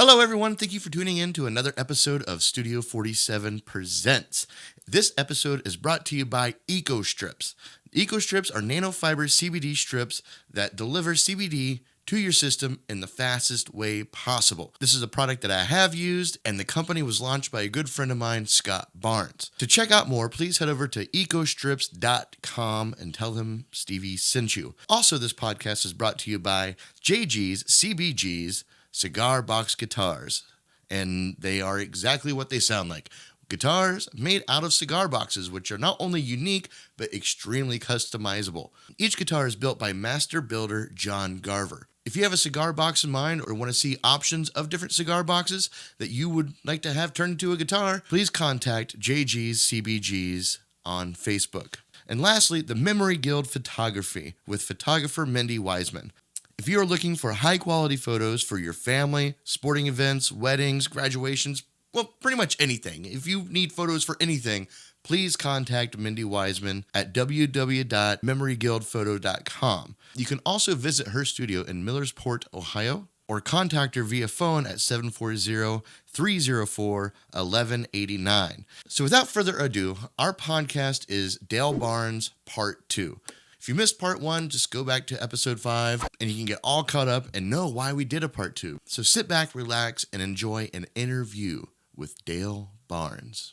Hello, everyone. Thank you for tuning in to another episode of Studio 47 Presents. This episode is brought to you by EcoStrips. EcoStrips are nanofiber CBD strips that deliver CBD to your system in the fastest way possible. This is a product that I have used, and the company was launched by a good friend of mine, Scott Barnes. To check out more, please head over to ecostrips.com and tell him Stevie sent you. Also, this podcast is brought to you by JG's CBG's Cigar Box Guitars, and they are exactly what they sound like. Guitars made out of cigar boxes, which are not only unique, but extremely customizable. Each guitar is built by master builder John Garver. If you have a cigar box in mind or want to see options of different cigar boxes that you would like to have turned into a guitar, please contact JG's CBG's on Facebook. And lastly, the Memory Guild Photography with photographer Mindy Wiseman. If you are looking for high-quality photos for your family, sporting events, weddings, graduations, well, pretty much anything. If you need photos for anything, please contact Mindy Wiseman at www.memoryguildphoto.com. You can also visit her studio in Millersport, Ohio, or contact her via phone at 740-304-1189. So without further ado, our podcast is Dale Barnes Part 2. If you missed part 1, just go back to episode 5 and you can get all caught up and know why we did a part 2. So sit back, relax, and enjoy an interview with Dale Barnes.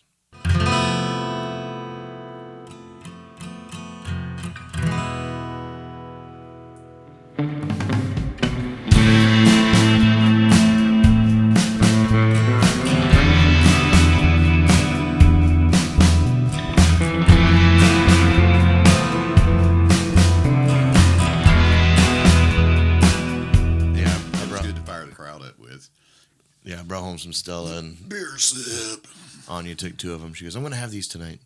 Yeah, I brought home some Stella and beer sip. Anya took 2 of them. She goes, I'm going to have these tonight.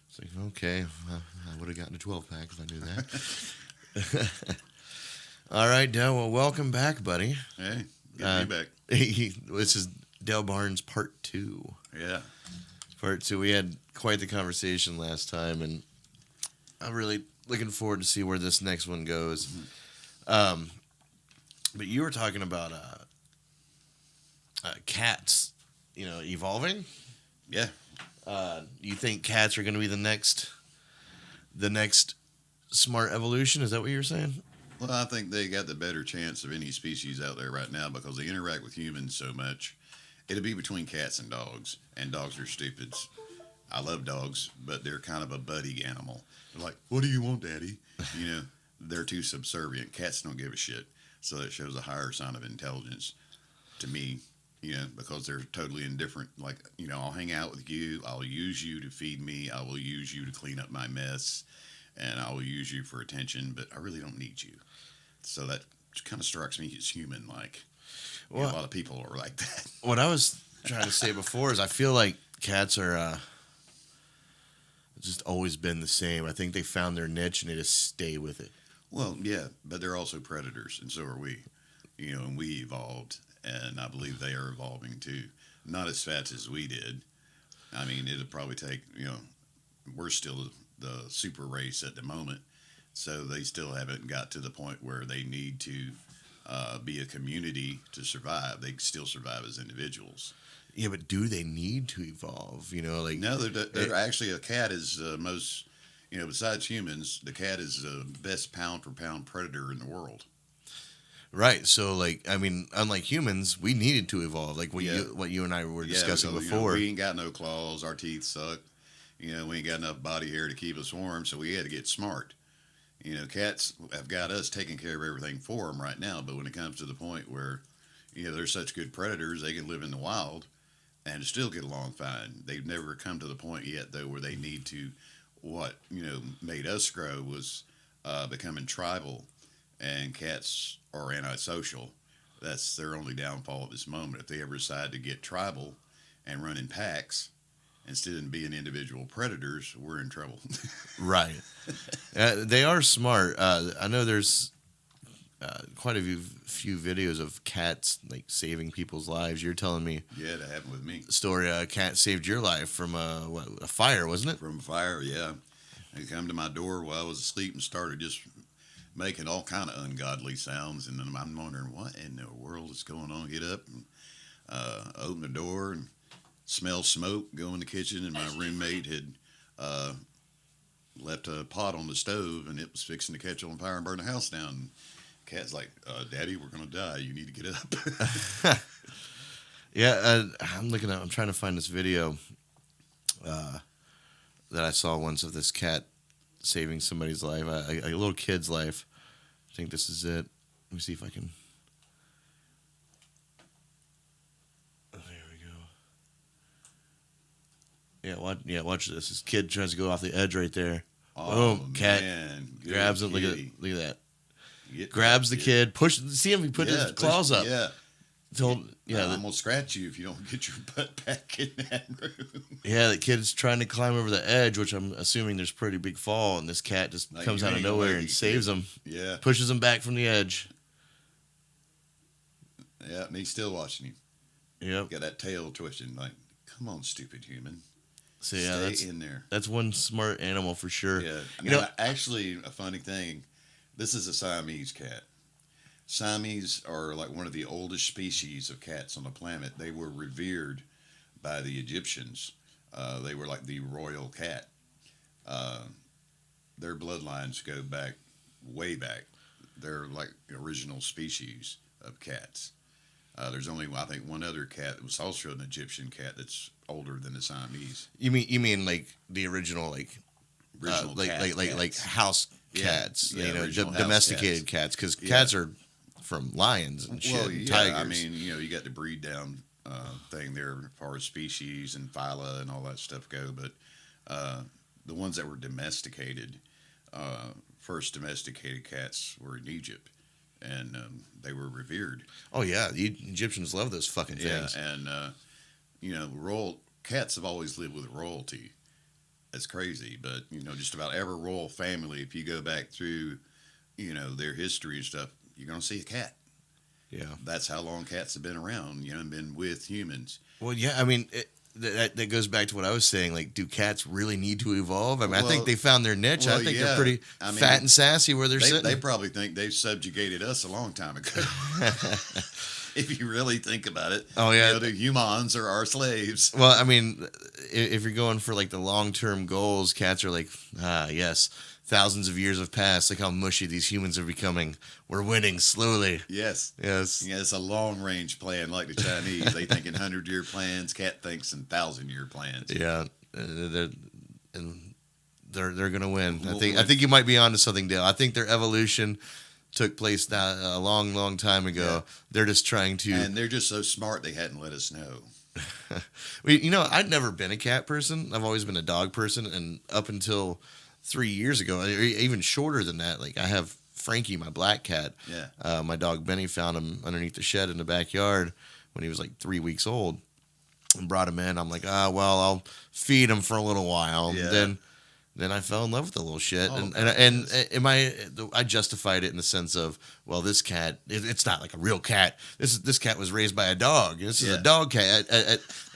It's like, okay, well, I would have gotten a 12-pack if I knew that. All right, Dale, well, welcome back, buddy. Hey, get me back. This is Dale Barnes Part 2. Yeah. Part 2. We had quite the conversation last time, and I'm really looking forward to see where this next one goes. Mm-hmm. But you were talking about cats, evolving. Yeah. You think cats are going to be the next smart evolution? Is that what you were saying? Well, I think they got the better chance of any species out there right now because they interact with humans so much. It'll be between cats and dogs are stupids. I love dogs, but they're kind of a buddy animal. They're like, what do you want, Daddy? They're too subservient. Cats don't give a shit. So that shows a higher sign of intelligence to me. Because they're totally indifferent. Like, I'll hang out with you. I'll use you to feed me. I will use you to clean up my mess. And I will use you for attention, but I really don't need you. So that kind of strikes me as human-like. Well, a lot of people are like that. What I was trying to say before is I feel like cats are just always been the same. I think they found their niche and they just stay with it. Well, yeah, but they're also predators, and so are we. And we evolved. And I believe they are evolving too. Not as fast as we did. I mean, it'll probably take, we're still the super race at the moment. So they still haven't got to the point where they need to be a community to survive. They still survive as individuals. Yeah, but do they need to evolve? No, they're actually, a cat is most, besides humans, the cat is the best pound for pound predator in the world. Right, so unlike humans, we needed to evolve, like what you and I were discussing before. We ain't got no claws, our teeth suck. We ain't got enough body hair to keep us warm, so we had to get smart. Cats have got us taking care of everything for them right now, but when it comes to the point where, they're such good predators, they can live in the wild and still get along fine. They've never come to the point yet, though, where they need to. What made us grow was becoming tribal. And cats are antisocial. That's their only downfall at this moment. If they ever decide to get tribal and run in packs instead of being individual predators, we're in trouble. Right. They are smart. I know there's quite a few videos of cats like saving people's lives. You're telling me. Yeah, that happened with me. Story. A cat saved your life from a fire, wasn't it? From a fire, yeah. They come to my door while I was asleep and started just making all kind of ungodly sounds, and then I'm wondering what in the world is going on. Get up, and Opened the door and smelled smoke. Go in the kitchen, and my roommate had left a pot on the stove, and it was fixing to catch on fire and burn the house down. Cat's like, "Daddy, we're gonna die. You need to get up." Yeah, I'm trying to find this video that I saw once of this cat saving somebody's life, a little kid's life. I think this is it. Let me see if I can. Oh, there we go. Yeah, watch this. This kid tries to go off the edge right there. Oh, boom, cat man. Good grabs it. kitty. Look at that. Get Grabs that the kid. Push. See him. He put his claws up. Yeah. Told, yeah, I'm gonna scratch you if you don't get your butt back in that room. Yeah, the kid's trying to climb over the edge, which I'm assuming there's a pretty big fall, and this cat just Like, comes you out of ain't gonna nowhere make and it, saves kid. him, Yeah. pushes him back from the edge. Yeah, and he's still watching you. Yep. Got that tail twitching, like, come on, stupid human. So yeah, Stay in there. that's one smart animal for sure. Yeah. You Now, know, actually, a funny thing, this is a Siamese cat. Siamese are like one of the oldest species of cats on the planet. They were revered by the Egyptians. They were like the royal cat. Their bloodlines go back, way back. They're like the original species of cats. There's only, I think, one other cat that was also an Egyptian cat that's older than the Siamese. you mean like the original Original like house Yeah, cats, yeah, you know, original house domesticated cats, because Yeah. cats are from lions and shit, Well, and yeah, tigers. I mean, you got the breed down thing there as far as species and phyla and all that stuff go, but the ones that were domesticated, first domesticated cats were in Egypt, and they were revered. Oh yeah, the Egyptians love those fucking Yeah, things. and royal cats have always lived with royalty. That's crazy, but just about every royal family, if you go back through, their history and stuff, you're gonna see a cat. Yeah. That's how long cats have been around, and been with humans. Well, yeah, I mean, that goes back to what I was saying. Like, do cats really need to evolve? I mean, I think Well- they found their niche. I well, think yeah. they're pretty I mean, fat and sassy where they're They sitting. probably think they've subjugated us a long time ago. If you really think about it. Oh, yeah. The humans are our slaves. Well, I mean, if you're going for like the long-term goals, cats are like, yes, thousands of years have passed. Look how mushy these humans are becoming. We're winning slowly. Yes. Yes. Yeah, it's a long range plan like the Chinese. They think in 100-year plans. Cat thinks in 1,000-year plans. Yeah. They're gonna win. I Well, think you might be onto something, Dale. I think their evolution took place a long time ago. Yeah. They're just trying to. And they're just so smart they hadn't let us know. I'd never been a cat person. I've always been a dog person, and up until 3 years ago, or even shorter than that, like I have Frankie, my black cat. Yeah. My dog Benny found him underneath the shed in the backyard when he was like 3 weeks old, and brought him in. I'm like, well, I'll feed him for a little while. Yeah. Then I fell in love with the little shit, Oh, and I justified it in the sense of, well, this cat, it's not like a real cat. This cat was raised by a dog. This is a Yeah. dog cat,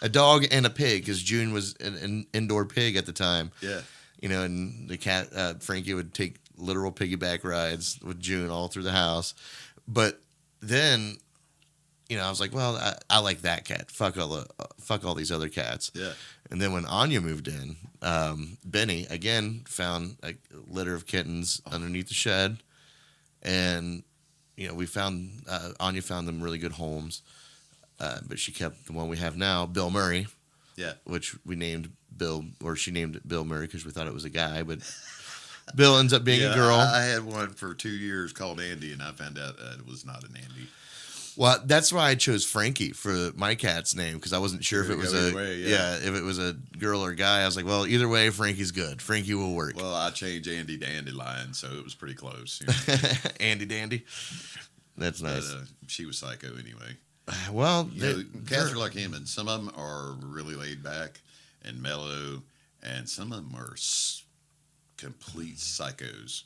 a dog and a pig, because June was an indoor pig at the time. Yeah. And the cat Frankie would take literal piggyback rides with June all through the house, but then. I was like, well, I like that cat. Fuck all these other cats. Yeah. And then when Anya moved in, Benny again found a litter of kittens underneath the shed, and we found Anya found them really good homes, but she kept the one we have now, Bill Murray. Yeah. Which we named Bill, or she named it Bill Murray because we thought it was a guy, but Bill ends up being a girl. I had one for 2 years called Andy, and I found out it was not an Andy. Well, that's why I chose Frankie for my cat's name, because I wasn't sure if it was if it was a girl or a guy. I was like, well, either way, Frankie's good. Frankie will work. Well, I changed Andy to Dandelion, so it was pretty close. Andy Dandy. That's nice. But, she was psycho anyway. Well, Cats are like humans. Some of them are really laid back and mellow, and some of them are complete psychos.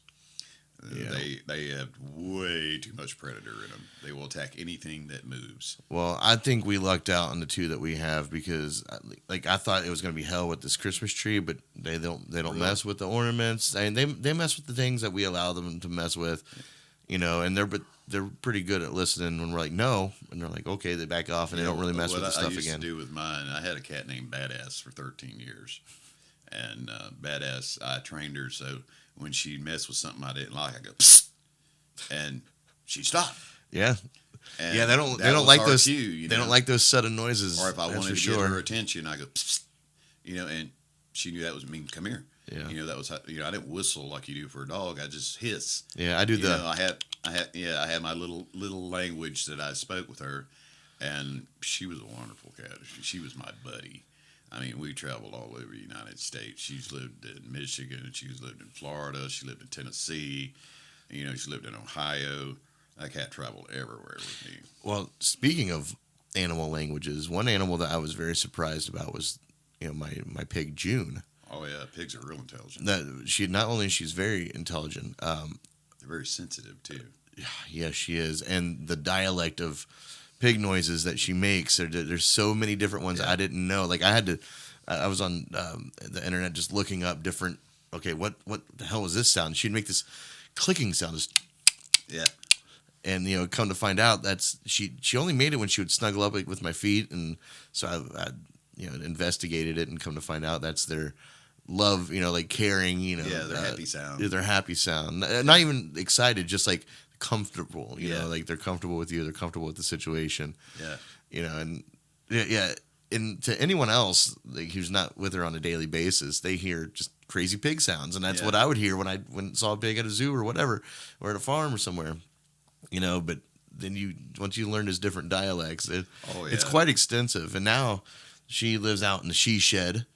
Yeah. They have way too much predator in them. They will attack anything that moves. Well, I think we lucked out on the two that we have, because I thought it was going to be hell with this Christmas tree, but they don't Really? mess with the ornaments. And they mess with the things that we allow them to mess with. and they're pretty good at listening when we're like no, and they're like okay, they back off and they don't really mess with the What I stuff used again. to do with mine, I had a cat named Badass for 13 years, and Badass, I trained her so when she messed with something I didn't like, I go psst, and she'd stop. Yeah, And yeah, they don't that was like our those. cue, They don't like those sudden noises. Or if I that's wanted for to get sure. her attention, I go psst, and she knew that was me. Come here. Yeah. That was how, I didn't whistle like you do for a dog. I just hiss. Yeah, I do the. I had my little language that I spoke with her, and she was a wonderful cat. She was my buddy. I mean, we traveled all over the United States. She's lived in Michigan. She's lived in Florida. She lived in Tennessee. She lived in Ohio. That cat traveled everywhere with me. Well, speaking of animal languages, one animal that I was very surprised about was, my pig June. Oh yeah, pigs are real intelligent. That she not only she's very intelligent. They're very sensitive too. Yeah, she is, and the dialect of pig noises that she makes. There's so many different ones I didn't know. Like I was on the internet just looking up different. Okay, what the hell was this sound? She'd make this clicking sound. Yeah. And come to find out, that's she only made it when she would snuggle up with my feet, and so I investigated it and come to find out that's their love, like caring, their happy sound. Their happy sound. Not even excited, just like comfortable, like they're comfortable with you, they're comfortable with the situation. Yeah. And yeah, and to anyone else who's not with her on a daily basis, they hear just crazy pig sounds, and that's what I would hear when I saw a pig at a zoo or whatever, or at a farm or somewhere. But then once you learn his different dialects, it's quite extensive. And now she lives out in the she shed,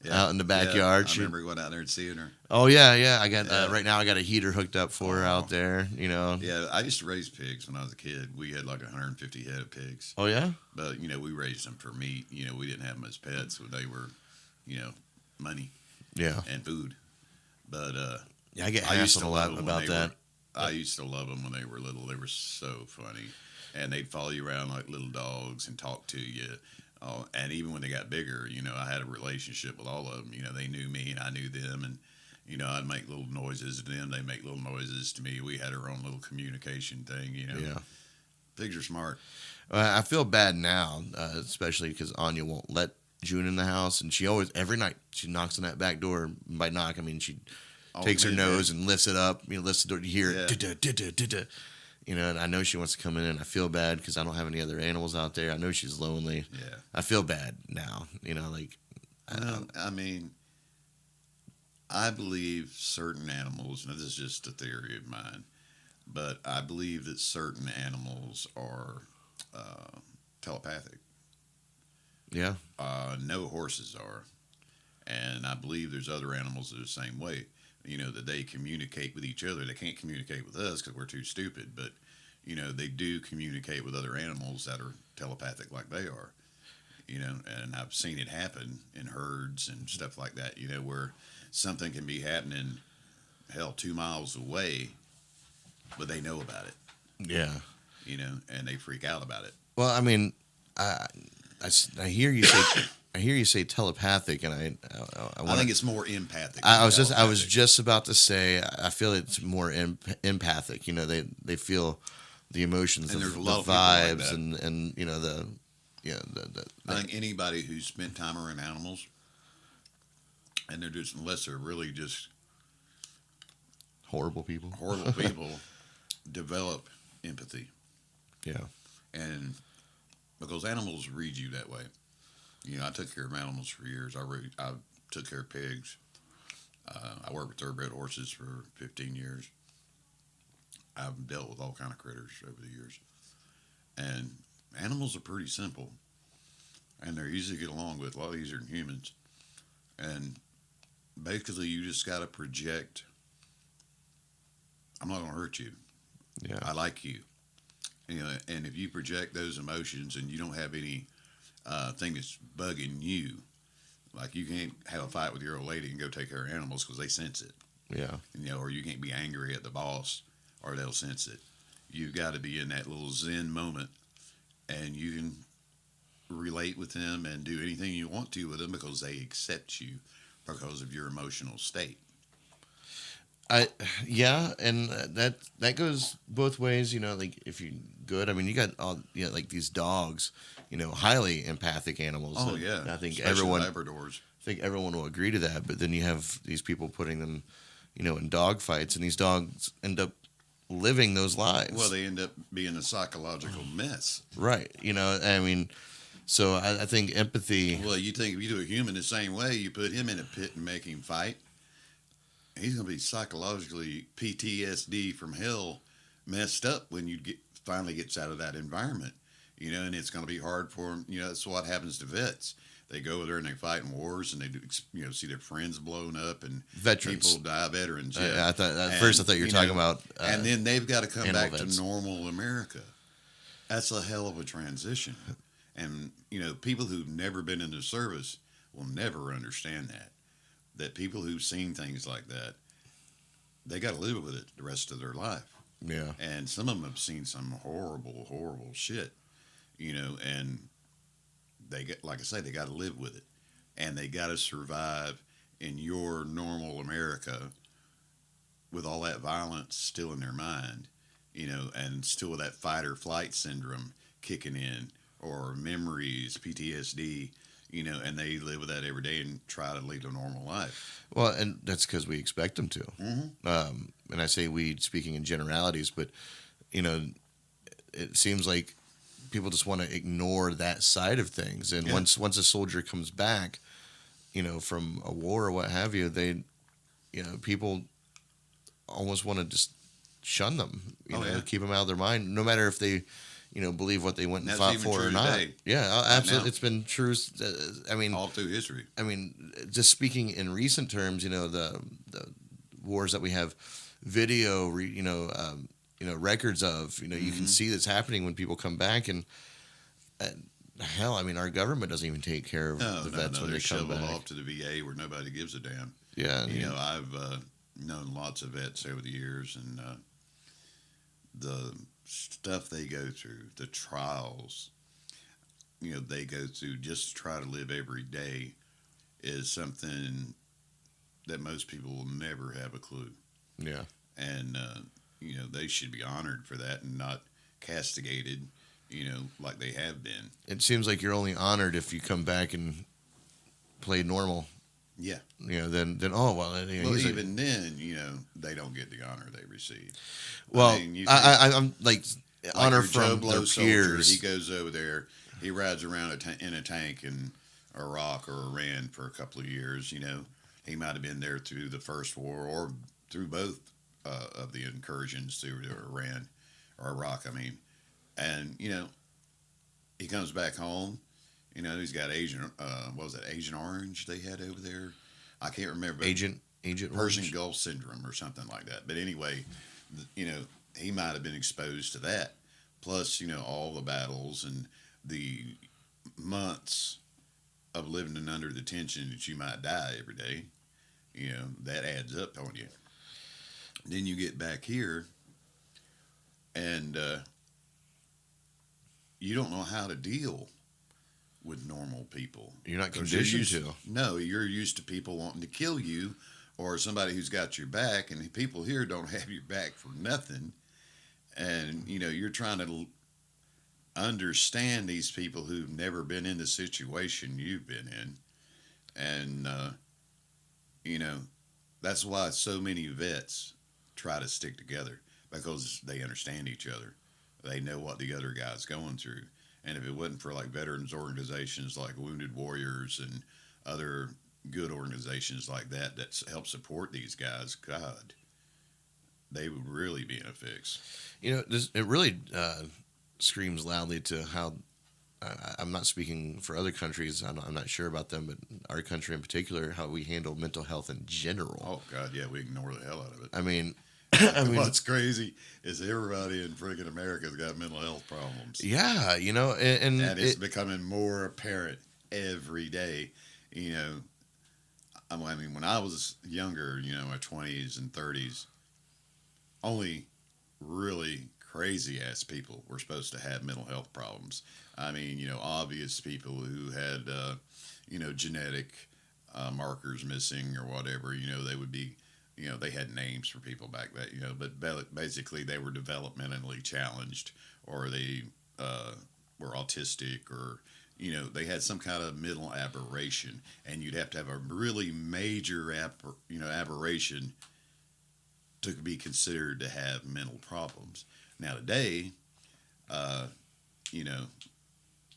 out in the backyard. I remember going out there and seeing her. Oh yeah. I got right now. I got a heater hooked up for her out there. Yeah, I used to raise pigs when I was a kid. We had like 150 head of pigs. Oh yeah. But we raised them for meat. We didn't have them as pets, so they were, money. Yeah. And food. But I get hassled a lot about that. I used to love them when they were little. They were so funny, and they'd follow you around like little dogs and talk to you. And even when they got bigger, I had a relationship with all of them. They knew me and I knew them, and I'd make little noises to them. They make little noises to me. We had our own little communication thing. Yeah. Pigs are smart. I feel bad now, especially because Anya won't let June in the house, and she always every night she knocks on that back door. By knock, I mean she takes her nose and lifts it up. Lifts the door. You hear it. And I know she wants to come in, and I feel bad because I don't have any other animals out there. I know she's lonely. Yeah. I feel bad now. I mean, I believe certain animals, and this is just a theory of mine, but I believe that certain animals are telepathic. Yeah. No horses are. And I believe there's other animals that are the same way. That they communicate with each other. They can't communicate with us because we're too stupid, but, they do communicate with other animals that are telepathic like they are, and I've seen it happen in herds and stuff like that, where something can be happening, 2 miles away, but they know about it. Yeah. And they freak out about it. Well, I mean, I hear you say I hear you say telepathic, and I think it's more empathic. I was just about to say I feel it's more empathic. They feel the emotions and of there's a the lot vibes of people like that. and I think anybody who's spent time around animals, and they're just unless they're really just horrible people, develop empathy. Yeah, and because animals read you that way. I took care of animals for years. I took care of pigs. I worked with thoroughbred horses for 15 years. I've dealt with all kind of critters over the years. And animals are pretty simple. And they're easy to get along with, a lot easier than humans. And basically, you just got to project, I'm not going to hurt you. Yeah. I like you. And if you project those emotions and you don't have any thing that's bugging you, like you can't have a fight with your old lady and go take care of animals because they sense it. Yeah. Or you can't be angry at the boss or they'll sense it. You've got to be in that little zen moment, and you can relate with them and do anything you want to with them because they accept you because of your emotional state. I yeah, and that goes both ways. You know, like if you good, I mean, you got all like these dogs, highly empathic animals. Oh That yeah, I think especially everyone, Labradors. I think everyone will agree to that. But then you have these people putting them, in dog fights, and these dogs end up living those lives. Well, they end up being a psychological mess. Right. I mean, so I think empathy. Well, you think if you do a human the same way, you put him in a pit and make him fight, he's going to be psychologically PTSD from hell, messed up when finally gets out of that environment. And it's going to be hard for him. That's what happens to vets. They go over there and they fight in wars, and they do, see their friends blown up and Veterans. people die. Veterans, yeah. I thought at first I thought you were talking about. And then they've got to come back vets. to normal America. That's a hell of a transition. And people who've never been in the service will never understand that. That people who've seen things like that, they got to live with it the rest of their life. Yeah. And some of them have seen some horrible, horrible shit. And they get, like I say, they got to live with it, and they got to survive in your normal America with all that violence still in their mind, and still with that fight or flight syndrome kicking in, or memories, PTSD, and they live with that every day and try to lead a normal life. Well, and that's because we expect them to. Mm-hmm. And I say we speaking in generalities, but it seems like people just want to ignore that side of things. And once a soldier comes back, from a war or what have you, they, people almost want to just shun them, keep them out of their mind, no matter if they, believe what they went and fought for or not. Today. Yeah, absolutely. It's been true. I mean, all through history. I mean, just speaking in recent terms, the wars that we have video, records of, you can see this happening when people come back, and hell, I mean, our government doesn't even take care of the vets when they come back. Off to the VA where nobody gives a damn. Yeah, I've known lots of vets over the years, and the stuff they go through, the trials, they go through just to try to live every day, is something that most people will never have a clue. Yeah, and they should be honored for that and not castigated, like they have been. It seems like you're only honored if you come back and play normal. Yeah. Then oh well. Even then, they don't get the honor they receive. Well, I'm like honor from their peers. He goes over there. He rides around in a tank in Iraq or Iran for a couple of years. He might have been there through the first war or through both of the incursions through Iran or Iraq. I mean, and he comes back home. He's got Agent. What was that? Agent Orange they had over there. I can't remember. Agent Persian Orange? Gulf syndrome or something like that. But anyway, he might have been exposed to that. Plus, all the battles and the months of living under the tension that you might die every day. That adds up on you. Then you get back here, and you don't know how to deal with normal people. You're not conditioned to. No, you're used to people wanting to kill you, or somebody who's got your back, and people here don't have your back for nothing. And you're trying to understand these people who've never been in the situation you've been in, and that's why so many vets try to stick together, because they understand each other. They know what the other guy's going through. And if it wasn't for like veterans organizations like Wounded Warriors and other good organizations like that help support these guys, God, they would really be in a fix. It really screams loudly to how I'm not speaking for other countries. I'm not sure about them, but our country in particular, how we handle mental health in general. Oh God, yeah, we ignore the hell out of it. I mean, what's crazy is everybody in friggin' America's got mental health problems. Yeah, and it's becoming more apparent every day. I mean, when I was younger, my 20s and 30s, only really crazy ass people were supposed to have mental health problems. I mean, obvious people who had, genetic markers missing or whatever, they would be, they had names for people back then, but basically they were developmentally challenged, or they were autistic, or they had some kind of mental aberration, and you'd have to have a really major aberration to be considered to have mental problems. Now today, you know,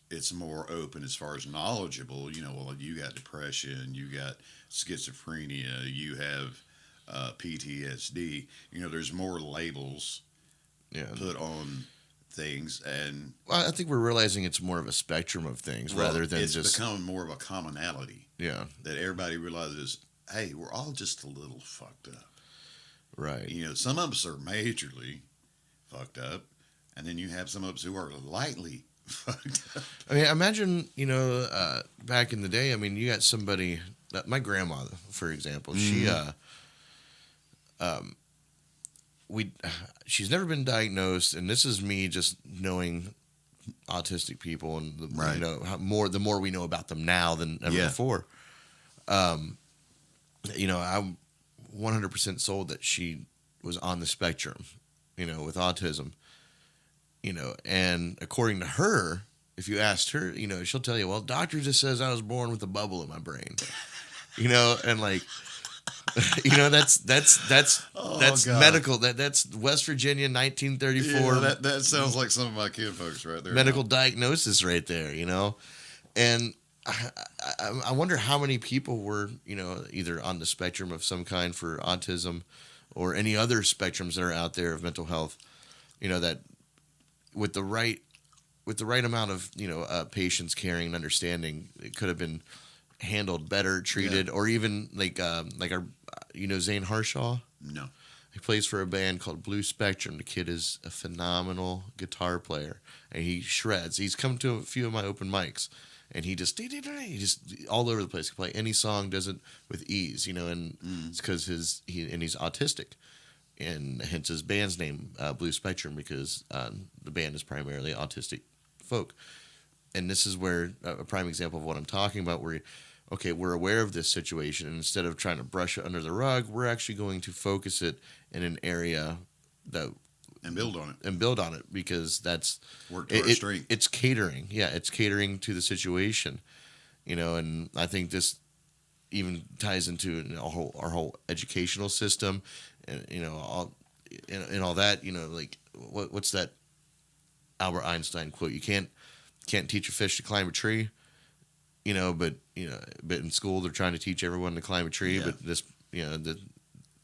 it's more open as far as knowledgeable. Well, you got depression, you got schizophrenia, you have PTSD. There's more labels put on things, and Well, I think we're realizing it's more of a spectrum of things rather than it's just become more of a commonality. Yeah. That everybody realizes, hey, we're all just a little fucked up. Right. Some of us are majorly fucked up, and then you have some of us who are lightly fucked up. I mean, imagine, back in the day, I mean, you got somebody, my grandma, for example, she's never been diagnosed, and this is me just knowing autistic people, and Right. the more we know about them now than ever before. I'm 100% sold that she was on the spectrum, with autism, and according to her, if you asked her, she'll tell you, well, doctor just says I was born with a bubble in my brain, and like, that's God. medical. That's West Virginia, 1934. That sounds like some of my kid folks right there. Medical diagnosis right there, and I wonder how many people were, either on the spectrum of some kind for autism or any other spectrums that are out there of mental health, that with the right amount of, patience, caring, and understanding, it could have been handled better, treated, or even like our, Zane Harshaw. No. He plays for a band called Blue Spectrum. The kid is a phenomenal guitar player, and he shreds. He's come to a few of my open mics, and he just all over the place. He can play any song, does it with ease, and it's because he's autistic, and hence his band's name, Blue Spectrum, because the band is primarily autistic folk. And this is where a prime example of what I'm talking about, where we're aware of this situation, and instead of trying to brush it under the rug, we're actually going to focus it in an area and build on it, because that's work to our strength. It's catering. Yeah, it's catering to the situation, and I think this even ties into our whole educational system, and all that. Like what's that Albert Einstein quote? You can't teach a fish to climb a tree, but in school they're trying to teach everyone to climb a tree, but this,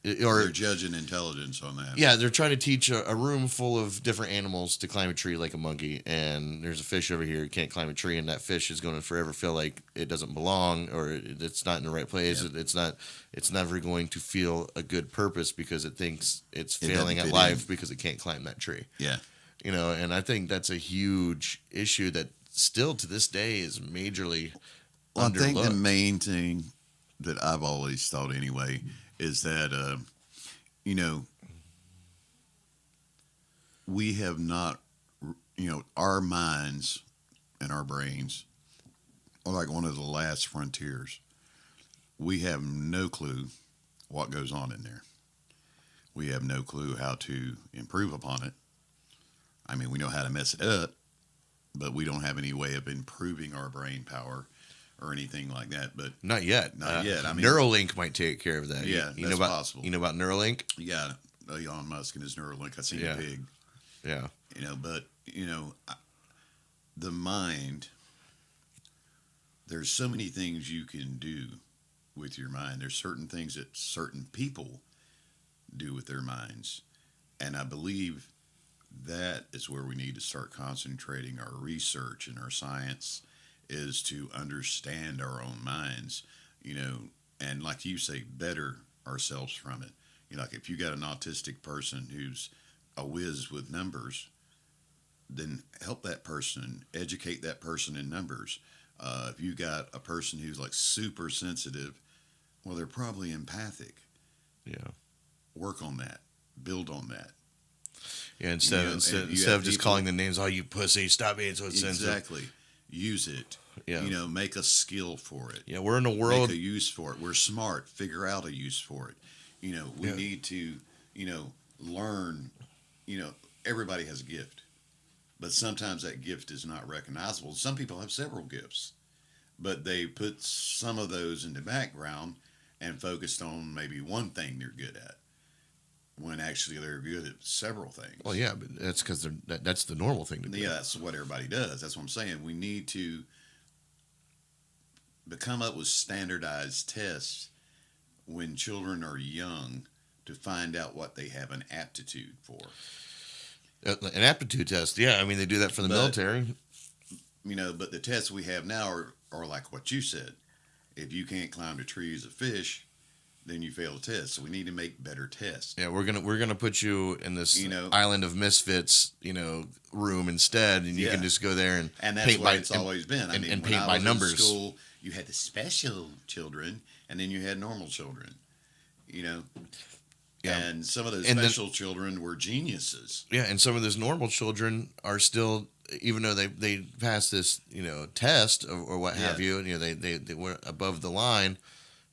they're judging intelligence on that. Yeah, they're trying to teach a room full of different animals to climb a tree like a monkey, and there's a fish over here who can't climb a tree, and that fish is going to forever feel like it doesn't belong, or it's not in the right place. Yeah. It's never going to feel a good purpose because it thinks it's failing at life because it can't climb that tree. Yeah. And I think that's a huge issue that still to this day is majorly underlooked. I think the main thing that I've always thought anyway is that, we have not, our minds and our brains are like one of the last frontiers. We have no clue what goes on in there. We have no clue how to improve upon it. I mean, we know how to mess it up, but we don't have any way of improving our brain power or anything like that. But not yet. Not yet. I mean, Neuralink might take care of that. Yeah, you that's know about, possible. You know about Neuralink? Yeah, Elon Musk and his Neuralink. I seen a pig. Yeah. But the mind. There's so many things you can do with your mind. There's certain things that certain people do with their minds, and I believe that is where we need to start concentrating our research and our science, is to understand our own minds, and like you say, better ourselves from it. Like if you got an autistic person who's a whiz with numbers, then help that person, educate that person in numbers. If you got a person who's like super sensitive, well, they're probably empathic. Yeah. Work on that. Build on that. Yeah, instead of just calling the names, "Oh, you pussy, stop being so sensitive." Exactly. Use it. Yeah. Make a skill for it. Yeah, we're in a world. Make a use for it. We're smart. Figure out a use for it. We Yeah. need to, learn. Everybody has a gift, but sometimes that gift is not recognizable. Some people have several gifts, but they put some of those in the background and focused on maybe one thing they're good at when actually they're good at several things. Well, yeah, but that's because that's the normal thing to do. Yeah, that's what everybody does. That's what I'm saying. We need to come up with standardized tests when children are young to find out what they have an aptitude for. An aptitude test. Yeah, I mean they do that for the But military. But the tests we have now are like what you said. If you can't climb the tree as a fish, then you fail the test. So we need to make better tests. Yeah, we're gonna put you in this You know, island of misfits, room instead, and you Yeah. can just go there and and that's paint where by it's always been. and when paint I by was numbers. in school, you had the special children, and then you had normal children. You know, Yeah. and some of those And then- special children were geniuses. Yeah, and some of those normal children are still, even though they pass this test or what have Yeah. you, they went above the line,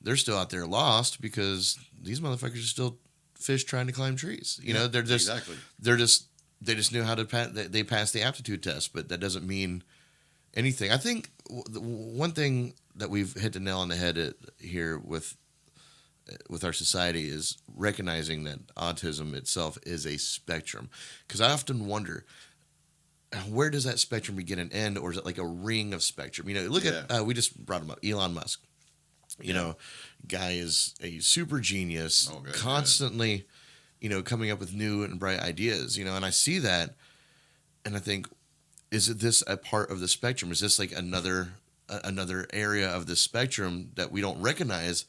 they're still out there lost because these motherfuckers are still fish trying to climb trees. They're just Exactly. they just knew how to pass. They passed the aptitude test, but that doesn't mean anything. I think the one thing that we've hit the nail on the head here with our society is recognizing that autism itself is a spectrum. Because I often wonder, where does that spectrum begin and end, or is it like a ring of spectrum? Look at we just brought him up, Elon Musk. Guy is a super genius, Oh, good, constantly, coming up with new and bright ideas. And I see that, and I think, is it this a part of the spectrum? Is this like another area of the spectrum that we don't recognize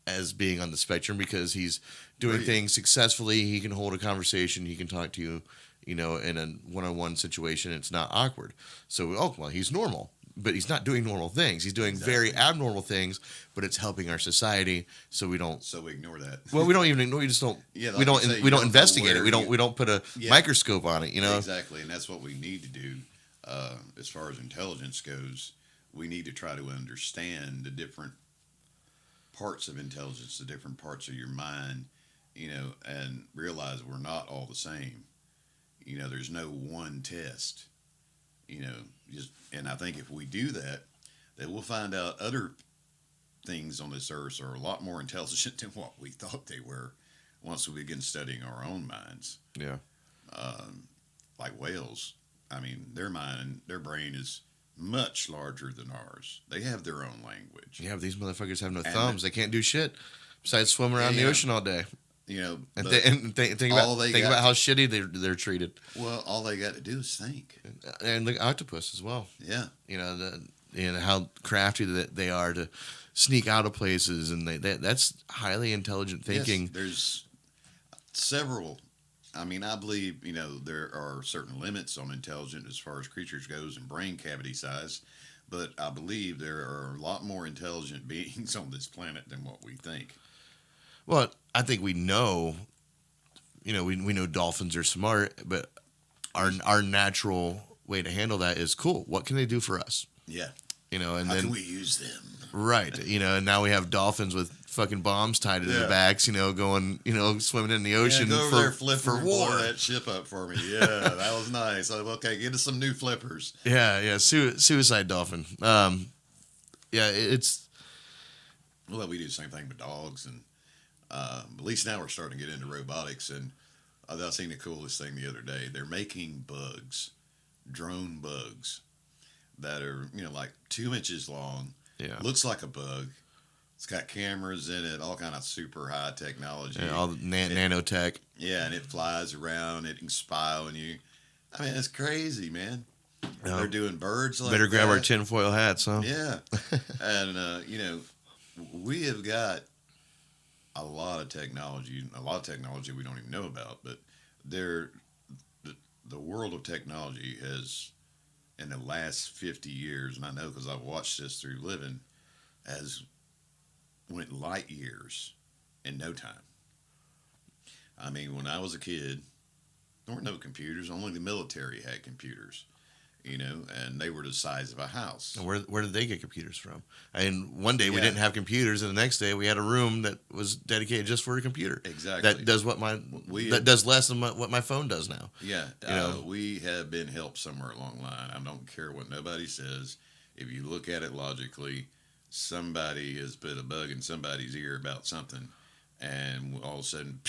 as being on the spectrum because he's doing Right. things successfully? He can hold a conversation. He can talk to you, in a one-on-one situation. It's not awkward. So, he's normal, but he's not doing normal things. He's doing very Exactly. abnormal things, but it's helping our society. So we don't. So we ignore that. Well, we don't even ignore. We just don't. Yeah, we like don't. you say, We you don't don't investigate know it. We where don't. We don't put a Yeah. microscope on it. Exactly, and that's what we need to do. As far as intelligence goes, we need to try to understand the different parts of intelligence, the different parts of your mind, and realize we're not all the same. There's no one test. And I think if we do that, then we'll find out other things on this earth are a lot more intelligent than what we thought they were once we begin studying our own minds. Yeah. Like whales, I mean, their brain is much larger than ours. They have their own language. Yeah. But these motherfuckers have no And- thumbs. They can't do shit besides swim around the Yeah. ocean all day. And And, but- think all they about got- how shitty they're treated. well, all they got to do is think. And look, octopus as well. Yeah, How crafty that they are to sneak out of places, and that's highly intelligent thinking. Yes, there's several. I mean, I believe there are certain limits on intelligence as far as creatures goes and brain cavity size, but I believe there are a lot more intelligent beings on this planet than what we think. Well, I think we know. We know dolphins are smart, but our natural way to handle that is cool. What can they do for us? Yeah, And how then can we use them? right, and now we have dolphins with fucking bombs tied to their Yeah. backs, going, swimming in the ocean Yeah, go over there, for flipper, and war. blow that ship up for me. Yeah, that was nice. Okay, get us some new flippers. Yeah, suicide dolphin. Yeah, it's Well, we do the same thing with dogs, and at least now we're starting to get into robotics. And I seen the coolest thing the other day. They're making bugs, drone bugs, that are like 2 inches long. yeah. Looks like a bug. It's got cameras in it, all kind of super high technology. Yeah, all the nanotech. Yeah, and it flies around. It can spy on you. I mean, it's crazy, man. Yeah. They're doing birds like Better grab our that. tinfoil hats, huh? Yeah, and we have got a lot of technology we don't even know about, but the world of technology has, in the last 50 years, and I know because I've watched this through living, has went light years in no time. I mean, when I was a kid, there were no computers. Only the military had computers. and they were the size of a house. And where did they get computers from? And one day we Yeah. didn't have computers, and the next day we had a room that was dedicated just for a computer. Exactly. That does does less than what my phone does now. Yeah, You know? we have been helped somewhere along the line. I don't care what nobody says. If you look at it logically, somebody has put a bug in somebody's ear about something, and all of a sudden,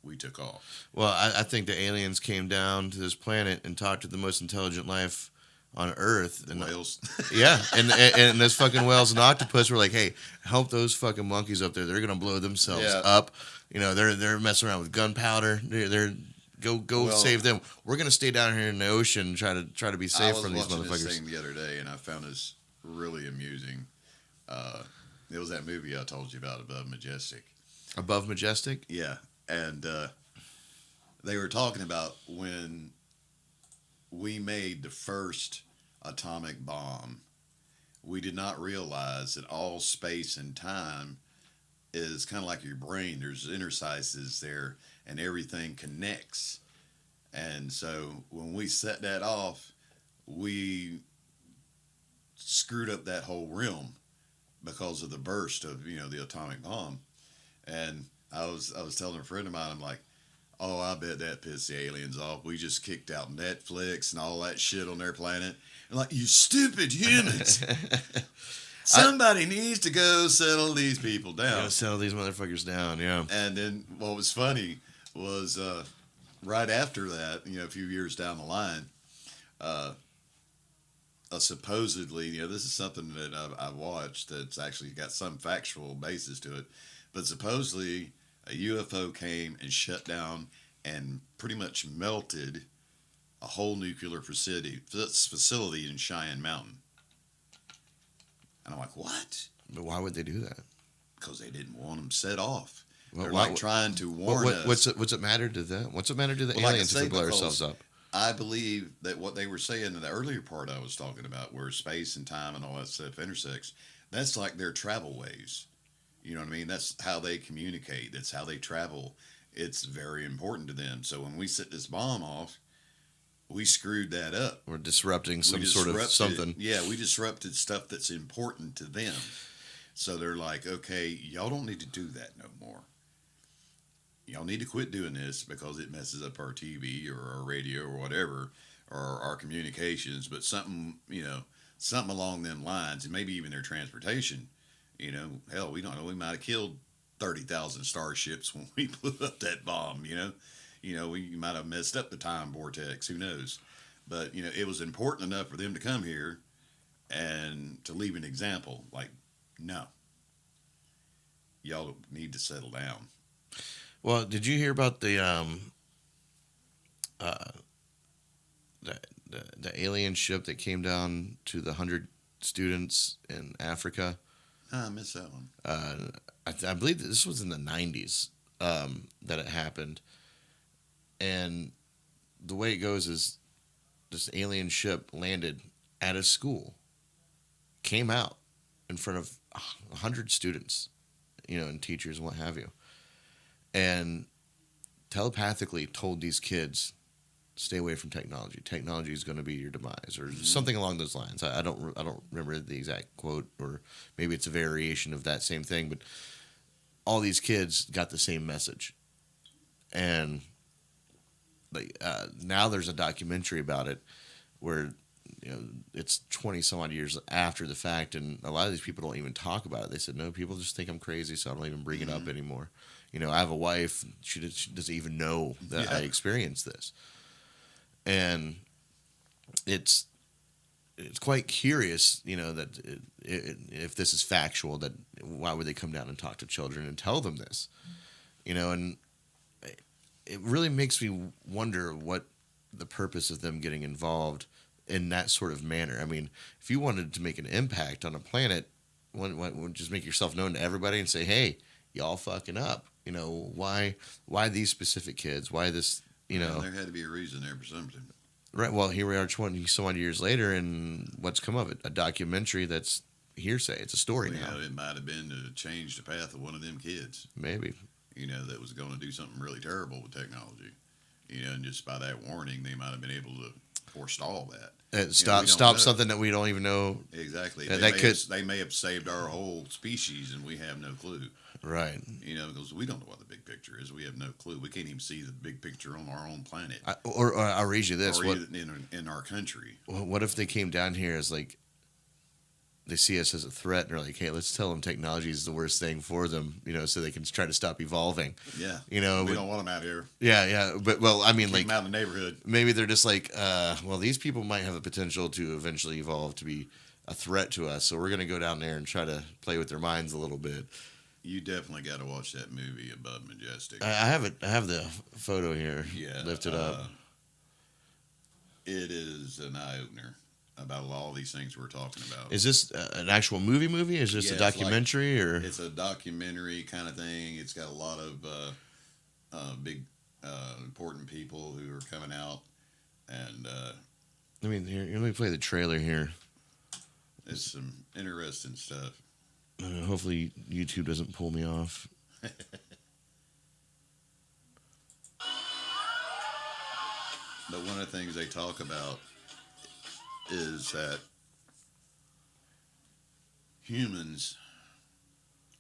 we took off. Well, I think the aliens came down to this planet and talked to the most intelligent life on Earth. And Whales. yeah, and this fucking whales and octopus were like, hey, help those fucking monkeys up there. They're gonna blow themselves Yeah. up. They're messing around with gunpowder. They're go Well, save them. We're gonna stay down here in the ocean and try to be I safe was from these watching this motherfuckers. thing the other day, and I found this really amusing. It was that movie I told you about, Above Majestic. Above Majestic. Yeah, and they were talking about when we made the first atomic bomb. We did not realize that all space and time is kind of like your brain. There's interstices there, and everything connects. And so when we set that off, we screwed up that whole realm because of the burst of the atomic bomb. And I was telling a friend of mine, I'm like, oh, I bet that pissed the aliens off. We just kicked out Netflix and all that shit on their planet. And like, you stupid humans. Somebody needs to go settle these people down. Gotta settle these motherfuckers down. Yeah. And then what was funny was right after that, a few years down the line, supposedly, this is something that I've watched that's actually got some factual basis to it, but supposedly a UFO came and shut down and pretty much melted a whole nuclear facility in Cheyenne Mountain. And I'm like, what? But why would they do that? Because they didn't want them set off. Well, They're why- like trying to warn us. What's it matter to them? What's it matter to the Well, like I aliens say, if we blow because ourselves up? I believe that what they were saying in the earlier part I was talking about, where space and time and all that stuff intersects, that's like their travel ways. You know what I mean? That's how they communicate. That's how they travel. It's very important to them. So when we set this bomb off, we screwed that up. We're disrupting some We sort of disrupted- something. Yeah, we disrupted stuff that's important to them. So they're like, okay, y'all don't need to do that no more. Y'all need to quit doing this because it messes up our TV or our radio or whatever, or our communications. But something along them lines, and maybe even their transportation. Hell, we don't know. We might have killed 30,000 starships when we blew up that bomb. We might have messed up the time vortex. Who knows? But it was important enough for them to come here and to leave an example. Like, no, y'all need to settle down. Well, did you hear about the alien ship that came down to the 100 students in Africa? I missed that one. I believe this was in the 90s that it happened. And the way it goes is this alien ship landed at a school, came out in front of 100 students, and teachers and what have you, and telepathically told these kids, stay away from technology. Technology is going to be your demise, or something along those lines. I don't remember the exact quote, or maybe it's a variation of that same thing. But all these kids got the same message, and now there's a documentary about it where it's 20 some odd years after the fact, and a lot of these people don't even talk about it. They said, no, people just think I'm crazy, so I don't even bring it up anymore. I have a wife. She doesn't even know that I experienced this. And it's quite curious, that if this is factual, that why would they come down and talk to children and tell them this? And it really makes me wonder what the purpose of them getting involved in that sort of manner. I mean, if you wanted to make an impact on a planet, wouldn't just make yourself known to everybody and say, hey, y'all fucking up. Why these specific kids? Why this, There had to be a reason there for something. Right. Well, here we are 20 some odd years later, and what's come of it? A documentary that's hearsay. It's a story now. It might have been to change the path of one of them kids. Maybe. That was going to do something really terrible with technology. And just by that warning, they might have been able to forestall that. Stop don't stop know. something that we don't even know. Exactly. That could They may have saved our whole species, and we have no clue. right. Because we don't know what the big picture is. We have no clue. We can't even see the big picture on our own planet, Or I'll read you this. or What even in our country. what if they came down here as like they see us as a threat and they're like, hey, let's tell them technology is the worst thing for them, so they can try to stop evolving. Yeah. We don't want them out here. Yeah. But well, I mean, Keep like them out in the neighborhood. maybe they're just like, well, these people might have the potential to eventually evolve to be a threat to us, so we're gonna go down there and try to play with their minds a little bit. You definitely got to watch that movie Above Majestic. I have it. I have the photo here. Yeah. Lifted up. It is an eye opener about all these things we're talking about. Is this an actual movie? Is this Yeah, a it's like- documentary or? It's a documentary kind of thing. It's got a lot of big, important people who are coming out, and I mean, here, let me play the trailer here. it's some interesting stuff. Hopefully, YouTube doesn't pull me off. But one of the things they talk about is that humans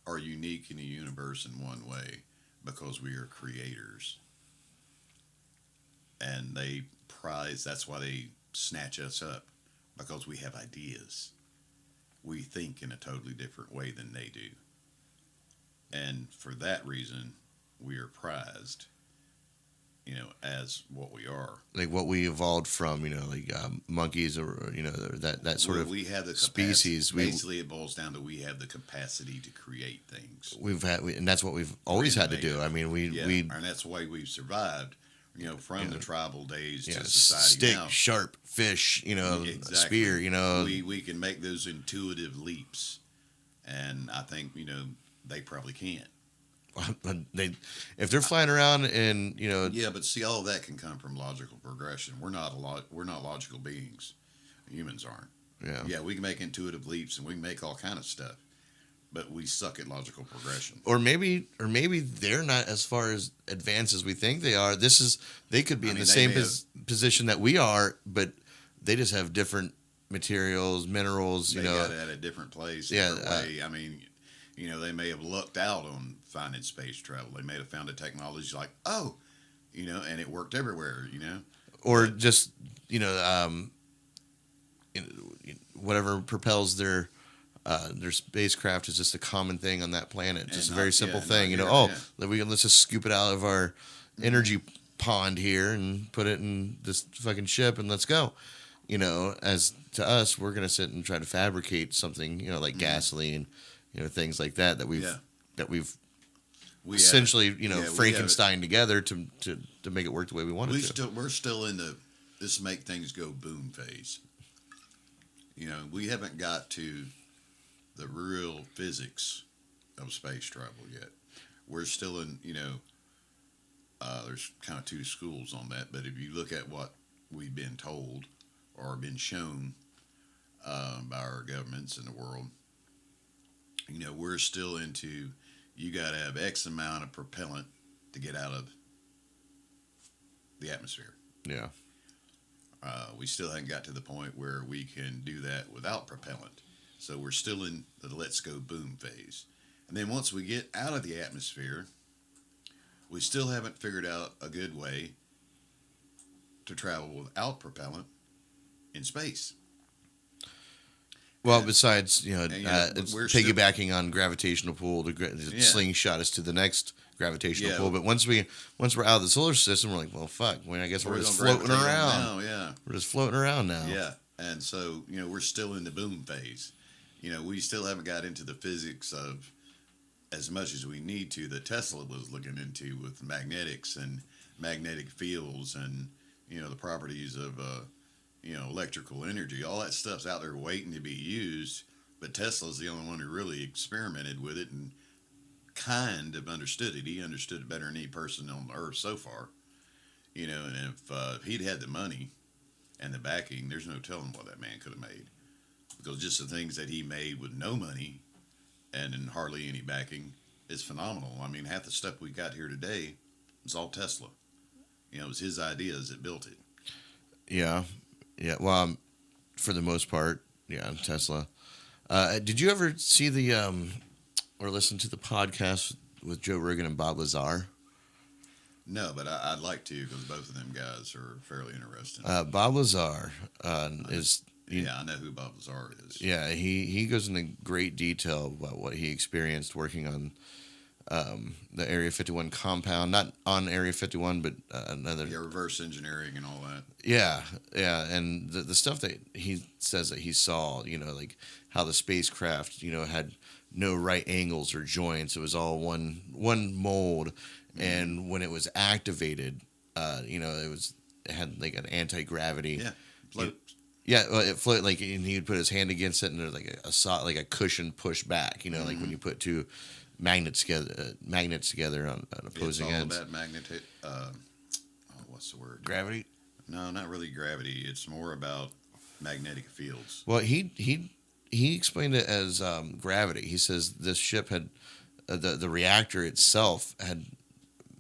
are unique in the universe in one way because we are creators. And that's why they snatch us up, because we have ideas. We think in a totally different way than they do. And for that reason, we are prized, as what we are. Like what we evolved from, like monkeys or that sort of we have the species. Basically, it boils down to we have the capacity to create things. And that's what we've always had to do. I mean, and that's why we've survived. From the tribal days to society stick, now. sharp fish, Exactly. spear, We can make those intuitive leaps, and I think they probably can't. If they're flying around and Yeah, but see, all of that can come from logical progression. We're not logical beings. Humans aren't. Yeah, we can make intuitive leaps and we can make all kind of stuff, but we suck at logical progression. Or maybe they're not as far as advanced as we think they are. They could be in the same position that we are, but they just have different materials, minerals. They got it at a different place. Yeah, different way. I mean, they may have lucked out on finding space travel. They may have found a technology like, and it worked everywhere. Or just whatever propels their spacecraft is just a common thing on that planet. Just a very simple thing. Let's just scoop it out of our energy pond here and put it in this fucking ship and let's go. As to us, we're gonna sit and try to fabricate something, like gasoline, things like that we've essentially Frankenstein together to make it work the way we want it to. We're still in this make things go boom phase. We haven't got to the real physics of space travel yet. We're still in, there's kind of two schools on that, but if you look at what we've been told or been shown by our governments in the world, we're still into, you got to have X amount of propellant to get out of the atmosphere. Yeah. We still haven't got to the point where we can do that without propellant. So we're still in the let's go boom phase. And then once we get out of the atmosphere, we still haven't figured out a good way to travel without propellant in space. Well, besides, it's piggybacking on gravitational pull to slingshot us to the next gravitational pull. But once we're out of the solar system, we're like, well, fuck. I guess we're just floating around. We're just floating around now. Yeah. And so, we're still in the boom phase. We still haven't got into the physics of as much as we need to that Tesla was looking into with magnetics and magnetic fields and, the properties of, electrical energy. All that stuff's out there waiting to be used, but Tesla's the only one who really experimented with it and kind of understood it. He understood it better than any person on the earth so far. And if he'd had the money and the backing, there's no telling what that man could have made. Because just the things that he made with no money and in hardly any backing is phenomenal. I mean, half the stuff we got here today is all Tesla. It was his ideas that built it. Yeah. Yeah. Well, for the most part. Yeah, Tesla. Did you ever see or listen to the podcast with Joe Rogan and Bob Lazar? No, but I'd like to because both of them guys are fairly interesting. Bob Lazar is. I know who Bob Lazar is. Yeah, he goes into great detail about what he experienced working on the Area 51 compound, not on Area 51, but another. Yeah, reverse engineering and all that. Yeah, and the stuff that he says that he saw, like how the spacecraft, had no right angles or joints. It was all one mold, and when it was activated, it had like an anti-gravity. Yeah, float. Yeah, well, it floated and he would put his hand against it, and there's like a cushion push back. Like when you put two magnets together on opposing ends. It's all about magnetic. What's the word? Gravity. No, not really gravity. It's more about magnetic fields. Well, he explained it as gravity. He says this ship had the reactor itself had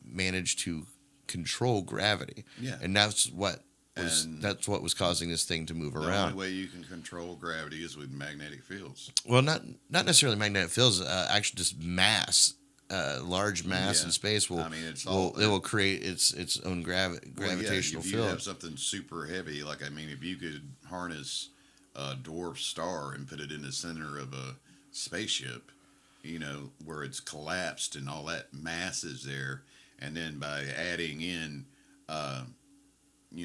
managed to control gravity. Yeah, and that's what was causing this thing to move around. The only way you can control gravity is with magnetic fields. Well, not necessarily magnetic fields. Actually, just mass. Large mass in space will create its own gravitational if field. You have something super heavy, if you could harness a dwarf star and put it in the center of a spaceship, where it's collapsed and all that mass is there, and then by adding in,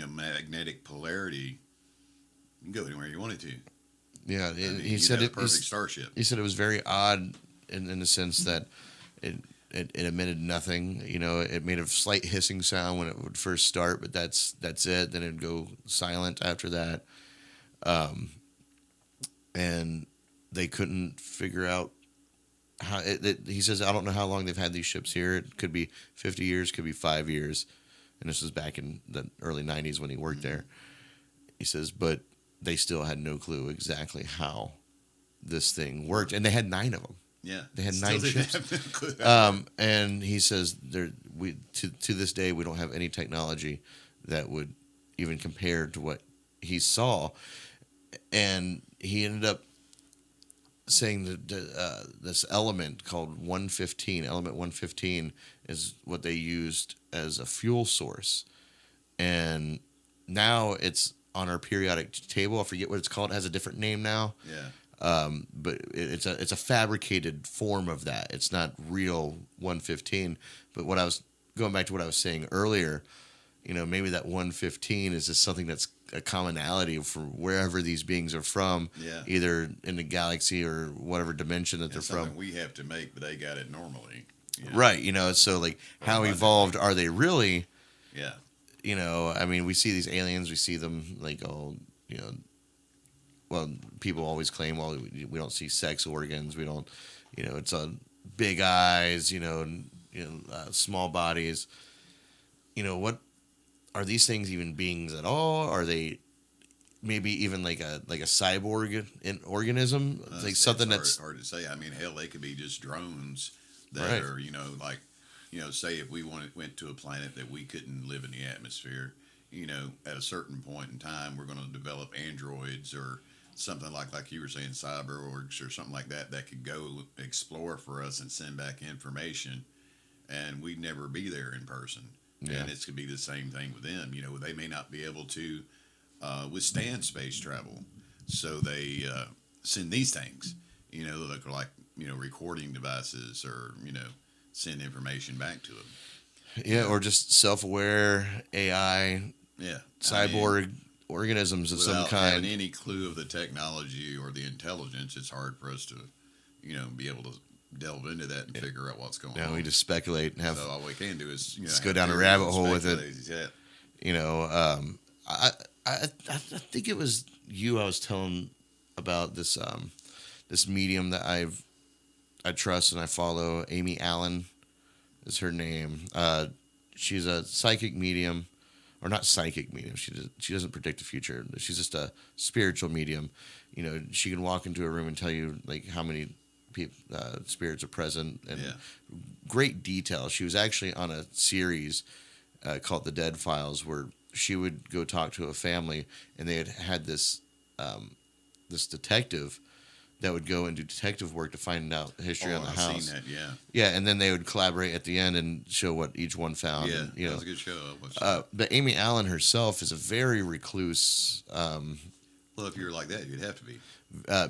magnetic polarity, you can go anywhere you wanted to. Yeah, he said it. Perfect starship. He said it was very odd in the sense that it emitted nothing. It made a slight hissing sound when it would first start, but that's it. Then it'd go silent after that. And they couldn't figure out how he says, I don't know how long they've had these ships here. It could be 50 years, could be 5 years. And this was back in the early 90s when he worked there. He says, but they still had no clue exactly how this thing worked. And they had 9 of them. Yeah, they had 9 ships. And he says, to this day, we don't have any technology that would even compare to what he saw. And he ended up saying that this element called 115, element 115, is what they used as a fuel source. And now it's on our periodic table. I forget what it's called. It has a different name now. Yeah. But it's a fabricated form of that. It's not real 115. But what I was going back to what I was saying earlier, maybe that 115 is just something that's a commonality for wherever these beings are from, either in the galaxy or whatever dimension that they're from. We have to make, but they got it normally. Right. So like how evolved are they really? Yeah. We see these aliens, we see them like all, well, people always claim, well, we don't see sex organs. We don't, it's big eyes, small bodies. What are these things even beings at all? Are they maybe even like a cyborg organism? Like something that's hard to say. Hell, they could be just drones that are, say if we went to a planet that we couldn't live in the atmosphere, at a certain point in time, we're going to develop androids or something like you were saying, cyborgs or something like that could go explore for us and send back information, and we'd never be there in person. Yeah. And it could be the same thing with them. They may not be able to withstand space travel, so they send these things. That are like recording devices, or send information back to them. Yeah, or just self-aware AI. Yeah, cyborg organisms of some kind. Without any clue of the technology or the intelligence, it's hard for us to, be able to delve into that and figure out what's going on. We just speculate and have. So all we can do is just go down a rabbit hole with it. I think it was you I was telling about this this medium that I trust and I follow. Amy Allen is her name. She's a psychic medium. Or not psychic medium. She doesn't predict the future. She's just a spiritual medium. She can walk into a room and tell you like how many spirits are present, and great detail. She was actually on a series called The Dead Files, where she would go talk to a family, and they had this this detective that would go and do detective work to find out the history on the I've house. seen that, yeah. Yeah, and then they would collaborate at the end and show what each one found. Yeah, and, you that know, was a good show. I watched that. but Amy Allen herself is a very recluse Well, if you were like that, you'd have to be.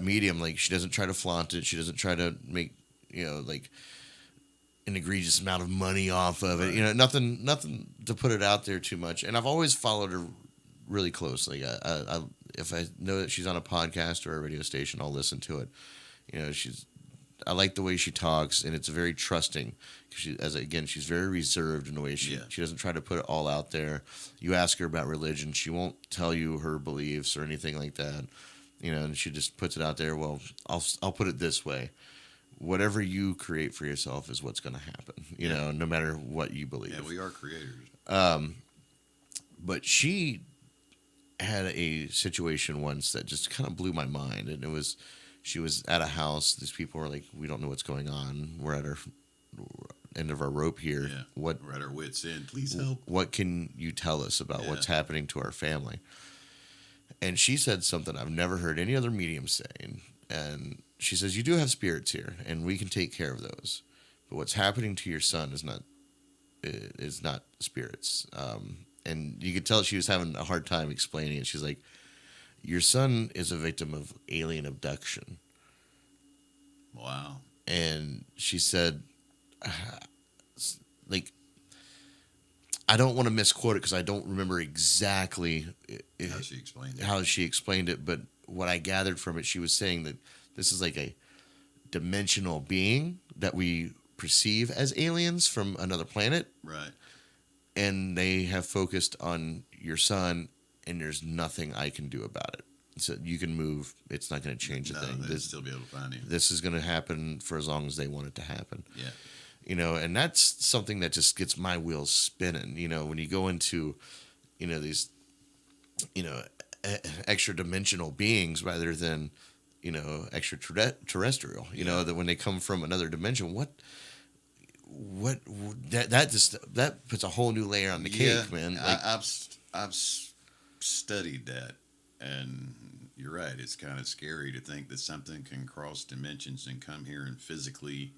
medium. Like she doesn't try to flaunt it. She doesn't try to make like an egregious amount of money off of it. Right. You know, nothing to put it out there too much. And I've always followed her really closely. If I know that she's on a podcast or a radio station, I'll listen to it. You know, I like the way she talks, and it's very trusting. She's very reserved in the way she doesn't try to put it all out there. You ask her about religion, she won't tell you her beliefs or anything like that. You know, and she just puts it out there. Well, I'll put it this way: whatever you create for yourself is what's going to happen. You know, no matter what you believe. Yeah, we are creators. But she had a situation once that just kind of blew my mind, and she was at a house. These people were like, "We don't know what's going on. We're at our end of our rope here. Yeah. What We're at our wits' end. Please help." What can you tell us about what's happening to our family?" And she said something I've never heard any other medium say. And she says, "You do have spirits here, and we can take care of those. But what's happening to your son is not spirits." And you could tell she was having a hard time explaining it. She's like, "Your son is a victim of alien abduction." Wow. And she said, like, I don't want to misquote it because I don't remember exactly How she explained it. But what I gathered from it, she was saying that this is like a dimensional being that we perceive as aliens from another planet. Right. And they have focused on your son, and there's nothing I can do about it. So you can move. It's not going to change a thing. They'll still be able to find him. This is going to happen for as long as they want it to happen. Yeah. You know, and that's something that just gets my wheels spinning. You know, when you go into, these, extra dimensional beings rather than, extraterrestrial. You know, that when they come from another dimension, that puts a whole new layer on the cake, man. Like, I've studied that, and you're right. It's kind of scary to think that something can cross dimensions and come here and physically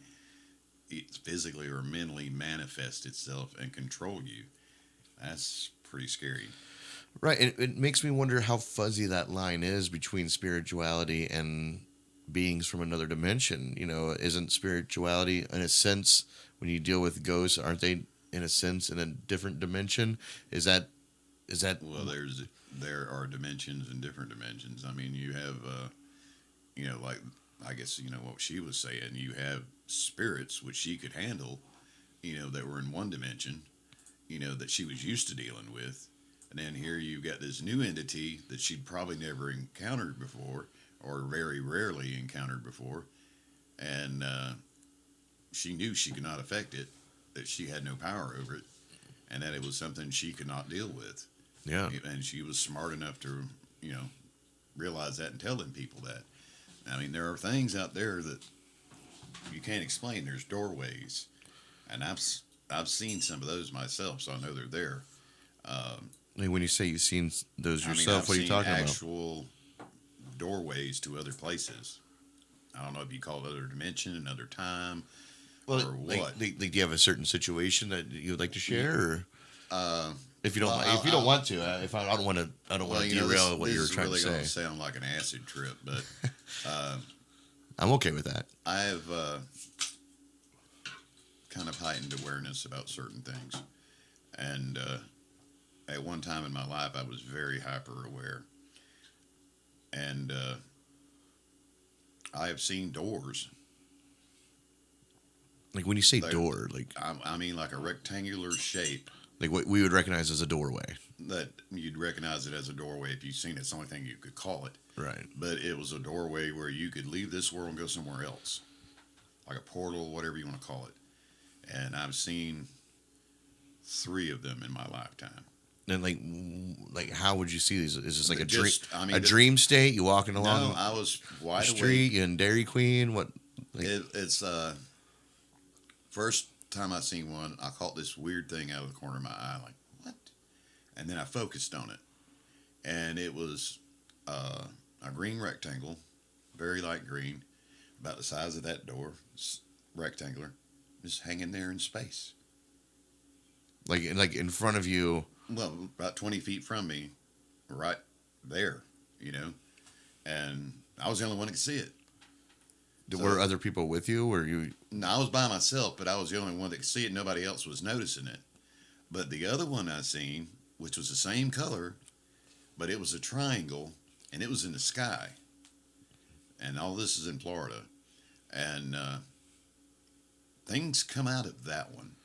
or mentally manifest itself and control you. That's pretty scary. Right. It makes me wonder how fuzzy that line is between spirituality and beings from another dimension. You know, isn't spirituality, in a sense, when you deal with ghosts, aren't they, in a sense, in a different dimension? Is that? Well, there are dimensions and different dimensions. I mean, you have, like, I guess, what she was saying, you have spirits, which she could handle, that were in one dimension, that she was used to dealing with. And then here you've got this new entity that she'd probably never encountered before, or very rarely encountered before. And she knew she could not affect it, that she had no power over it, and that it was something she could not deal with. Yeah. And she was smart enough to, realize that and tell them people that. I mean, there are things out there that you can't explain. There's doorways, and I've seen some of those myself, so I know they're there. When you say you've seen those yourself, what are you talking about? Actual doorways to other places. I don't know if you call it other dimension, another time, or what. Do you have a certain situation that you would like to share, or if you don't, well, if you don't want to, I don't want to derail what you were trying to say. This is really going to sound like an acid trip, but I'm okay with that. I have kind of heightened awareness about certain things, and at one time in my life, I was very hyper aware, and I have seen doors. Like when you say door, like I mean like a rectangular shape. Like what we would recognize as a doorway. That you'd recognize it as a doorway if you've seen it. It's the only thing you could call it. Right. But it was a doorway where you could leave this world and go somewhere else. Like a portal, whatever you want to call it. And I've seen 3 of them in my lifetime. And like how would you see these? Is this like a dream state? You walking along? No, I was wide street awake. in Dairy Queen. What? It's first time I seen one. I caught this weird thing out of the corner of my eye. Like what? And then I focused on it, and it was a green rectangle, very light green, about the size of that door, rectangular, just hanging there in space. Like in front of you. Well, about 20 feet from me, right there, you know, and I was the only one that could see it. Were other people with you, or you? No, I was by myself, but I was the only one that could see it. Nobody else was noticing it. But the other one I seen, which was the same color, but it was a triangle, and it was in the sky. And all this is in Florida, and things come out of that one.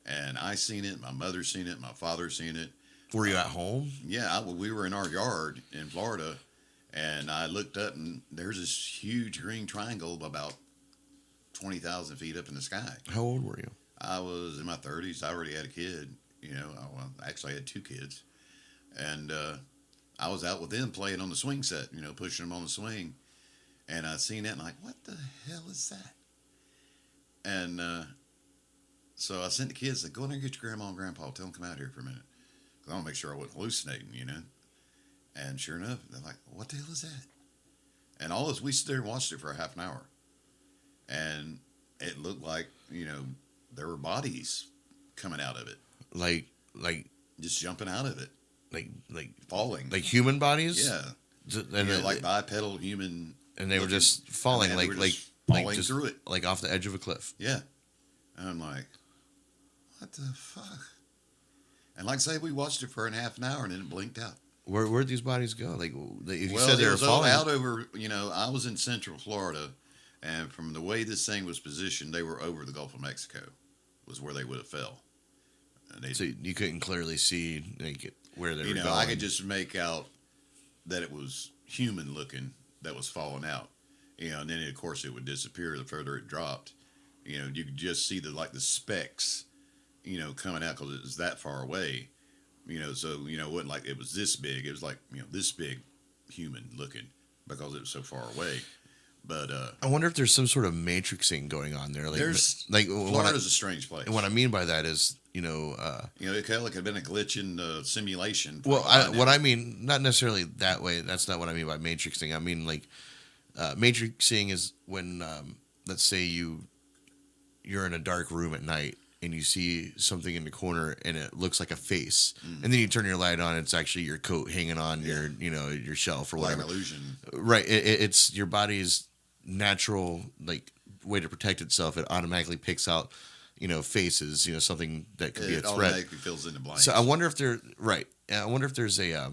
And I seen it. My mother seen it. My father seen it. Were you at home? Yeah, we were in our yard in Florida, and I looked up, and there's this huge green triangle about 20,000 feet up in the sky. How old were you? I was in my 30s. I already had a kid. You know, actually, I had 2 kids, and I was out with them playing on the swing set. You know, pushing them on the swing, and I seen that, and I'm like, what the hell is that? And so I sent the kids, like, go in there and get your grandma and grandpa. Tell them to come out here for a minute. I want to make sure I wasn't hallucinating, you know. And sure enough, they're like, what the hell is that? And all this, we stood there and watched it for a half an hour. And it looked like, you know, there were bodies coming out of it. Like just jumping out of it. Like falling. Like human bodies? Yeah. And you know, like bipedal human. And they were just falling, falling just through it. Like off the edge of a cliff. Yeah. And I'm like, what the fuck? And like I say, we watched it for a half an hour and then it blinked out. Where'd these bodies go? Like, if you well, said they were falling out over, you know, I was in Central Florida, and from the way this thing was positioned, they were over the Gulf of Mexico, was where they would have fell. And so you couldn't clearly see where they were going. I could just make out that it was human looking that was falling out. You know, and then of course it would disappear the further it dropped. You know, you could just see the specks, you know, coming out because it was that far away. You know, so, you know, it wasn't like it was this big. It was like, you know, this big human looking because it was so far away. But I wonder if there's some sort of matrixing going on there. Florida's a strange place. And what I mean by that is, you know, it could have been a glitch in the simulation. What I mean, not necessarily that way. That's not what I mean by matrixing. I mean, like, matrixing is when, let's say you're in a dark room at night and you see something in the corner and it looks like a face, and then you turn your light on, it's actually your coat hanging on your, you know, your shelf or whatever. Like an illusion. Right. It's your body's natural, like, way to protect itself. It automatically picks out, you know, faces, you know, something that could be a threat. It automatically fills in the blanks. So I wonder if I wonder if there's a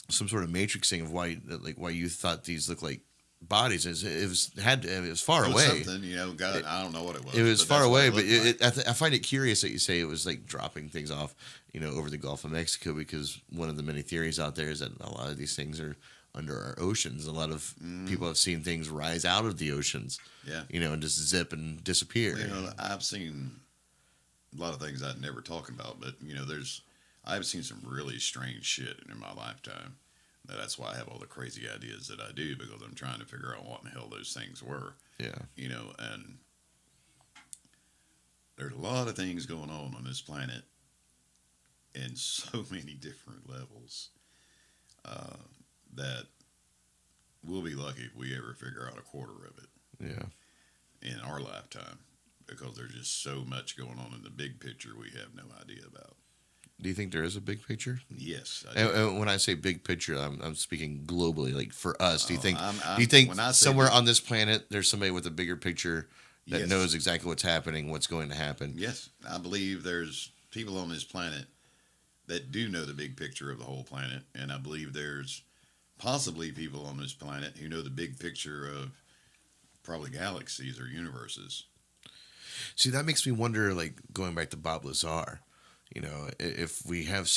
some sort of matrixing of why you thought these look like bodies. It was far away. Something, you know, God, I don't know what it was. It was far away, but I find it curious that you say it was like dropping things off, you know, over the Gulf of Mexico, because one of the many theories out there is that a lot of these things are under our oceans. A lot of people have seen things rise out of the oceans, you know, and just zip and disappear. You know, I've seen a lot of things I'd never talk about, but, you know, I've seen some really strange shit in my lifetime. That's why I have all the crazy ideas that I do, because I'm trying to figure out what in the hell those things were. Yeah. You know, and there's a lot of things going on this planet in so many different levels that we'll be lucky if we ever figure out a quarter of it. Yeah. In our lifetime, because there's just so much going on in the big picture we have no idea about. Do you think there is a big picture? Yes. And when I say big picture, I'm speaking globally. Like, for us, do you think when somewhere on this planet there's somebody with a bigger picture that Yes. knows exactly what's happening, what's going to happen? Yes, I believe there's people on this planet that do know the big picture of the whole planet, and I believe there's possibly people on this planet who know the big picture of probably galaxies or universes. See, that makes me wonder, like, going back to Bob Lazar, you know, if we have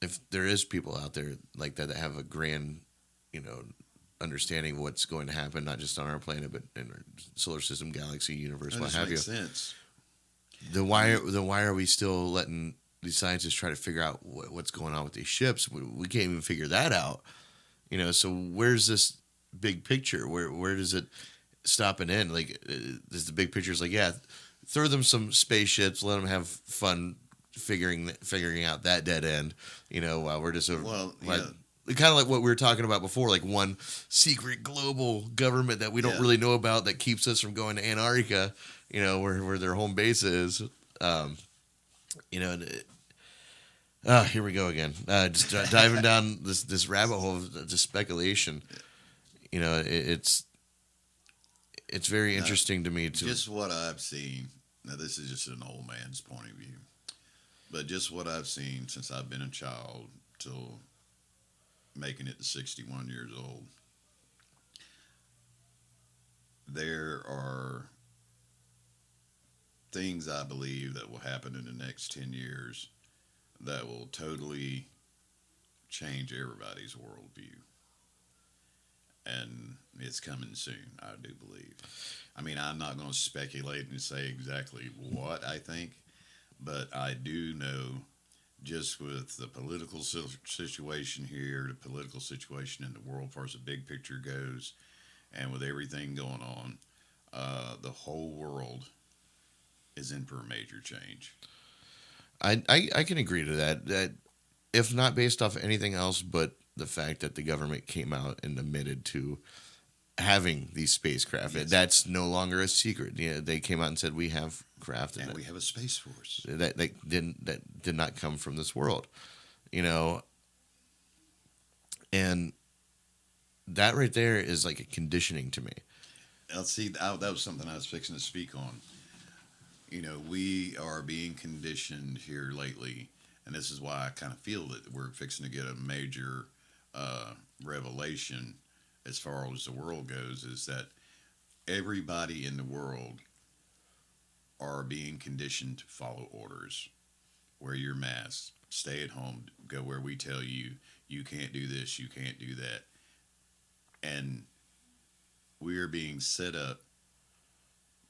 if there is people out there like that have a grand, you know, understanding of what's going to happen, not just on our planet, but in our solar system, galaxy, universe, what have you. That makes sense. Then why are we still letting these scientists try to figure out what's going on with these ships? We can't even figure that out, you know. So where's this big picture? Where does it stop and end? Like, is the big picture is like, yeah, throw them some spaceships, let them have fun figuring out that dead end, you know, while we're just over. Well, kind of like what we were talking about before, like one secret global government that we don't really know about that keeps us from going to Antarctica, where their home base is. Here we go again. Just diving down this rabbit hole of just speculation. It's very interesting to me too. Just what I've seen. Now, this is just an old man's point of view, but just what I've seen since I've been a child till making it to 61 years old. There are things I believe that will happen in the next 10 years that will totally change everybody's worldview. And it's coming soon, I do believe. I mean, I'm not going to speculate and say exactly what I think, but I do know, just with the political situation here, the political situation in the world, as far as the big picture goes, and with everything going on, the whole world is in for a major change. I can agree to that. That if not based off anything else, but the fact that the government came out and admitted to having these spacecraft, that's no longer a secret. They came out and said we have craft, and we have a space force that did not come from this world, and that right there is like a conditioning to me. Now, see, that was something I was fixing to speak on. We are being conditioned here lately, and this is why I kind of feel that we're fixing to get a major revelation as far as the world goes, is that everybody in the world are being conditioned to follow orders. Wear your mask, stay at home, go where we tell you. You can't do this, you can't do that. And we are being set up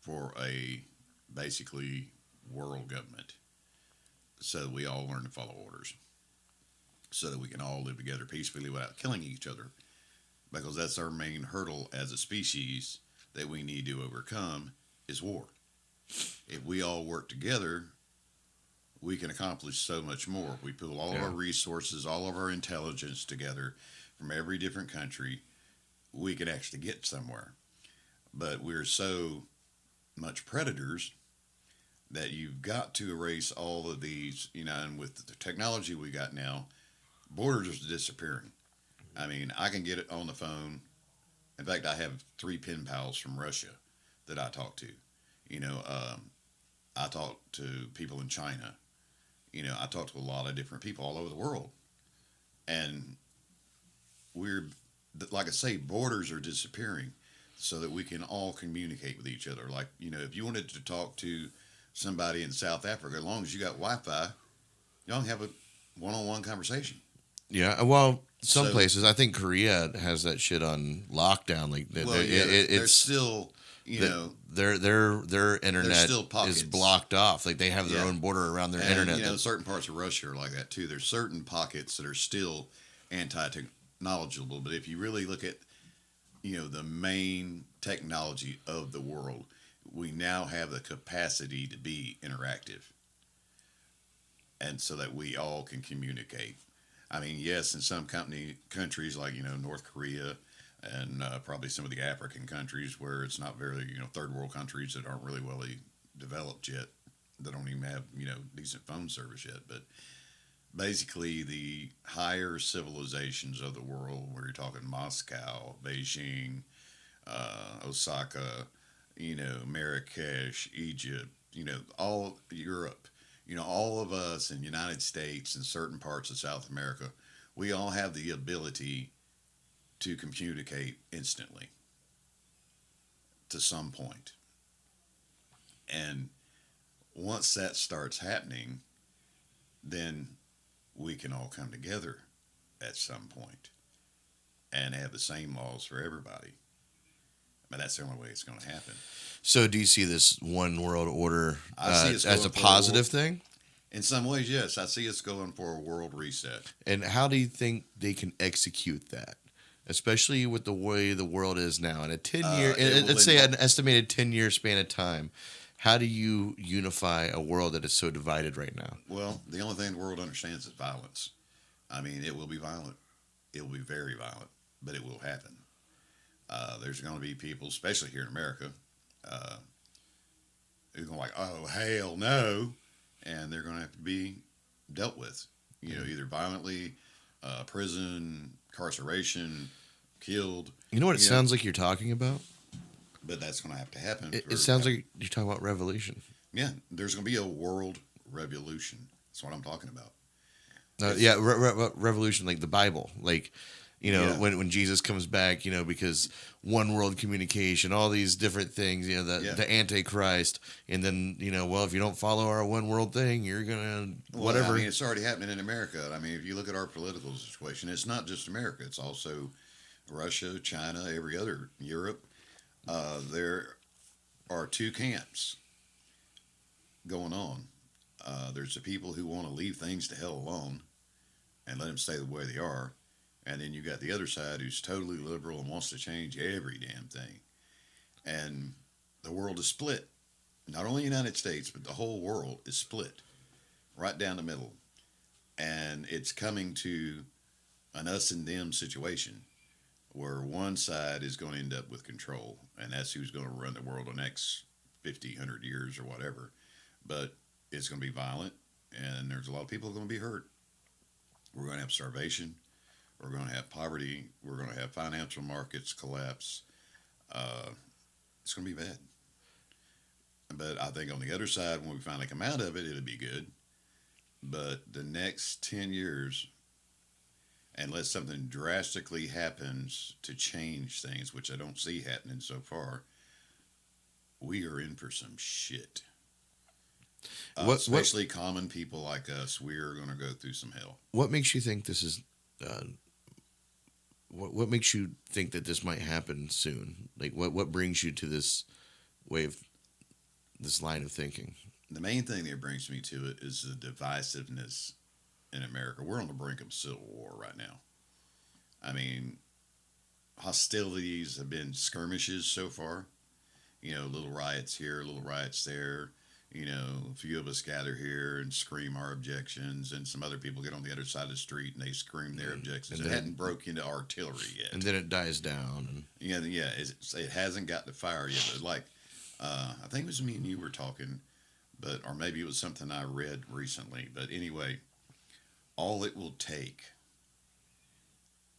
for a basically world government, so that we all learn to follow orders, so that we can all live together peacefully without killing each other, because that's our main hurdle as a species that we need to overcome, is war. If we all work together, we can accomplish so much more. We put all of our resources, all of our intelligence together from every different country, we can actually get somewhere. But we're so much predators that you've got to erase all of these, and with the technology we got now, borders are disappearing. I mean, I can get it on the phone. In fact, I have 3 pen pals from Russia that I talk to. I talk to people in China. I talk to a lot of different people all over the world. And we're, like I say, borders are disappearing so that we can all communicate with each other. Like, if you wanted to talk to somebody in South Africa, as long as you got Wi-Fi, y'all can have a one-on-one conversation. Yeah, well, some places, I think Korea has that shit on lockdown. Like, they're still, their internet is blocked off. Like, they have their own border around their internet. Certain parts of Russia are like that too. There's certain pockets that are still anti-technological, but if you really look at, the main technology of the world, we now have the capacity to be interactive, and so that we all can communicate. I mean, yes, in some countries like, North Korea and probably some of the African countries where it's not very, third world countries that aren't really well developed yet, that don't even have, decent phone service yet. But basically the higher civilizations of the world, where you're talking Moscow, Beijing, Osaka, Marrakesh, Egypt, all Europe, all of us in the United States and certain parts of South America, we all have the ability to communicate instantly to some point. And once that starts happening, then we can all come together at some point and have the same laws for everybody. But that's the only way it's going to happen. So do you see this one world order as a positive thing? In some ways, yes. I see us going for a world reset. And how do you think they can execute that? Especially with the way the world is now. In a 10-year, let's say an estimated 10-year span of time, how do you unify a world that is so divided right now? Well, the only thing the world understands is violence. I mean, it will be violent. It will be very violent, but it will happen. There's going to be people, especially here in America, uh, who are going like, "Oh hell no," and they're going to have to be dealt with. You know, either violently, prison, incarceration, killed. You know what it You know, sounds like you're talking about? but that's going to have to happen. It sounds like you're talking about revolution. yeah, there's going to be a world revolution. That's what I'm talking about. Yeah, revolution, like the Bible, like Yeah. when Jesus comes back, because one world communication, all these different things, Yeah. the Antichrist, and then well, if you don't follow our one world thing, you're gonna Well, whatever. I mean, it's already happening in America. I mean, if you look at our political situation, it's not just America. It's also Russia, China, every other Europe. There are two camps going on. There's the people who want to leave things to hell alone and let them stay the way they are, and then you got the other side who's totally liberal and wants to change every damn thing. And the world is split. Not only the United States, but the whole world is split right down the middle. And it's coming to an us and them situation where one side is going to end up with control, and that's who's going to run the world the next 50, 100 years or whatever. But it's going to be violent, and there's a lot of people going to be hurt. We're going to have starvation. We're going to have poverty. We're going to have financial markets collapse. It's going to be bad. But I think on the other side, when we finally come out of it, it'll be good. But the next 10 years, unless something drastically happens to change things, which I don't see happening so far, we are in for some shit. Especially common people like us, we are going to go through some hell. What makes you think this is? What makes you think that this might happen soon? Like what brings you to this way of this line of thinking? The main thing that brings me to it is the divisiveness in America. We're on the brink of civil war right now. I mean, hostilities have been skirmishes so far. Little riots here, little riots there. A few of us gather here and scream our objections, and some other people get on the other side of the street and they scream their objections. And it then, hadn't broke into artillery yet. And then it dies down. And yeah, it hasn't got the fire yet. But like, I think it was me and you were talking, or maybe it was something I read recently. But anyway, all it will take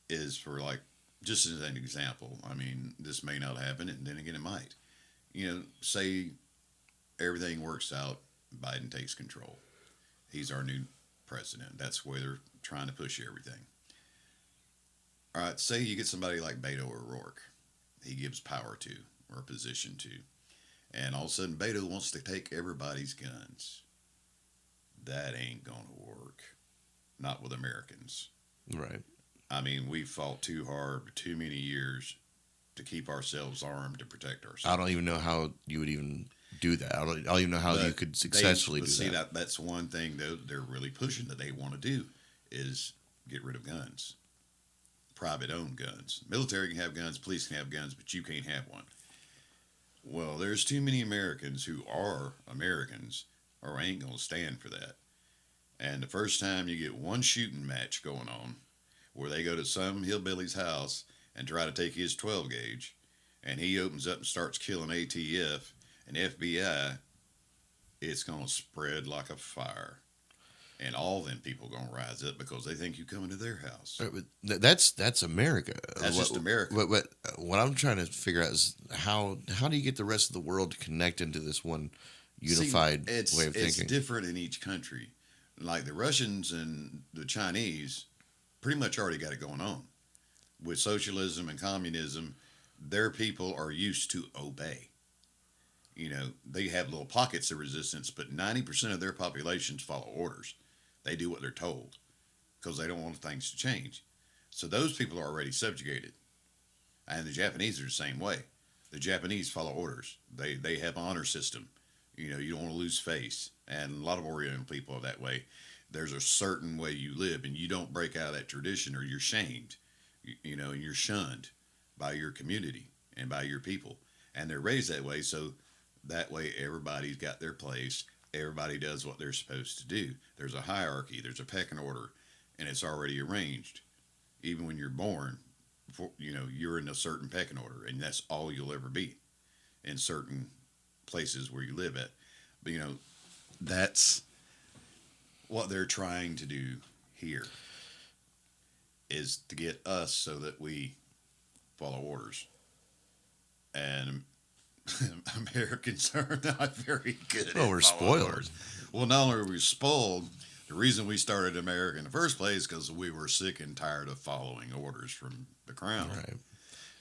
is for, like, just as an example. I mean, this may not happen, and then again, it might. Say everything works out, Biden takes control. He's our new president. That's where they're trying to push everything. All right, say you get somebody like Beto O'Rourke. He gives power to, or position to. And all of a sudden, Beto wants to take everybody's guns. That ain't going to work. Not with Americans. right. I mean, we fought too hard for too many years to keep ourselves armed to protect ourselves. I don't even know how you would even do that. I don't even know how you could successfully do see, that. That's one thing though they're really pushing that they want to do is get rid of guns, private owned guns. Military can have guns, police can have guns, but you can't have one. Well, there's too many Americans who are Americans or ain't gonna stand for that. And the first time you get one shooting match going on, where they go to some hillbilly's house and try to take his 12 gauge, and he opens up and starts killing ATF and FBI, it's going to spread like a fire. And all them people going to rise up because they think you come into their house. That's America. That's just America. What I'm trying to figure out is how do you get the rest of the world to connect into this one unified way of thinking? It's different in each country. Like the Russians and the Chinese pretty much already got it going on. With socialism and communism, their people are used to obey. They have little pockets of resistance, but 90% of their populations follow orders. They do what they're told because they don't want things to change. So those people are already subjugated. And the Japanese are the same way. The Japanese follow orders. They have an honor system. You don't want to lose face. And a lot of Oriental people are that way. There's a certain way you live, and you don't break out of that tradition or you're shamed. And you're shunned by your community and by your people. And they're raised that way, so that way everybody's got their place. Everybody does what they're supposed to do. There's a hierarchy. There's a pecking order, and it's already arranged. even when you're born, you're in a certain pecking order, and that's all you'll ever be in certain places where you live at. But that's what they're trying to do here is to get us so that we follow orders. And Americans are not very good. Well, at we're following spoiled. orders. Well, not only are we spoiled, the reason we started America in the first place is because we were sick and tired of following orders from the crown. Right.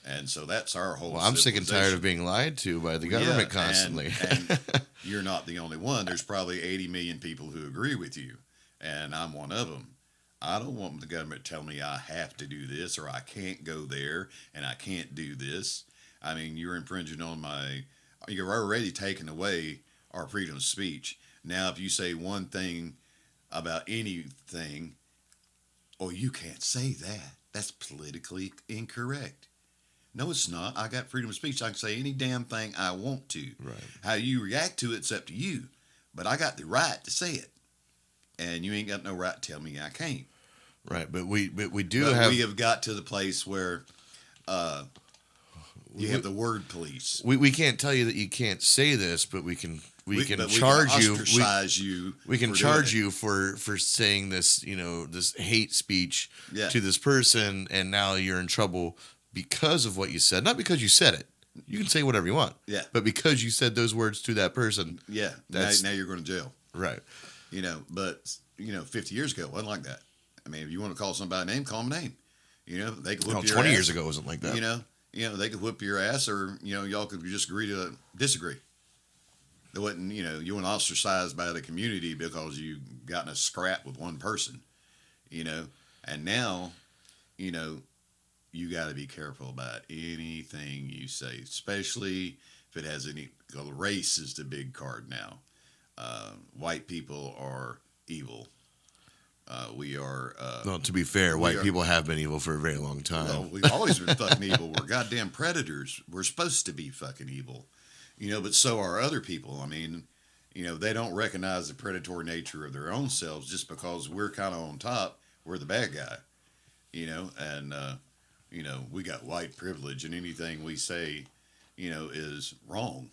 And so that's our whole. Well, I'm sick and tired of being lied to by the government constantly. And you're not the only one. There's probably 80 million people who agree with you, and I'm one of them. I don't want the government to tell me I have to do this or I can't go there and I can't do this. I mean, you're infringing on you're already taking away our freedom of speech. Now, if you say one thing about anything, you can't say that. That's politically incorrect. No, it's not. I got freedom of speech. I can say any damn thing I want to. Right. How you react to it's up to you. But I got the right to say it. And you ain't got no right to tell me I can't. Right, but we We have got to the place where you have the word police. We can't tell you that you can't say this, but we can But charge you. Ostracize you. We can for charge doing it. you for saying this, this hate speech Yeah. to this person, and now you're in trouble because of what you said, not because you said it. You can say whatever you want. Yeah. But because you said those words to that person. Yeah. That's- Now you're going to jail. Right. But 50 years ago, it wasn't like that. I mean, if you want to call somebody a name, call them a name. They could whip your 20 ass. years ago it wasn't like that. They could whip your ass, or y'all could just agree to disagree. They wasn't, you weren't ostracized by the community because you got in a scrap with one person, And now, you got to be careful about anything you say, especially if it has any. Race is the big card now. White people are evil. We are. Well, to be fair, white people have been evil for a very long time. Well, we've always been fucking evil. We're goddamn predators. We're supposed to be fucking evil, but so are other people. I mean, they don't recognize the predatory nature of their own selves just because we're kind of on top. We're the bad guy, and we got white privilege, and anything we say, is wrong.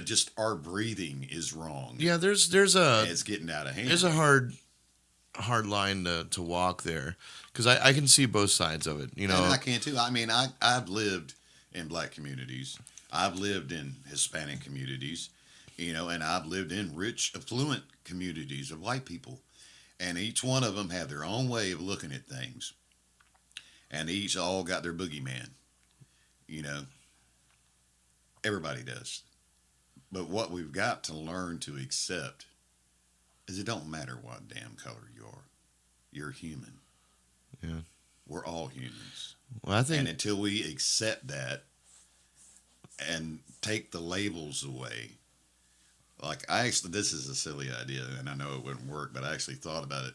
Just our breathing is wrong. Yeah, there's And it's getting out of hand. There's a hard line to walk there, because I can see both sides of it. And I can too. I mean, I've lived in black communities. I've lived in Hispanic communities, and I've lived in rich, affluent communities of white people. And each one of them have their own way of looking at things. And each all got their boogeyman. Everybody does. But what we've got to learn to accept is it don't matter what damn color you are. You're human. Yeah. We're all humans. Well, I think, And until we accept that and take the labels away, this is a silly idea, and I know it wouldn't work, but I actually thought about it.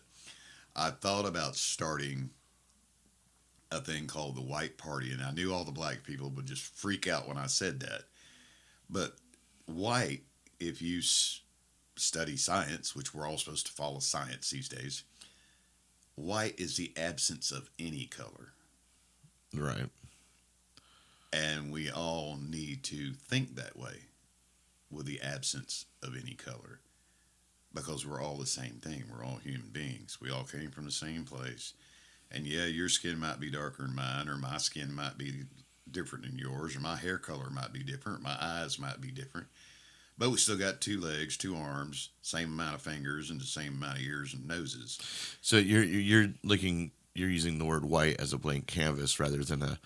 I thought about starting a thing called the White Party, and I knew all the black people would just freak out when I said that. But white, if you study science, which we're all supposed to follow science these days, white is the absence of any color. right. And we all need to think that way, with the absence of any color, because we're all the same thing. We're all human beings. We all came from the same place. And yeah, your skin might be darker than mine, or my skin might be different than yours, or my hair color might be different, my eyes might be different. But we still got 2 legs, 2 arms, same amount of fingers, and the same amount of ears and noses. So you're using the word white as a blank canvas rather than a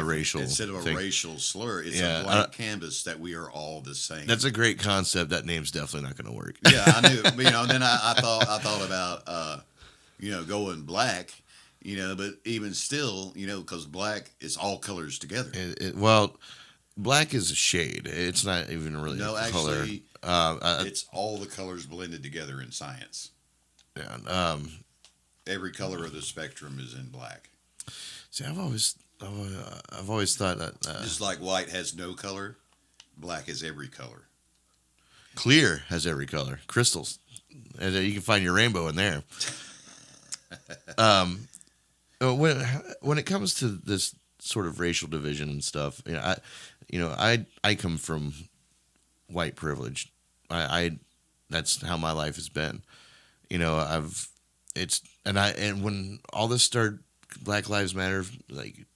racial Instead of a thing. racial slur, it's Yeah, a blank canvas that we are all the same. That's a great concept. That name's definitely not going to work. Yeah, I knew. But, then I thought about going black. But even still, because black is all colors together. Well, black is a shade. It's not even really a color. Actually, it's all the colors blended together in science. Yeah. Every color of the spectrum is in black. See, I've always thought that Just like white has no color, black is every color. clear has every color. Crystals, and you can find your rainbow in there. when it comes to this sort of racial division and stuff, I come from white privilege. I that's how my life has been. And when all this started, Black Lives Matter, like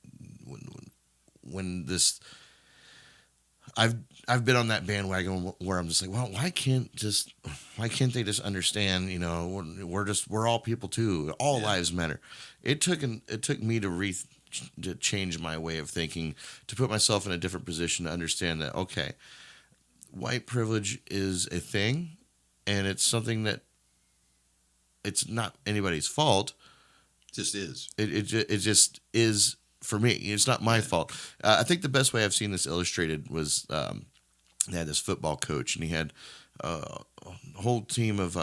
when this, I've been on that bandwagon where I'm just like, well, why can't they just understand? We're all people too. All lives matter. It took me to change my way of thinking, to put myself in a different position, to understand that, okay, white privilege is a thing, and it's something that it's not anybody's fault. Just is. It just is for me. It's not my fault. I think the best way I've seen this illustrated was they had this football coach, and he had a whole team of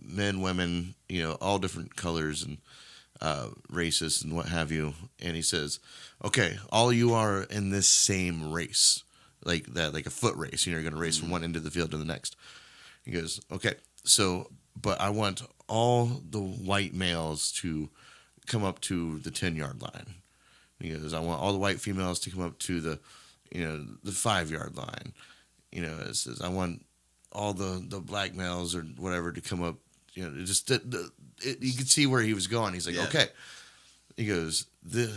men, women, all different colors and races and what have you. And he says, okay, all you are in this same race, like that, like a foot race. You're going to race from one end of the field to the next. He goes, okay, so, but I want all the white males to come up to the 10-yard line. He goes, I want all the white females to come up to the 5-yard line. It says, I want all the black males or whatever to come up. You could see where he was going. He's like, okay. He goes, the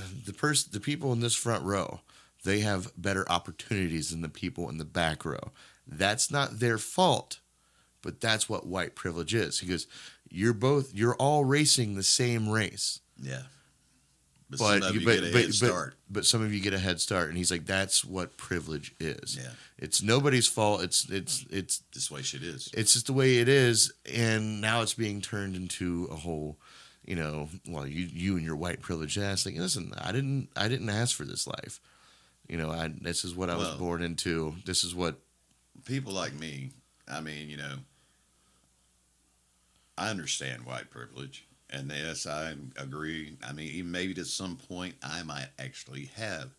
people in this front row, they have better opportunities than the people in the back row. That's not their fault, but that's what white privilege is. He goes, you're all racing the same race. Yeah. But But some of you get a head start. But some of you get a head start, and he's like, "That's what privilege is. Yeah. It's nobody's fault. It's This way shit is. it's just the way it is." And now it's being turned into a whole, well, you and your white privilege ass. Like, listen, I didn't ask for this life. This is what I was born into. This is what People like me, I mean, I understand white privilege. And yes, I agree. I mean, even maybe to some point, I might actually have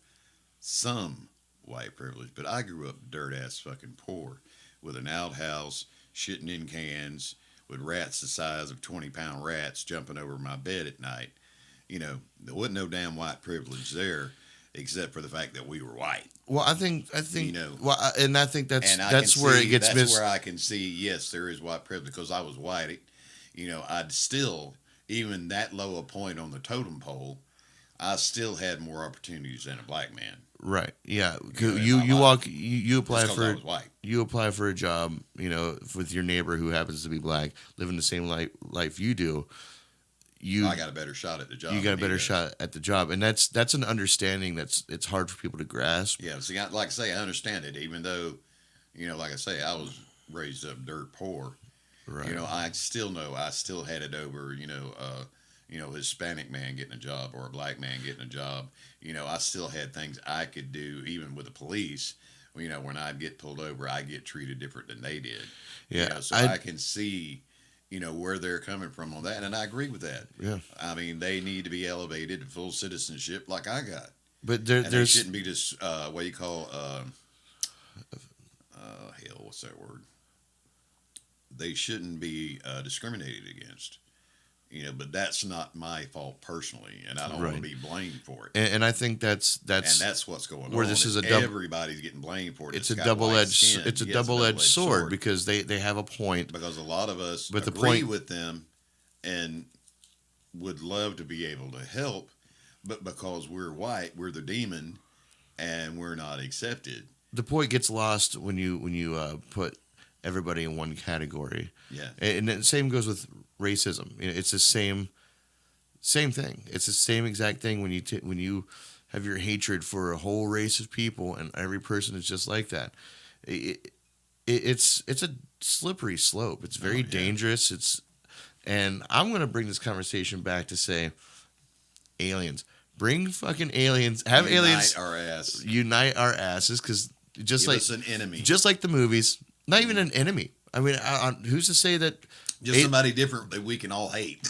some white privilege. But I grew up dirt-ass fucking poor with an outhouse, shitting in cans, with rats the size of 20-pound rats jumping over my bed at night. There wasn't no damn white privilege there, except for the fact that we were white. Well, I think well, and I think that's where it gets missed. That's where I can see, yes, there is white privilege, because I was white. I'd still, even that low a point on the totem pole, I still had more opportunities than a black man. Right. Yeah. You apply for a job, with your neighbor who happens to be black, living the same life you do. I got a better shot at the job. You got a better shot at the job, and that's an understanding it's hard for people to grasp. Yeah. See, like I say, I understand it, even though, like I say, I was raised up dirt poor. Right. I still know I still had it over, Hispanic man getting a job or a black man getting a job. I still had things I could do, even with the police. When I'd get pulled over, I get treated different than they did. Yeah. So I can see, where they're coming from on that. And I agree with that. Yeah. I mean, they need to be elevated to full citizenship like I got. But they shouldn't be just, what you call, what's that word? They shouldn't be discriminated against, but that's not my fault personally, and I don't want to be blamed for it. And I think that's what's going where on. This is everybody's getting blamed for it. It's a double-edged sword because they have a point. Because a lot of us agree with them and would love to be able to help, but because we're white, we're the demon, and we're not accepted. The point gets lost when you put everybody in one category. Yeah. And the same goes with racism. It's the same thing. It's the same exact thing when you have your hatred for a whole race of people and every person is just like that. It's a slippery slope. It's very dangerous. And I'm going to bring this conversation back to say aliens. Bring fucking aliens. Have aliens unite our asses, because just Give us an enemy. Just like the movies. Not even an enemy. I mean, who's to say that? Just somebody different that we can all hate.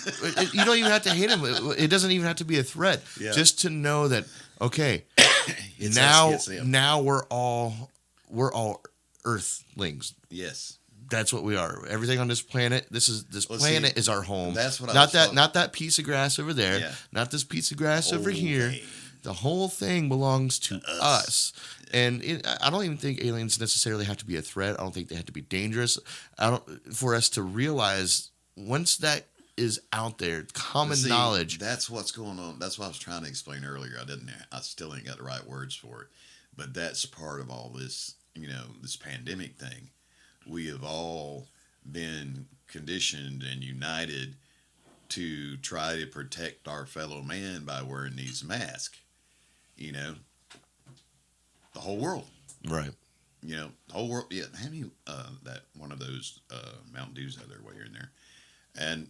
You don't even have to hate him. It doesn't even have to be a threat. Yeah. Just to know that, okay, now we're all Earthlings. Yes. That's what we are. Everything on this planet. This Well, planet see, is our home. that's what I not was that talking- not that piece of grass over there. Yeah. Not this piece of grass over Whole here. thing. The whole thing belongs to To us. us. And I don't even think aliens necessarily have to be a threat. I don't think they have to be dangerous. I don't for us to realize once that is out there, common See, knowledge. That's what's going on. That's what I was trying to explain earlier. I still ain't got the right words for it. But that's part of all this, this pandemic thing. We have all been conditioned and united to try to protect our fellow man by wearing these masks. The whole world. Right. The whole world. Yeah, have you that one of those Mountain Dews out there while you're in there? And,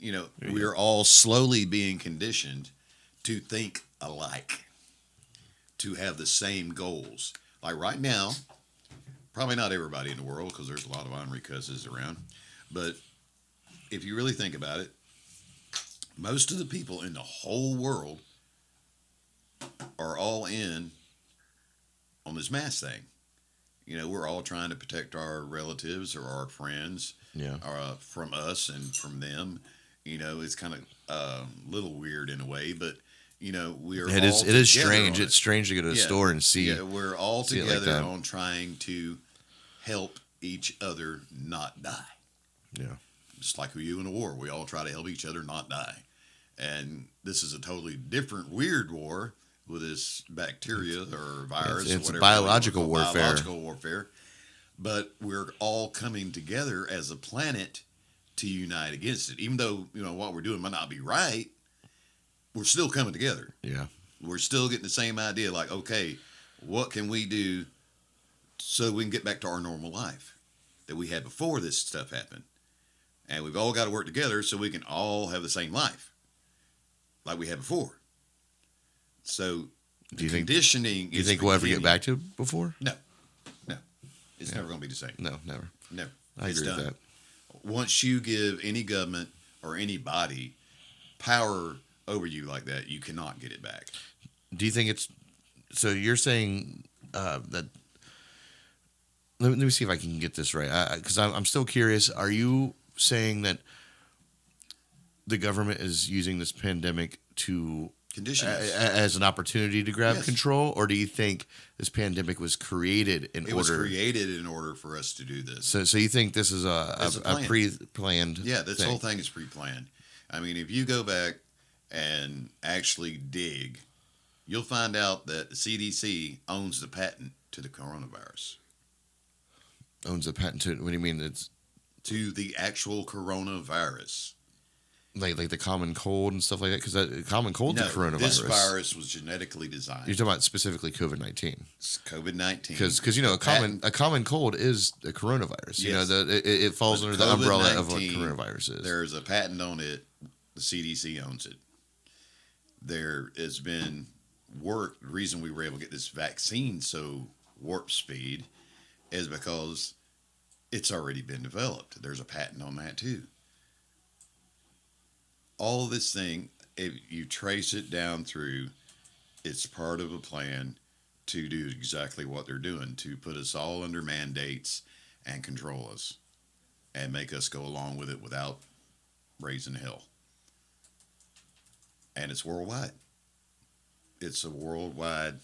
we're all slowly being conditioned to think alike, to have the same goals. Like right now, probably not everybody in the world, because there's a lot of ornery cusses around. But if you really think about it, most of the people in the whole world are all in on this mask thing. We're all trying to protect our relatives or our friends from us and from them. It's kind of a little weird in a way, but, we are It is strange. It's strange to go to a store and see. Yeah, we're all see it like together that. on trying to help each other not die. Yeah. Just like you in a war. We all try to help each other not die. And this is a totally different, weird war with this bacteria or virus. It's or whatever biological warfare. Biological warfare. But we're all coming together as a planet to unite against it. Even though, what we're doing might not be right, we're still coming together. Yeah. We're still getting the same idea. Like, okay, what can we do so we can get back to our normal life that we had before this stuff happened? And we've all got to work together so we can all have the same life like we had before. So Do you think conditioning Do you think we'll ever get beginning. back to before? No. It's never going to be the same. No, never. Never. I It's agree done. with that. Once you give any government or anybody power over you like that, you cannot get it back. Do you think it's so? You're saying that. Let me see if I can get this right, because I'm still curious. Are you saying that the government is using this pandemic to Condition us. as an opportunity to grab Yes. control, or do you think this pandemic was created in It order? was created in order for us to do this. So you think this is It's a a plan. pre-planned? Yeah, this thing. whole thing is pre-planned. I mean, if you go back and actually dig, you'll find out that the CDC owns the patent to the coronavirus, owns a patent to. What do you mean? It's to the actual coronavirus. like the common cold and stuff like that, because the common cold's a coronavirus. This virus was genetically You're designed. talking about specifically COVID-19, It's COVID-19. because a common cold is a coronavirus. Yes. It falls But under the umbrella of what COVID-19, coronavirus is. There's a patent on it. The CDC owns it. There has been work. The reason we were able to get this vaccine so warp speed is because it's already been developed. There's a patent on that too. All of this thing, if you trace it down through, it's part of a plan to do exactly what they're doing, to put us all under mandates and control us and make us go along with it without raising hell. And it's worldwide. It's a worldwide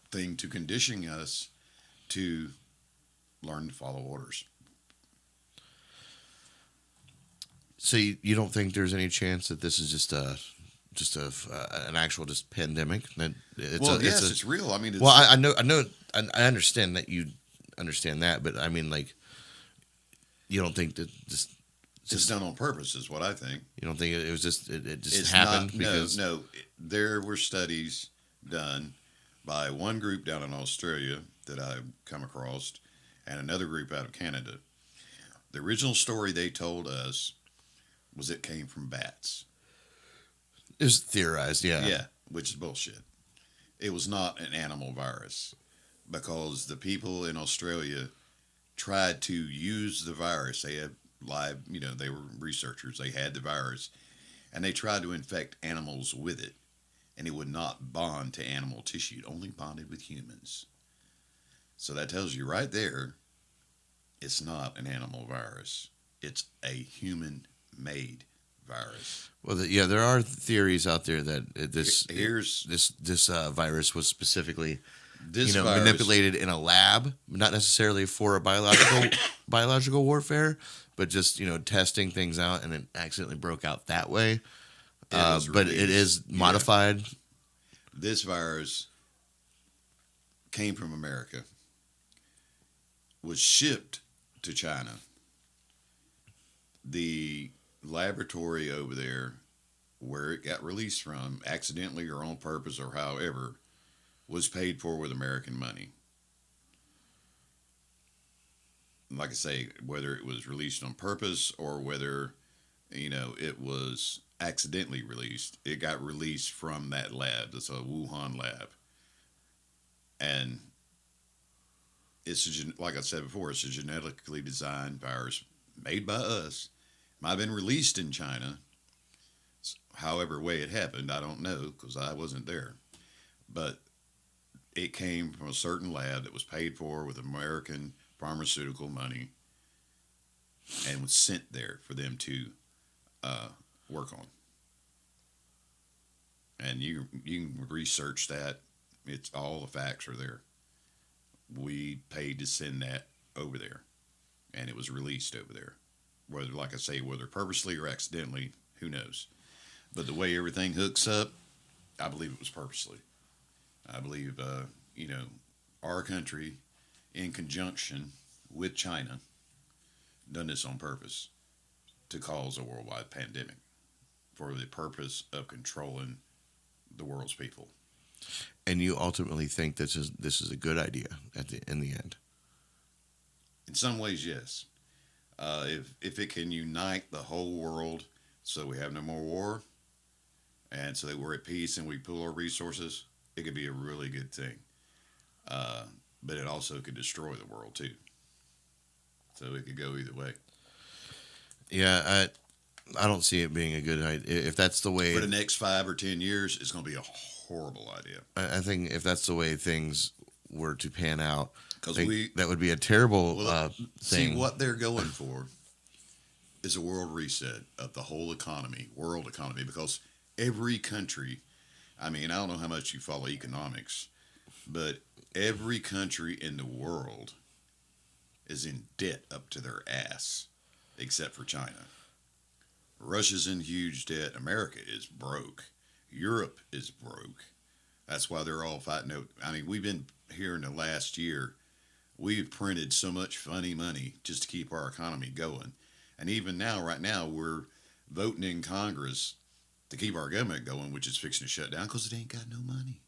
thing to condition us to learn to follow orders. So you don't think there's any chance that this is just an actual just pandemic? That It's real. I mean, it's, well, I know, I understand that you understand that, but I mean, like, you don't think that this it's done on purpose, is what I think. you don't think it was just it just It's happened not, because no. There were studies done by one group down in Australia that I've come across, and another group out of Canada. The original story they told us was it came from bats. it was theorized, Yeah, which is bullshit. It was not an animal virus because the people in Australia tried to use the virus. They had they were researchers. They had the virus and they tried to infect animals with it, and it would not bond to animal tissue. It only bonded with humans. So that tells you right there, It's not an animal virus. It's a human-made virus. Well, yeah, there are theories out there that Here's this virus was specifically this virus. manipulated in a lab, not necessarily for a biological warfare, but just testing things out, and it accidentally broke out that way. But it is modified. Yeah. This virus came from America, was shipped to China. The laboratory over there, where it got released from, accidentally or on purpose or however, was paid for with American money. Like I say, whether it was released on purpose or whether, it was accidentally released, it got released from that lab. It's a Wuhan lab. And like I said before, it's a genetically designed virus made by us. Might have been released in China. However way it happened, I don't know because I wasn't there. But it came from a certain lab that was paid for with American pharmaceutical money and was sent there for them to work on. And you can research that. It's all the facts are there. We paid to send that over there, and it was released over there. Whether, like I say, whether purposely or accidentally, who knows? But the way everything hooks up, I believe it was purposely. I believe, our country, in conjunction with China, done this on purpose to cause a worldwide pandemic for the purpose of controlling the world's people. And you ultimately think this is a good idea in the end? In some ways, yes. If it can unite the whole world so we have no more war and so that we're at peace and we pool our resources, it could be a really good thing. But it also could destroy the world too. So it could go either way. Yeah, I don't see it being a good idea. If that's the way... For the next 5 or 10 years, it's going to be a horrible idea. I think if that's the way things were to pan out, that would be a terrible thing. See, what they're going for is a world reset of the whole economy, world economy, because every country, I don't know how much you follow economics, but every country in the world is in debt up to their ass, except for China. Russia's in huge debt. America is broke. Europe is broke. That's why they're all fighting. We've been here in the last year. We've printed so much funny money just to keep our economy going. And even now, right now, we're voting in Congress to keep our government going, which is fixing to shut down because it ain't got no money.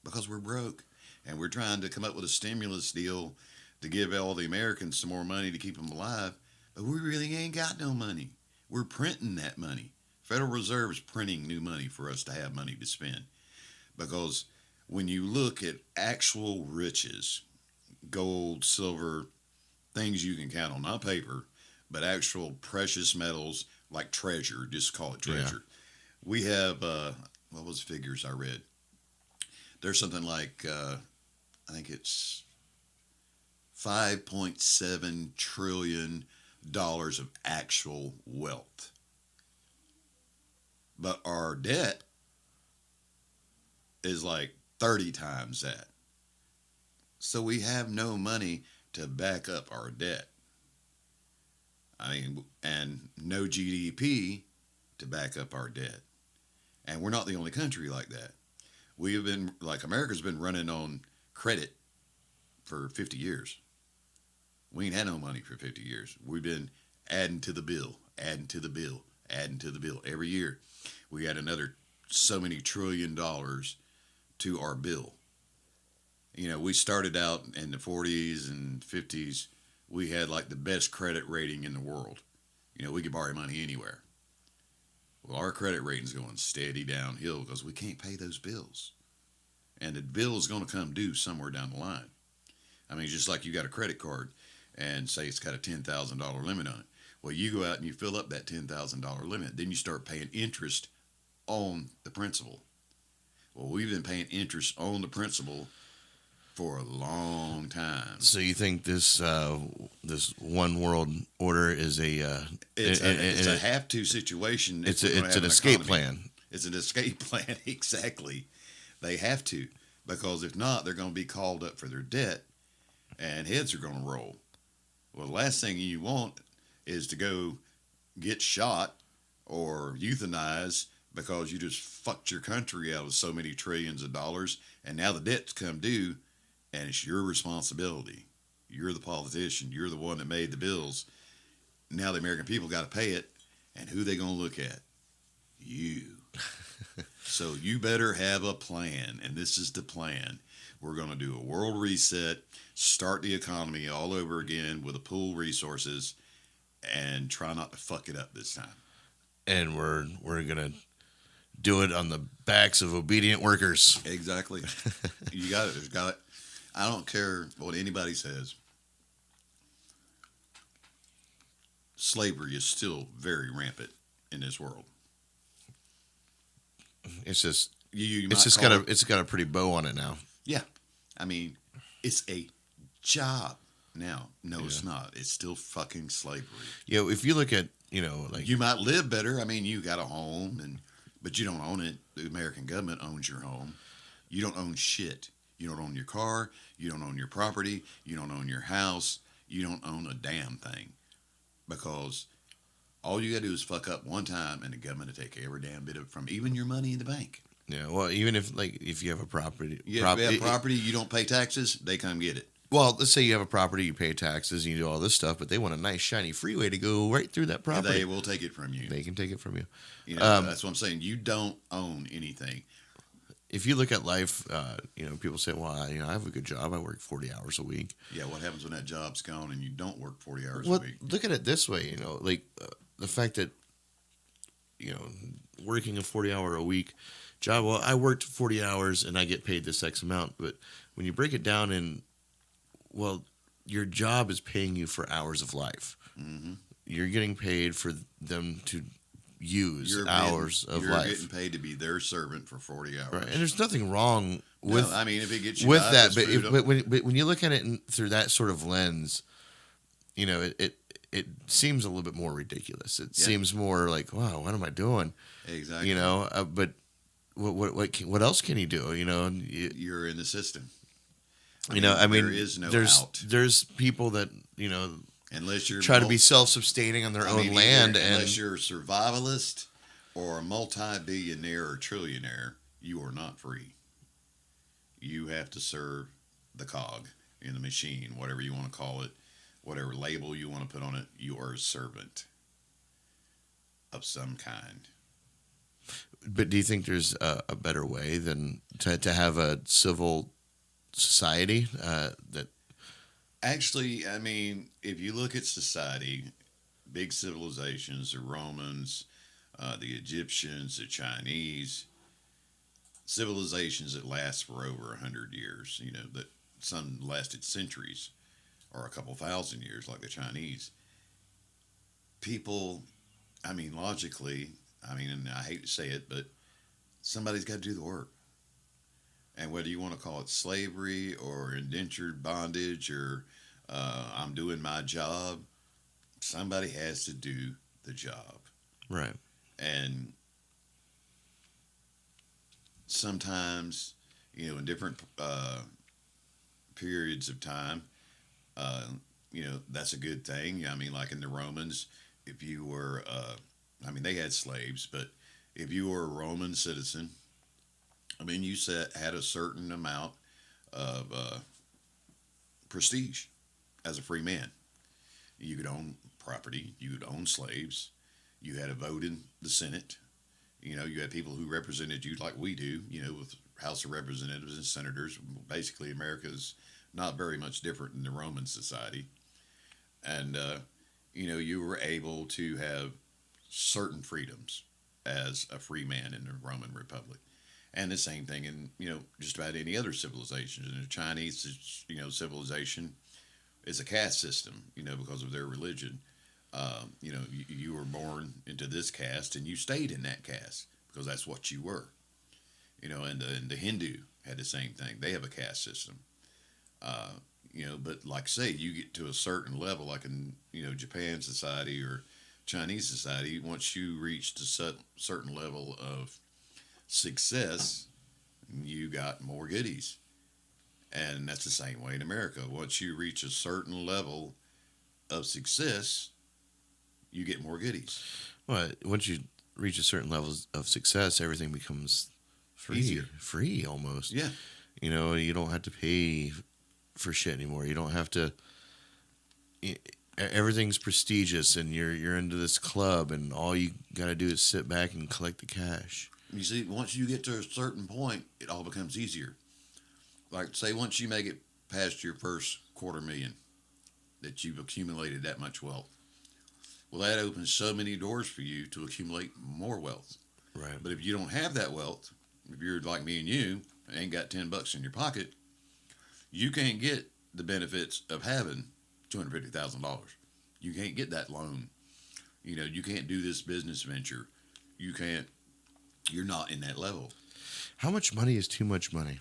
Because we're broke. And we're trying to come up with a stimulus deal to give all the Americans some more money to keep them alive. But we really ain't got no money. We're printing that money. Federal Reserve is printing new money for us to have money to spend. Because when you look at actual riches, gold, silver, things you can count on, not paper, but actual precious metals like treasure, just call it treasure. Yeah. We have, what was the figures I read? There's something like, I think it's $5.7 trillion of actual wealth. But our debt is like 30 times that. So we have no money to back up our debt. And no GDP to back up our debt. And we're not the only country like that. We have been, America's been running on credit for 50 years. We ain't had no money for 50 years. We've been adding to the bill, adding to the bill, adding to the bill. Every year, we add another so many $1 trillion to our bill. We started out in the 40s and 50s. We had the best credit rating in the world. We could borrow money anywhere. Well, our credit rating's going steady downhill because we can't pay those bills. And the bill is going to come due somewhere down the line. Just like you got a credit card and say it's got a $10,000 limit on it. Well, you go out and you fill up that $10,000 limit. Then you start paying interest on the principal. Well, we've been paying interest on the principal for a long time. So you think this this one world order is It's a have to situation. it's if we're gonna it's have an escape economy. plan. It's an escape plan, exactly. They have to, because if not, they're going to be called up for their debt, and heads are going to roll. Well, the last thing you want is to go get shot or euthanized because you just fucked your country out of so many trillions of dollars, and now the debt's come due, and it's your responsibility. You're the politician. You're the one that made the bills. Now the American people got to pay it, and who they going to look at? You. So you better have a plan, and this is the plan. We're going to do a world reset, start the economy all over again with a pool resources, and try not to fuck it up this time. And we're gonna do it on the backs of obedient workers. Exactly. You got it. There's got it. I don't care what anybody says. Slavery is still very rampant in this world. It's just You it's might just call got it- it's got a pretty bow on it now. Yeah. I mean, it's a job now. No, it's not. It's still fucking slavery. If you look at like You might live better. I mean, you got a home, but you don't own it. The American government owns your home. You don't own shit. You don't own your car. You don't own your property. You don't own your house. You don't own a damn thing, because all you got to do is fuck up one time, and the government will take every damn bit of it from even your money in the bank. well, even if you have a property, You have property, you don't pay taxes, they come get it. well, let's say you have a property, you pay taxes, and you do all this stuff, but they want a nice shiny freeway to go right through that And property. they will take it from you. They can take it from you. You know, that's what I'm saying. You don't own anything. If you look at life, people say, "Well, I have a good job. I work 40 hours a week." Yeah, what happens when that job's gone and you don't work 40 hours Well, a week? look at it this way, like the fact that, working a 40-hour a week job, well, I worked 40 hours and I get paid this X amount. But when you break it down well, your job is paying you for hours of life. Mm-hmm. You're getting paid for them to use You're hours of you're life. getting paid to be their servant for 40 hours. Right. And there's nothing wrong with no, I mean, if it gets you with by, that, it's but, food but when you look at it through that sort of lens, it seems a little bit more ridiculous. It seems more like, wow, what am I doing? exactly. But what else can you do? You're in the system. I mean, there is no there's out there's people that unless you're try to be self-sustaining on their own land, unless you're a survivalist or a multi-billionaire or trillionaire, you are not free. You have to serve the cog in the machine, whatever you want to call it, whatever label you want to put on it. You are a servant of some kind. But do you think there's a better way than to have a civil society that? Actually, I mean, if you look at society, big civilizations, the Romans, the Egyptians, the Chinese, civilizations that last for over 100 years, that some lasted centuries or a couple thousand years, like the Chinese. People, I mean, logically, and I hate to say it, but somebody's got to do the work. And whether you want to call it slavery or indentured bondage or I'm doing my job, somebody has to do the job. Right. And sometimes, in different periods of time, that's a good thing. I mean, like in the Romans, if you were, they had slaves, but if you were a Roman citizen, you had a certain amount of prestige as a free man. You could own property. You could own slaves. You had a vote in the Senate. You had people who represented you like we do, with House of Representatives and senators. Basically, America is not very much different than the Roman society. And, you were able to have certain freedoms as a free man in the Roman Republic. And the same thing in, just about any other civilization. In the Chinese, civilization is a caste system, because of their religion. You were born into this caste and you stayed in that caste because that's what you were. And the Hindu had the same thing. They have a caste system. Uh, but like I say, you get to a certain level, like in Japan society or Chinese society. Once you reach a certain level of success, you got more goodies, and that's the same way in America. Once you reach a certain level of success, you get more goodies. Well, once you reach a certain level of success, everything becomes Easier. free almost. Yeah, You don't have to pay for shit anymore. You don't have to. Everything's prestigious, and you're into this club, and all you got to do is sit back and collect the cash. you see, once you get to a certain point, it all becomes easier. Like say, once you make it past your first $250,000, that you've accumulated that much wealth. Well, that opens so many doors for you to accumulate more wealth. Right. But if you don't have that wealth, if you're like me and you, ain't got $10 in your pocket, you can't get the benefits of having $250,000. You can't get that loan. You can't do this business venture. You can't. You're not in that level. How much money is too much money?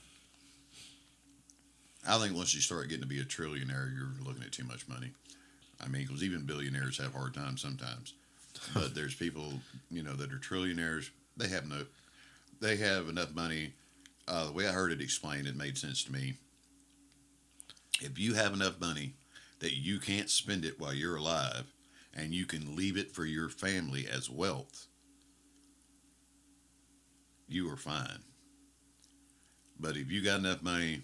I think once you start getting to be a trillionaire, you're looking at too much money. I mean, because even billionaires have hard times sometimes. But there's people, that are trillionaires. They have enough money. The way I heard it explained, it made sense to me. If you have enough money that you can't spend it while you're alive, and you can leave it for your family as wealth, you are fine. But if you got enough money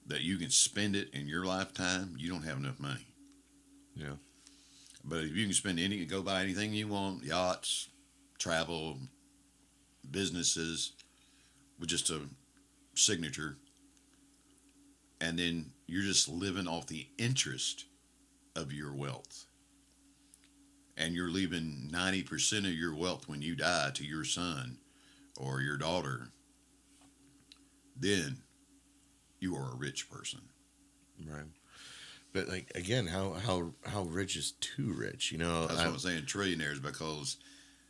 that you can spend it in your lifetime, you don't have enough money. Yeah. But if you can spend go buy anything you want, yachts, travel, businesses, with just a signature, and then you're just living off the interest of your wealth. And you're leaving 90% of your wealth when you die to your son or your daughter, then you are a rich person. Right. But like again, how rich is too rich? That's what I'm saying, trillionaires, because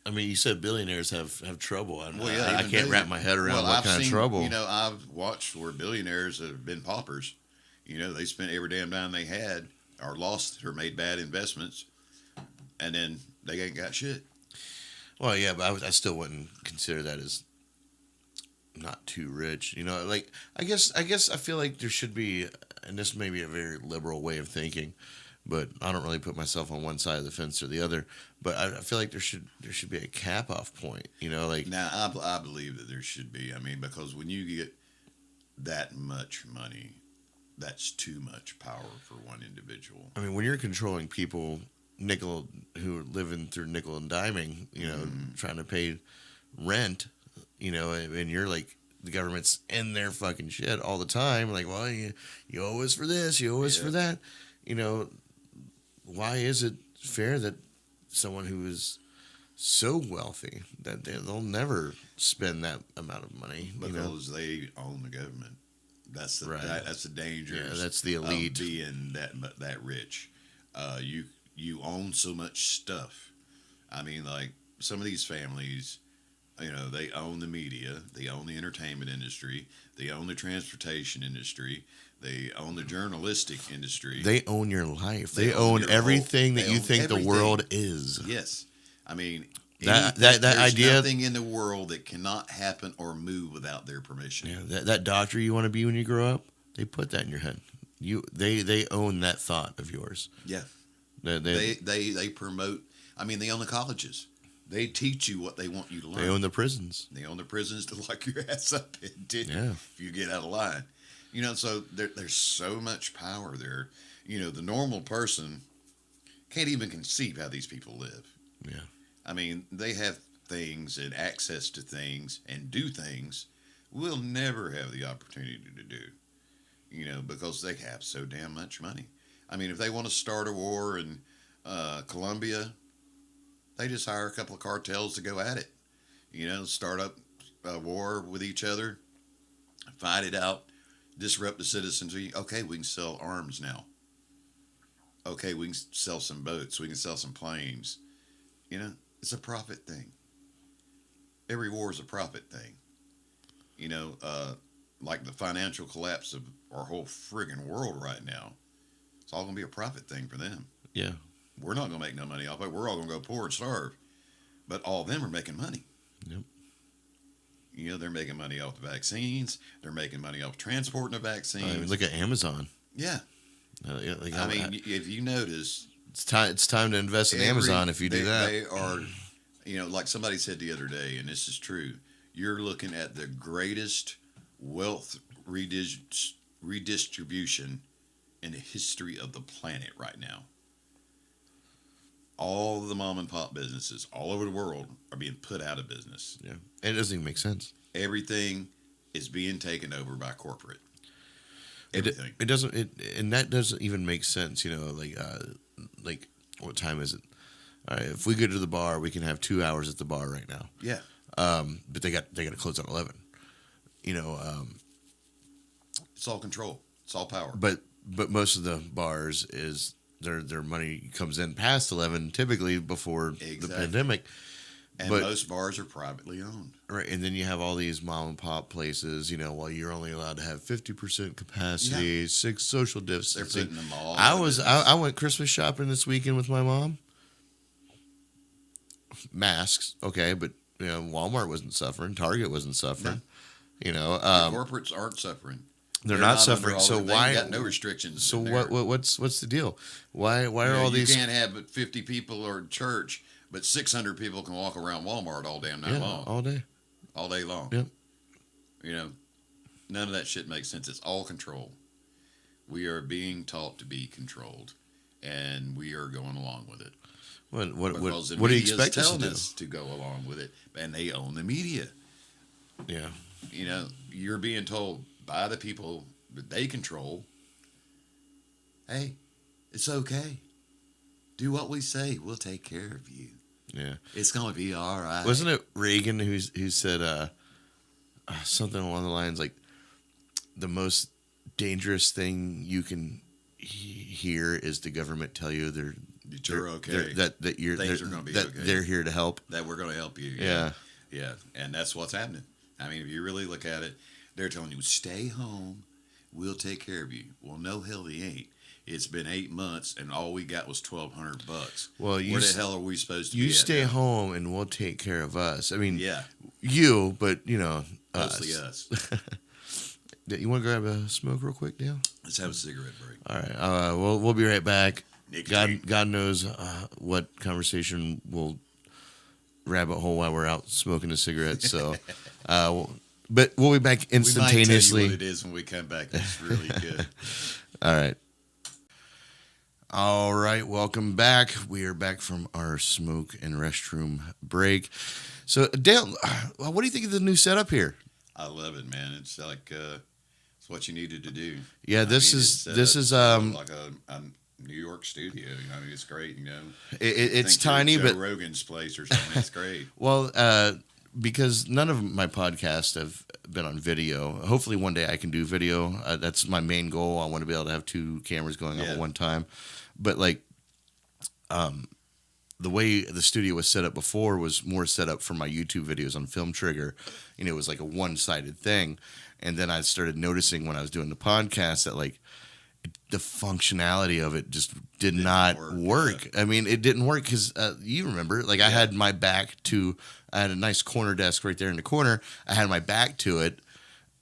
I mean, you said billionaires have trouble. I even can't wrap my head around what kind of trouble. I've watched where billionaires have been paupers. They spent every damn dime they had, or lost, or made bad investments, and then they ain't got shit. Well, yeah, but I still wouldn't consider that as not too rich. Like I guess I feel like there should be, and this may be a very liberal way of thinking, but I don't really put myself on one side of the fence or the other. But I feel like there should be a cap off point. Like now I believe that there should be. I mean, because when you get that much money, that's too much power for one individual. I mean, when you're controlling people who are living through nickel and diming, trying to pay rent, and you're like, the government's in their fucking shit all the time. Like, well, you owe us for this, you owe us for that. Why is it fair that someone who is so wealthy that they'll never spend that amount of money? Because they own the government. That's the that's the danger. Yeah, that's the elite. Of being that rich. You own so much stuff. I mean, like some of these families, they own the media, they own the entertainment industry, they own the transportation industry, they own the journalistic industry. They own your life. They own everything that you think the world is. Yes, I mean. That there's idea. Nothing in the world that cannot happen or move without their permission. Yeah, that doctor you want to be when you grow up, they put that in your head. They own that thought of yours. Yeah, they promote. I mean, they own the colleges. They teach you what they want you to learn. They own the prisons. They own the prisons to lock your ass up in, if you get out of line. So there's so much power there. The normal person can't even conceive how these people live. Yeah. I mean, they have things and access to things and do things we'll never have the opportunity to do, because they have so damn much money. I mean, if they want to start a war in Colombia, they just hire a couple of cartels to go at it, start up a war with each other, fight it out, disrupt the citizenry. Okay, we can sell arms now. Okay, we can sell some boats. We can sell some planes. It's a profit thing. Every war is a profit thing. like the financial collapse of our whole friggin' world right now. It's all going to be a profit thing for them. Yeah. We're not going to make no money off it. We're all going to go poor and starve. But all of them are making money. Yep. You know, they're making money off the vaccines. They're making money off transporting the vaccines. I mean, look at Amazon. Yeah. Like, I mean, if you notice, it's time to invest in Amazon if you do that. They are, you know, like somebody said the other day, and this is true. You're looking at the greatest wealth redistribution in the history of the planet right now. All the mom and pop businesses all over the world are being put out of business. Yeah, it doesn't even make sense. Everything is being taken over by corporate. Everything. It doesn't. And that doesn't even make sense. You know, like what time is it? All right, if we go to the bar, we can have 2 hours at the bar right now. Yeah. But they got to close at 11. You know. It's all control. It's all power. But most of the bars is their money comes in past 11, typically before the pandemic. And most bars are privately owned. Right, and then you have all these mom and pop places, you know, while you're only allowed to have 50% capacity, 6 social distancing. They're putting them all. I went Christmas shopping this weekend with my mom. Masks, okay, but you know, Walmart wasn't suffering, Target wasn't suffering. No. You know, corporates aren't suffering. They're not suffering. So why? They got no restrictions. So what's the deal? Why are all these? You can't have 50 people or church, but 600 people can walk around Walmart all damn night long. All day long. Yep. You know, none of that shit makes sense. It's all control. We are being taught to be controlled, and we are going along with it. What do you expect us to do? To go along with it, and they own the media. Yeah. You know, you're being told by the people that they control, hey, it's okay. Do what we say. We'll take care of you. Yeah. It's going to be all right. Wasn't it Reagan who said something along the lines like the most dangerous thing you can hear is the government tell you you're okay. That you're things are going to be okay. They're here to help. That we're going to help you. Yeah. Yeah. And that's what's happening. I mean, if you really look at it, they're telling you, stay home. We'll take care of you. Well, no, hell, they ain't. It's been 8 months, and all we got was $1,200. Well, where the hell are we supposed to be? You stay home, and we'll take care of us. I mean, yeah, you, but you know, mostly us. You want to grab a smoke real quick, Dale? Let's have a cigarette break. All right. We'll be right back. Nicotine. God knows what conversation will rabbit hole while we're out smoking a cigarette. So, but we'll be back instantaneously. We might tell you what it is when we come back. It's really good. All right. Welcome back. We are back from our smoke and restroom break. So, Dale, what do you think of the new setup here? I love it, man. It's like it's what you needed to do. Yeah, this is like a New York studio. You know, it's great. You know, it's tiny, but Rogan's place or something. It's great. Well, because none of my podcasts have been on video. Hopefully, one day I can do video. That's my main goal. I want to be able to have 2 cameras going on at one time. But like, the way the studio was set up before was more set up for my YouTube videos on Film Trigger. You know, it was like a one-sided thing. And then I started noticing when I was doing the podcast that like the functionality of it just did not work. I mean, it didn't work because you remember, like I had my back to, I had a nice corner desk right there in the corner. I had my back to it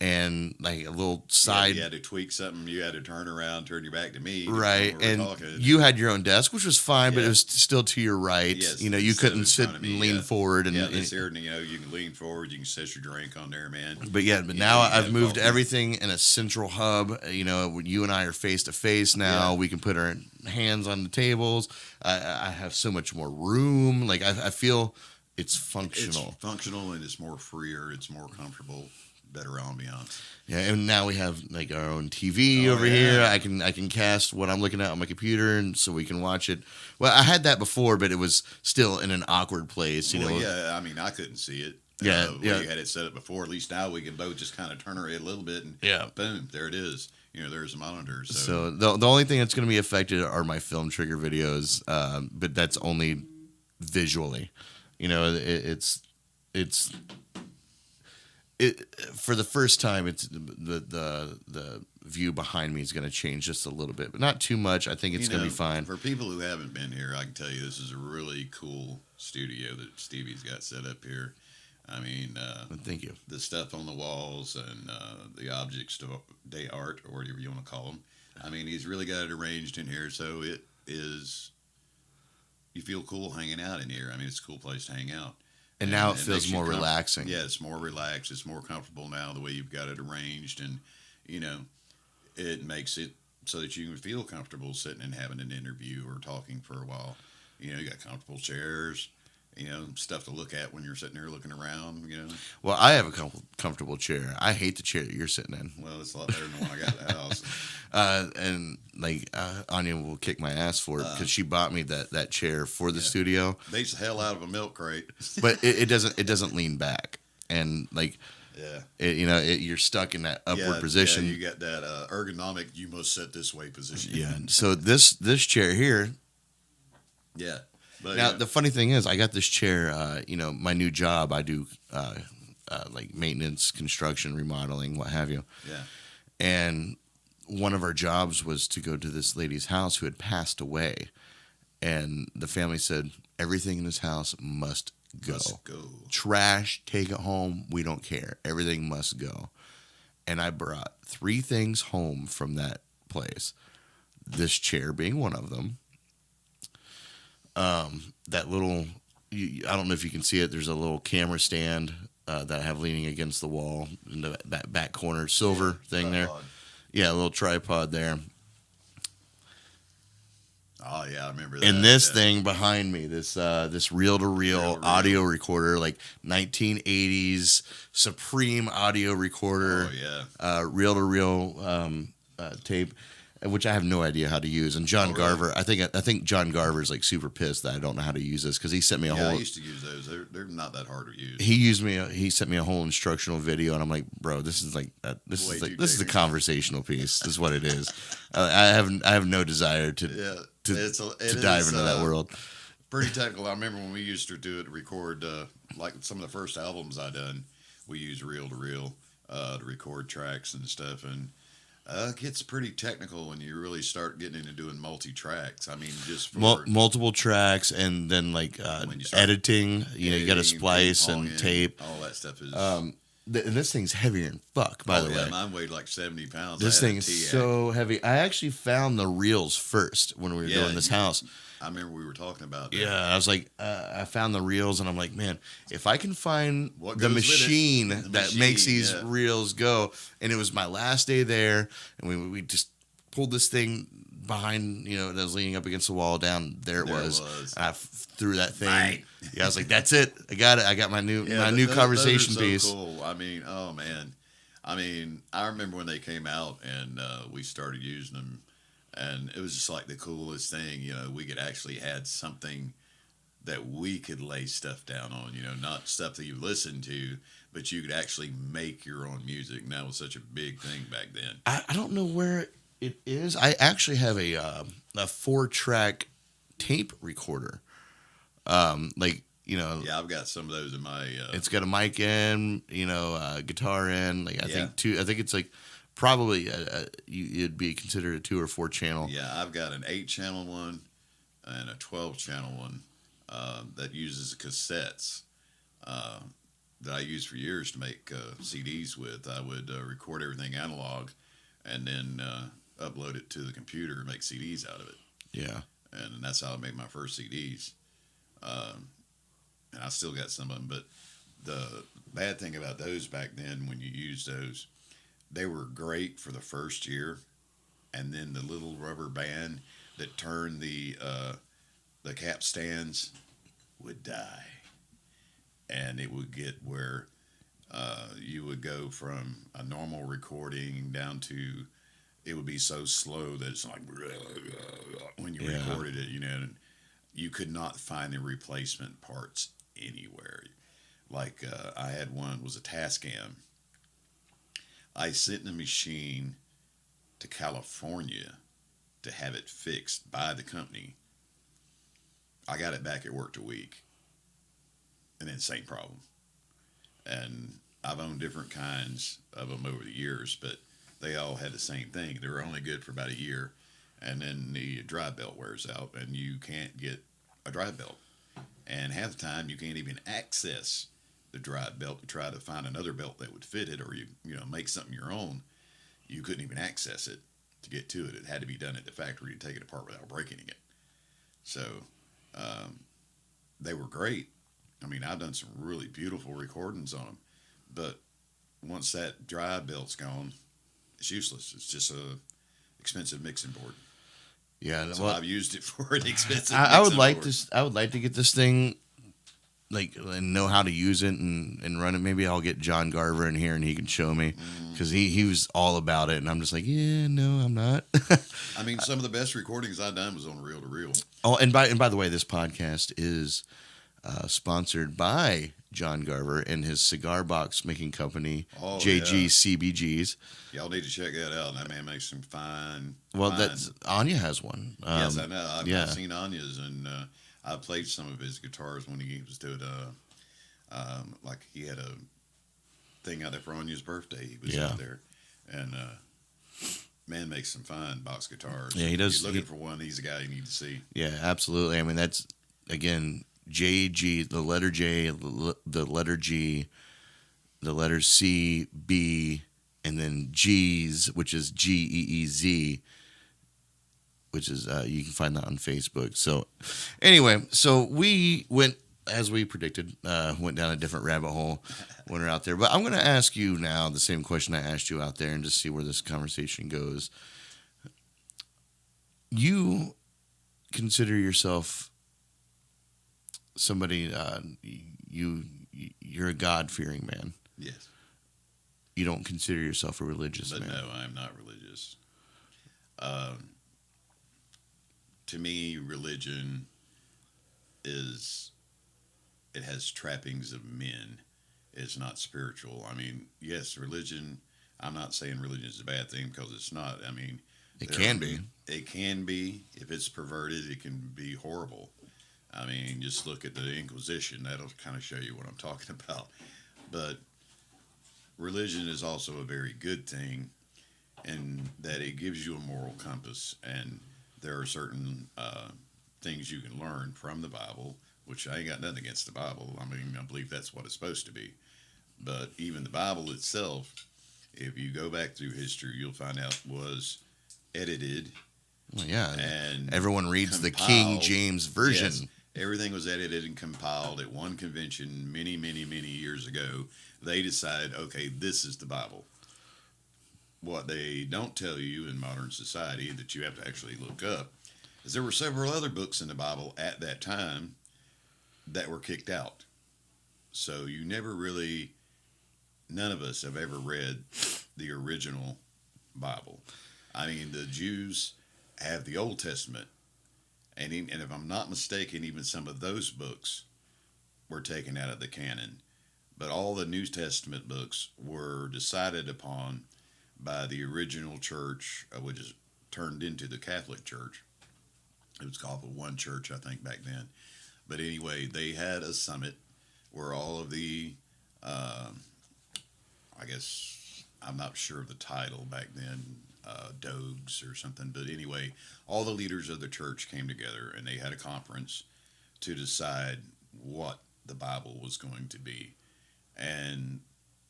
and like a little side. You had to tweak something. You had to turn around, turn your back to me. Right. And you had your own desk, which was fine, but it was still to your right. Yes, you know, you couldn't sit and lean forward. And, here, you know, you can lean forward. You can set your drink on there, man. But now I've moved everything in a central hub. You know, you and I are face to face now. We can put our hands on the tables. I have so much more room. Like I feel it's functional. It's functional and it's more freer. It's more comfortable. Better ambiance. Yeah, and now we have like our own TV over here. I can cast what I'm looking at on my computer, and so we can watch it. Well, I had that before, but it was still in an awkward place. You know. Yeah. I mean, I couldn't see it. You had it set up before. At least now we can both just kind of turn it a little bit, and boom, there it is. You know, there's the monitor. So the only thing that's going to be affected are my Film Trigger videos, but that's only visually. You know, it's for the first time, it's the view behind me is going to change just a little bit, but not too much. I think it's going to be fine. For people who haven't been here, I can tell you this is a really cool studio that Stevie's got set up here. I mean, thank you. The stuff on the walls and the objects de art, or whatever you want to call them. I mean, he's really got it arranged in here, so it is. You feel cool hanging out in here. I mean, it's a cool place to hang out. And now it feels more relaxing. Yeah, it's more relaxed. It's more comfortable now the way you've got it arranged, and it makes it so that you can feel comfortable sitting and having an interview or talking for a while. You got comfortable chairs. Stuff to look at when you're sitting there looking around. Well, I have a comfortable chair. I hate the chair that you're sitting in. Well, it's a lot better than the one I got at the house. And Anya will kick my ass for it because she bought me that chair for the studio. Beats the hell out of a milk crate. But it doesn't lean back, and you're stuck in that upward position. Yeah, you got that ergonomic. You must sit this way position. Yeah. So this chair here. Yeah. But, now the funny thing is, I got this chair. My new job, I do like maintenance, construction, remodeling, what have you. Yeah. And one of our jobs was to go to this lady's house who had passed away, and the family said everything in this house must go. Trash, take it home. We don't care. Everything must go. And I brought 3 things home from that place. This chair being one of them. That little, I don't know if you can see it. There's a little camera stand that I have leaning against the wall in the back corner, silver thing tripod. There. Yeah, a little tripod there. Oh yeah, I remember that. And this thing behind me, this reel-to-reel audio recorder, like 1980s Supreme audio recorder. Oh yeah. Reel-to-reel tape, which I have no idea how to use. And John Garver, I think John Garver's like super pissed that I don't know how to use this because he sent me a whole. I used to use those. They're not that hard to use. He sent me a whole instructional video, and I'm like, bro, this is a conversational piece. This is what it is. I have no desire to dive into that world. Pretty technical. I remember when we used to do it, record like some of the first albums I done. We used reel to reel to record tracks and stuff, and. It gets pretty technical when you really start getting into doing multi-tracks. I mean, just for multiple tracks, and then editing. You got to splice and tape. All that stuff is. This thing's heavier than fuck. By the way, mine weighed like 70 pounds. This thing is so heavy. I actually found the reels first when we were doing this house. I remember we were talking about that. Yeah, I was like, I found the reels, and I'm like, man, if I can find the machine that makes these reels go, and it was my last day there, and we just pulled this thing behind, that was leaning up against the wall down. There it was. And I threw that thing. Right. Yeah, I was like, that's it. I got it. I got my new conversation piece. Those are so cool. I mean, oh man. I mean, I remember when they came out and we started using them. And it was just like the coolest thing, we could actually had something that we could lay stuff down on, not stuff that you listen to, but you could actually make your own music. And that was such a big thing back then. I don't know where it is. I actually have a 4-track tape recorder. Yeah, I've got some of those in my. It's got a mic in, guitar in. I think it's like. Probably it'd be considered a 2 or 4 channel. Yeah, I've got an 8-channel one and a 12-channel one that uses cassettes that I used for years to make CDs with. I would record everything analog and then upload it to the computer and make CDs out of it. Yeah. And that's how I made my first CDs. And I still got some of them. But the bad thing about those back then, when you used those, they were great for the first year, and then the little rubber band that turned the cap stands would die, and it would get where you would go from a normal recording down to it would be so slow that it's like when you recorded it, and you could not find the replacement parts anywhere. Like I had one, it was a Tascam. I sent the machine to California to have it fixed by the company. I got it back. It worked a week. And then same problem. And I've owned different kinds of them over the years, but they all had the same thing. They were only good for about a year, and then the drive belt wears out, and you can't get a drive belt. And half the time, you can't even access the drive belt to try to find another belt that would fit it, or make something your own. You couldn't even access it to get to it. It had to be done at the factory to take it apart without breaking it. So um, they were great. I mean, I've done some really beautiful recordings on them, but once that drive belt's gone, it's useless. It's just a expensive mixing board. Yeah, So I've used it for an expensive. I would mixing like board. this. I would like to get this thing, like, and know how to use it and run it. Maybe I'll get John Garver in here and he can show me, because he was all about it, and I'm just like, yeah, no, I'm not. I mean, some of the best recordings I've done was on reel to reel. Oh, and by the way, this podcast is sponsored by John Garver and his cigar box making company, Oh, JG yeah. CBGs. Y'all need to check that out. That man makes some fine. Well, fine- that's Anya has one. yes, I know. yeah. I've seen Anya's, and I played some of his guitars when he was doing like he had a thing out there for Anya's birthday. He was Yeah. out there, and man makes some fine box guitars. Yeah, he does. If you're looking for one, he's the guy you need to see. Yeah, absolutely. I mean, that's, again, JG, the letter J, the letter G, the letter C, B, and then G's, which is GEEZ, which is, you can find that on Facebook. So, anyway, so we went, as we predicted, went down a different rabbit hole when we're out there. But I'm going to ask you now the same question I asked you out there and just see where this conversation goes. You consider yourself somebody, you're a God-fearing man. Yes, You don't consider yourself a religious but man. no, I'm not religious. To me, religion it has trappings of men. It's not spiritual. I mean, yes, religion. I'm not saying religion is a bad thing, because it's not. I mean, It there can are- be. It can be. If it's perverted, it can be horrible. I mean, just look at the Inquisition. That'll kind of show you what I'm talking about. But religion is also a very good thing, in that it gives you a moral compass, and there are certain things you can learn from the Bible, which I ain't got nothing against the Bible. I mean, I believe that's what it's supposed to be. But even the Bible itself, if you go back through history, you'll find out was edited, Well, yeah. and Everyone reads the King compiled. James Version. Yes, everything was edited and compiled at one convention many, many, many years ago. They decided, okay, this is the Bible. What they don't tell you in modern society, that you have to actually look up, is there were several other books in the Bible at that time that were kicked out. So you never really, none of us have ever read the original Bible. I mean, the Jews have the Old Testament, and if I'm not mistaken, even some of those books were taken out of the canon. But all the New Testament books were decided upon by the original church, which is turned into the Catholic Church. It was called the One Church, I think, back then. But anyway, they had a summit where all of the, I guess, I'm not sure of the title back then, Doges or something. But anyway, all the leaders of the church came together, and they had a conference to decide what the Bible was going to be. And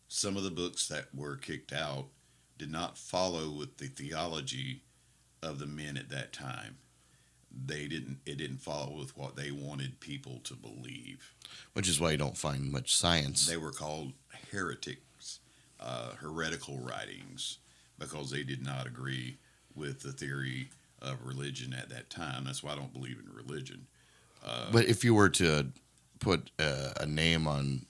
some of the books that were kicked out did not follow with the theology of the men at that time. It didn't follow with what they wanted people to believe. Which is why you don't find much science. They were called heretics, heretical writings, because they did not agree with the theory of religion at that time. That's why I don't believe in religion. But if you were to put a name on,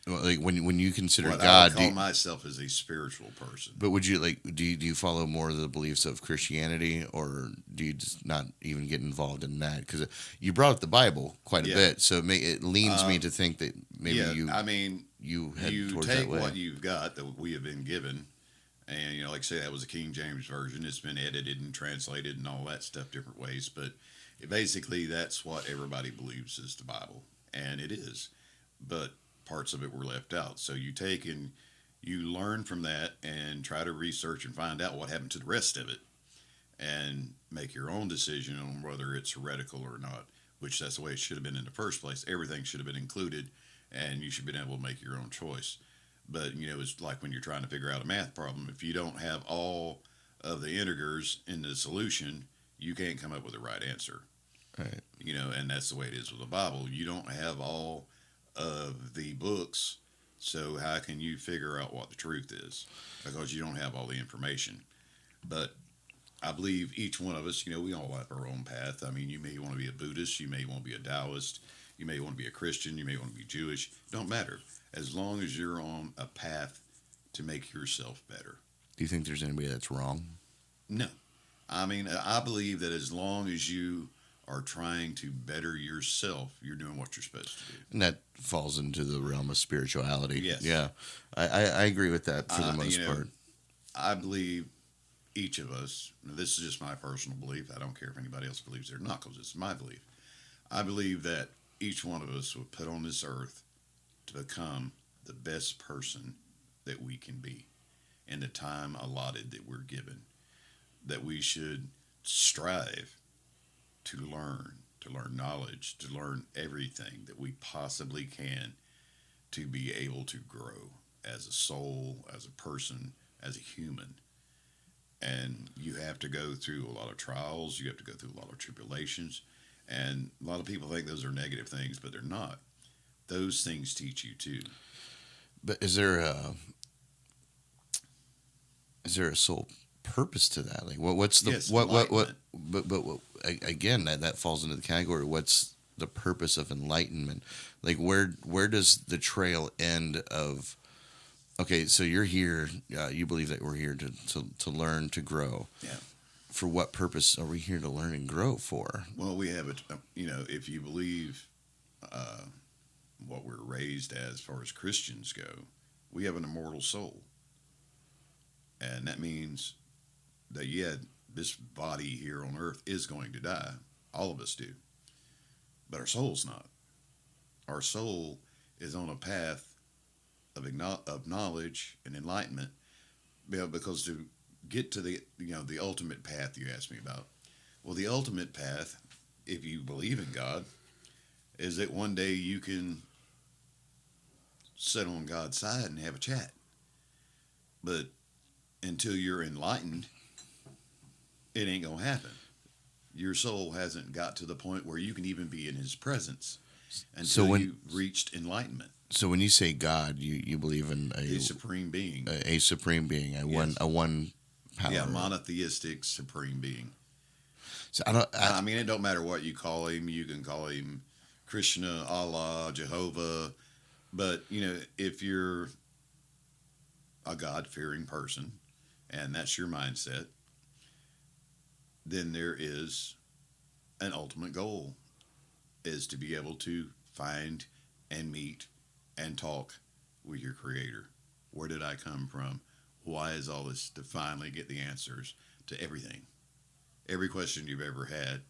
like, when you consider Well, I God, would call myself as a spiritual person. but would you, like, do you follow more of the beliefs of Christianity, or do you just not even get involved in that? Because you brought up the Bible quite a Yeah. bit, so it leans me to think that maybe I mean, you head you towards take that way. what you've got that we have been given, and like I say, that was a King James version. It's been edited and translated and all that stuff different ways, but basically that's what everybody believes is the Bible, and it is. But parts of it were left out. So you take and you learn from that and try to research and find out what happened to the rest of it and make your own decision on whether it's heretical or not, which that's the way it should have been in the first place. Everything should have been included and you should have been able to make your own choice. But, it's like when you're trying to figure out a math problem. If you don't have all of the integers in the solution, you can't come up with the right answer. Right. And that's the way it is with the Bible. You don't have all of the books, so how can you figure out what the truth is? Because you don't have all the information. But I believe each one of us, we all have our own path. I mean, you may want to be a Buddhist, you may want to be a Taoist, you may want to be a Christian, you may want to be Jewish. Don't matter. As long as you're on a path to make yourself better. Do you think there's anybody that's wrong? No. I mean, I believe that as long as you are trying to better yourself, you're doing what you're supposed to do. And that falls into the realm of spirituality. Yes. Yeah. I agree with that for the most part. I believe each of us, this is just my personal belief. I don't care if anybody else believes it or not, because it's my belief. I believe that each one of us was put on this earth to become the best person that we can be in the time allotted that we're given. That we should strive to learn knowledge, to learn everything that we possibly can to be able to grow as a soul, as a person, as a human. And you have to go through a lot of trials, you have to go through a lot of tribulations, and a lot of people think those are negative things, but they're not. Those things teach you too. But is there a soul purpose to that? Like, what's the yes, what? But again, that falls into the category. What's the purpose of enlightenment? Like, where does the trail end of? Okay, so you're here. You believe that we're here to learn, to grow. Yeah. For what purpose are we here to learn and grow for? Well, we have if you believe what we're raised as far as Christians go, we have an immortal soul. And that means that, this body here on earth is going to die. All of us do. But our soul's not. Our soul is on a path of knowledge and enlightenment, because to get to the ultimate path you asked me about. Well, the ultimate path, if you believe in God, is that one day you can sit on God's side and have a chat. But until you're enlightened, it ain't gonna happen. Your soul hasn't got to the point where you can even be in His presence until you've reached enlightenment. So when you say God, you believe in a supreme being, a supreme being, a one power. Yeah, monotheistic supreme being. So I mean, it don't matter what you call Him. You can call Him Krishna, Allah, Jehovah, but if you're a God-fearing person, and that's your mindset, then there is an ultimate goal, is to be able to find and meet and talk with your Creator. Where did I come from? Why is all this? To finally get the answers to everything. Every question you've ever had.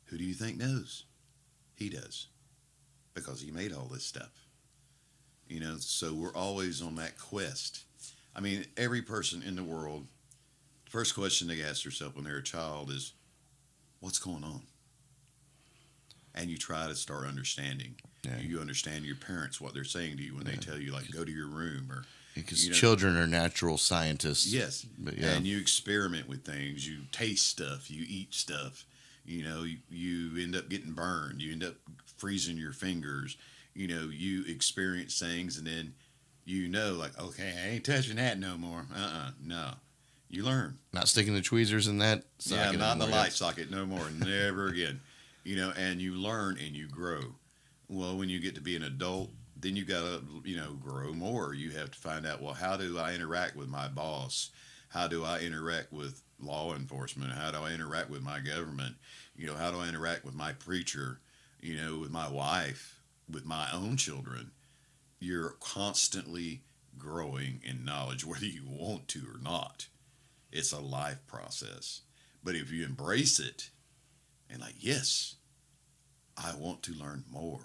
Who do you think knows? He does. Because He made all this stuff. So we're always on that quest. I mean, every person in the world, the first question they ask themselves when they're a child is, what's going on? And you try to start understanding. Yeah. You understand your parents, what they're saying to you when they tell you, like, go to your room. Or because children are natural scientists. Yes. But, and you experiment with things. You taste stuff. You eat stuff. You end up getting burned. You end up freezing your fingers. You experience things, and then like, okay, I ain't touching that no more. No. You learn. Not sticking the tweezers in that socket. Yeah, not in the light socket no more. Never again. And you learn and you grow. Well, when you get to be an adult, then you got to, grow more. You have to find out, well, how do I interact with my boss? How do I interact with law enforcement? How do I interact with my government? How do I interact with my preacher? With my wife, with my own children. You're constantly growing in knowledge, whether you want to or not. It's a life process. But if you embrace it and like, yes, I want to learn more.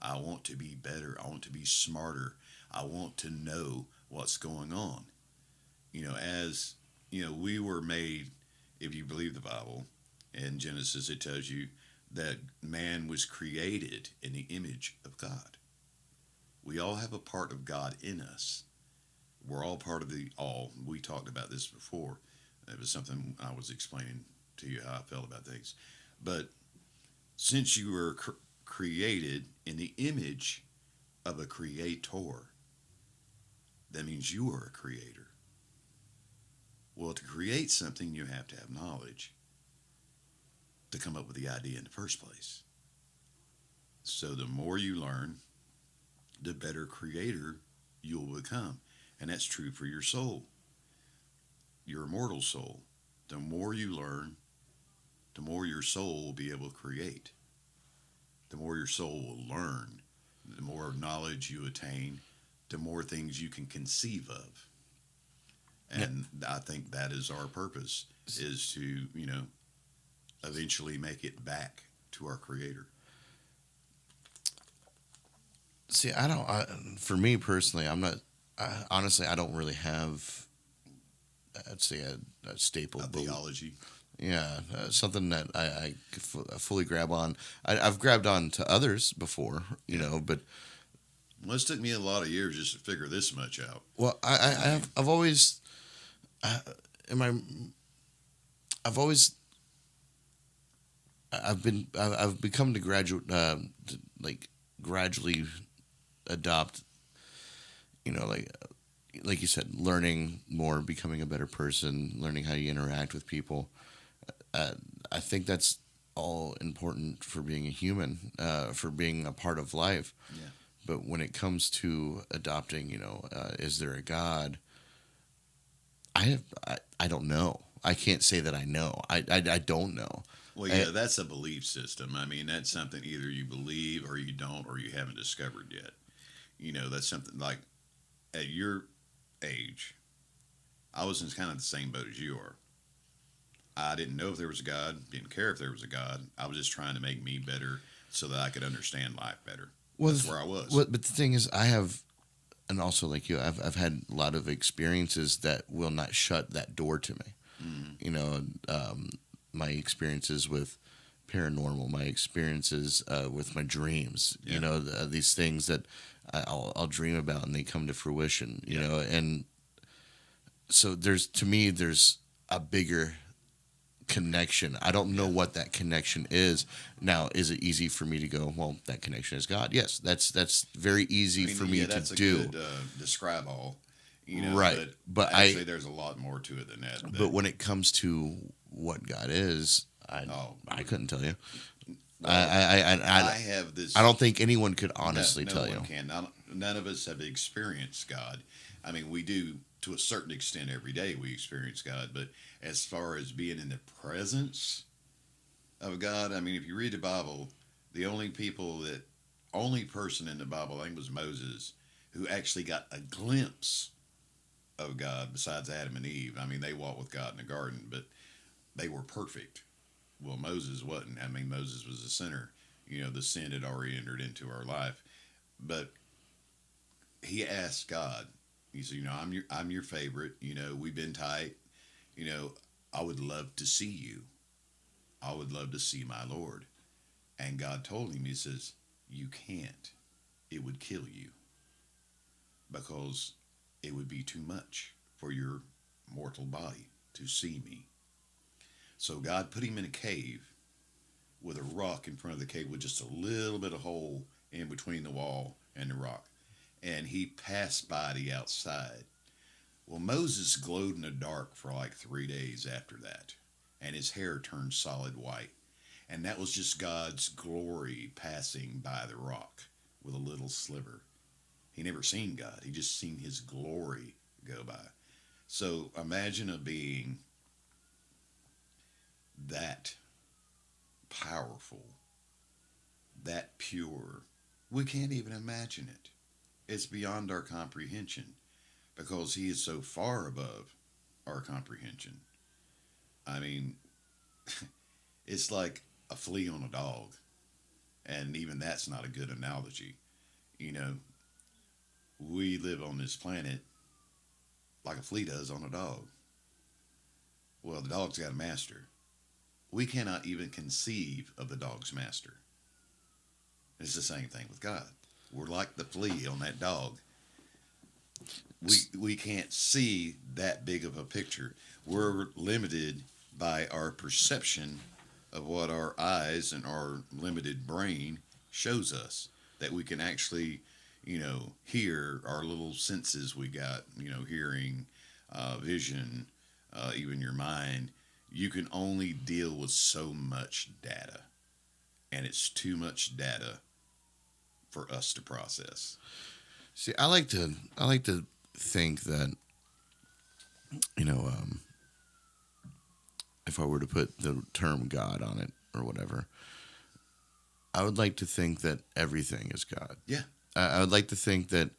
I want to be better. I want to be smarter. I want to know what's going on. As we were made, if you believe the Bible, in Genesis, it tells you that man was created in the image of God. We all have a part of God in us. We're all part of the all. We talked about this before. It was something I was explaining to you how I felt about things. But since you were created in the image of a creator, that means you are a creator. Well, to create something, you have to have knowledge to come up with the idea in the first place. So the more you learn, the better creator you'll become. And that's true for your soul, your immortal soul. The more you learn, the more your soul will be able to create. The more your soul will learn, the more knowledge you attain, the more things you can conceive of. And I think that is our purpose, is to, eventually make it back to our creator. See, for me personally, I'm not, honestly, I don't really have, I'd say, a staple A theology. Yeah, something that I fully grab on. I've grabbed on to others before, but Well, it's took me a lot of years just to figure this much out. well, I've always, in my, I've always, I've become to graduate, like gradually adopt, like you said, learning more, becoming a better person, learning how you interact with people. I think that's all important for being a human, for being a part of life. Yeah. But when it comes to adopting, is there a God? I don't know. I can't say that I know. I don't know. Well, yeah, that's a belief system. I mean, that's something either you believe or you don't or you haven't discovered yet. That's something like at your age, I was in kind of the same boat as you are. I didn't know if there was a God, didn't care if there was a God. I was just trying to make me better so that I could understand life better. Well, That's where I was. But the thing is, I have, and also like you, I've had a lot of experiences that will not shut that door to me. My experiences with paranormal, my experiences with my dreams. Yeah. These things that I'll dream about and they come to fruition. And so there's a bigger connection. I don't know what that connection is. Now, is it easy for me to go, well, that connection is God? Yes, that's very easy for me that's to a do. Good, describe all. Right. But actually, there's a lot more to it than that. But when it comes to what God is, I couldn't tell you. Well, I have this. I don't think anyone could honestly no tell one you. Can. None of us have experienced God. I mean, we do to a certain extent every day. We experience God, but as far as being in the presence of God, I mean, if you read the Bible, the only person in the Bible, I think, was Moses, who actually got a glimpse of God besides Adam and Eve. I mean, they walked with God in the garden, but they were perfect. Well, Moses wasn't. I mean, Moses was a sinner. The sin had already entered into our life. But he asked God, he said, I'm your favorite. We've been tight. I would love to see you. I would love to see my Lord. And God told him, he says, you can't. It would kill you. Because it would be too much for your mortal body to see me. So God put him in a cave with a rock in front of the cave with just a little bit of hole in between the wall and the rock. And he passed by the outside. Well, Moses glowed in the dark for like 3 days after that. And his hair turned solid white. And that was just God's glory passing by the rock with a little sliver. He never seen God. He just seen his glory go by. So imagine a being that powerful, that pure. We can't even imagine it. It's beyond our comprehension because he is so far above our comprehension. I mean, it's like a flea on a dog. And even that's not a good analogy. You know, we live on this planet like a flea does on a dog. Well, the dog's got a master. We cannot even conceive of the dog's master. It's the same thing with God. We're like the flea on that dog. We can't see that big of a picture. We're limited by our perception of what our eyes and our limited brain shows us. That we can actually, hear our little senses we got, hearing, vision, even your mind. You can only deal with so much data, and it's too much data for us to process. See, I like to think that you know, if I were to put the term God on it or whatever, I would like to think that everything is God. Yeah. I would like to think that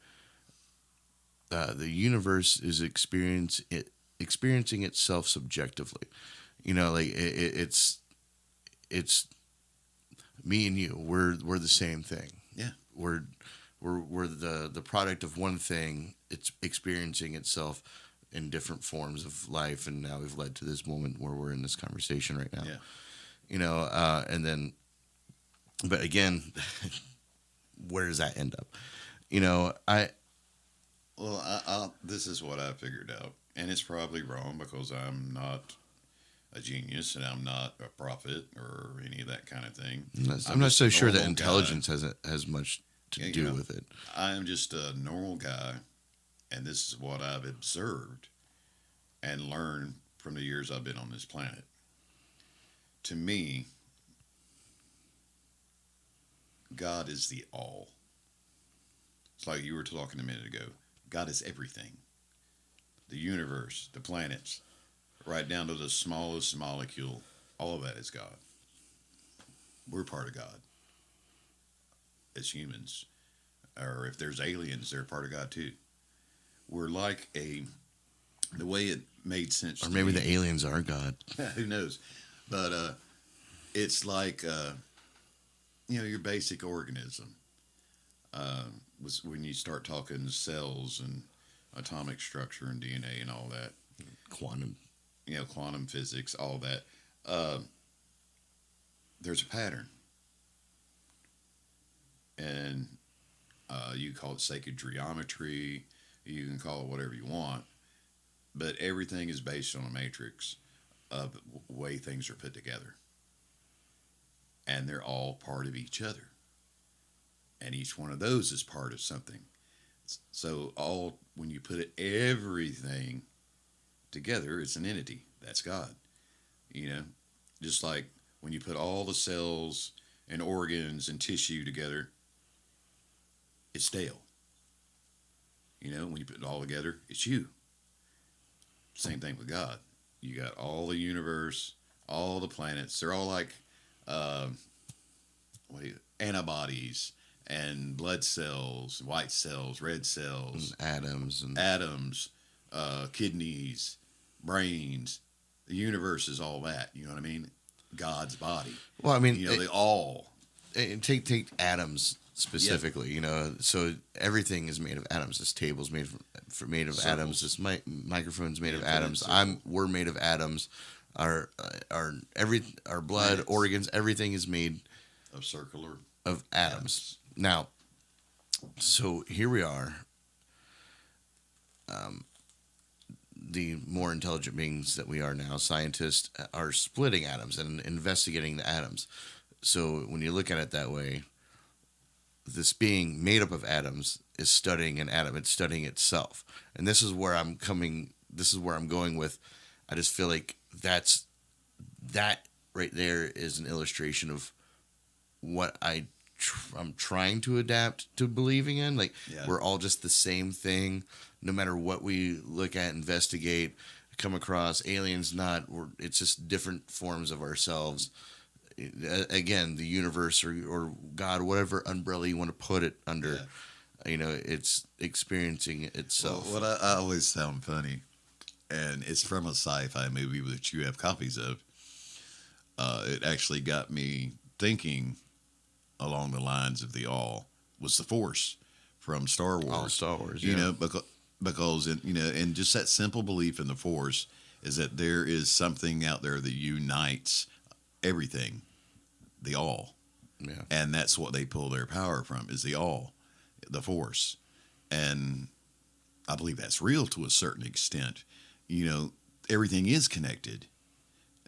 the universe is experiencing itself subjectively. Like it's me and you. We're the same thing. Yeah. We're the product of one thing. It's experiencing itself in different forms of life, and now we've led to this moment where we're in this conversation right now. Yeah. And then, but again, where does that end up? This is what I figured out, and it's probably wrong because I'm not a genius and I'm not a prophet or any of that kind of thing. I'm not just so a sure that normal intelligence guy. has much to Yeah, do with it. I am just a normal guy, and this is what I've observed and learned from the years I've been on this planet. To me, God is the all. It's like you were talking a minute ago. God is everything. The universe, the planets, right down to the smallest molecule, all of that is God. We're part of God as humans. Or if there's aliens, they're part of God too. We're like the way it made sense Or to maybe me, the aliens are God. who knows? But it's like, your basic organism. Was when you start talking cells and atomic structure and DNA and all that, Quantum. quantum physics, all that. There's a pattern, and you call it sacred geometry. You can call it whatever you want, but everything is based on a matrix of the way things are put together, and they're all part of each other. And each one of those is part of something. So when you put everything together, it's an entity. That's God. Just like when you put all the cells and organs and tissue together, it's stale. When you put it all together, it's you. Same thing with God. You got all the universe, all the planets. They're all like antibodies and blood cells, white cells, red cells, And atoms, kidneys, brains. The universe is all that. You know what I mean? God's body. Well, I mean, They all. take atoms specifically. So everything is made of atoms. This table's made of Circles. atoms. This microphone's made of Yeah, atoms. circle. We're made of atoms. Our blood, Planets. organs, everything is made Of circular of atoms. Now, so here we are. The more intelligent beings that we are now, scientists are splitting atoms and investigating the atoms. So when you look at it that way, this being made up of atoms is studying an atom. It's studying itself. And this is where I'm coming. This is where I'm going with. I just feel like that right there is an illustration of what I'm trying to adapt to believing in. Like, Yeah. we're all just the same thing, no matter what we look at, investigate, come across. Aliens, it's just different forms of ourselves. Again, the universe or God, whatever umbrella you want to put it under, it's experiencing itself. Well, what I always sound funny, and it's from a sci-fi movie that you have copies of. It actually got me thinking along the lines of the all was the Force from Star Wars. All Star Wars, You yeah. know, because and just that simple belief in the Force is that there is something out there that unites everything, the all. Yeah. And that's what they pull their power from is the all, the Force. And I believe that's real to a certain extent. You know, everything is connected.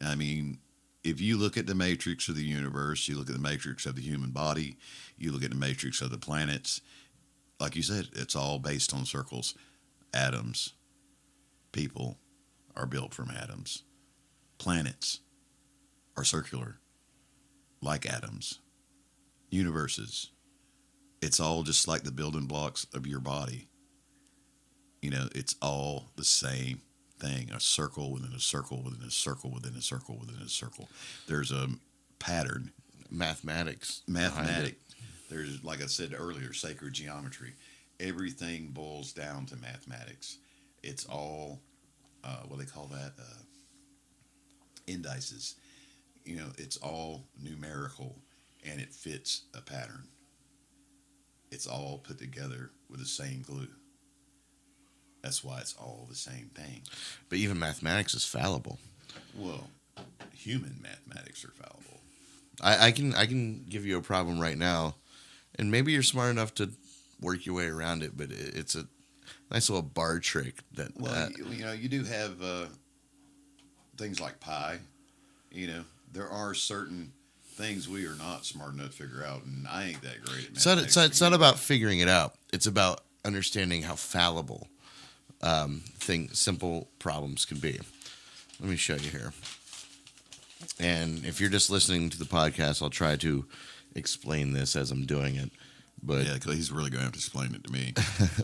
I mean, if you look at the matrix of the universe, you look at the matrix of the human body, you look at the matrix of the planets, like you said, it's all based on circles. Atoms, people are built from atoms. Planets are circular, like atoms. Universes, it's all just like the building blocks of your body. You know, it's all the same thing, a circle within a circle within a circle within a circle within a circle. There's a pattern. Mathematics. Mathematic. There's, like I said earlier, sacred geometry. Everything boils down to mathematics. It's all, what do they call that? Indices. You know, it's all numerical and it fits a pattern. It's all put together with the same glue. That's why it's all the same thing. But even mathematics is fallible. Well, human mathematics are fallible. I can give you a problem right now, and maybe you're smart enough to work your way around it. But it's a nice little bar trick that. Well, you know, you do have things like pi. You know, there are certain things we are not smart enough to figure out, and I ain't that great at mathematics. It's not about figuring it out. It's about understanding how fallible simple problems can be. Let me show you here. And if you're just listening to the podcast, I'll try to explain this as I'm doing it. But Yeah, because he's really going to have to explain it to me.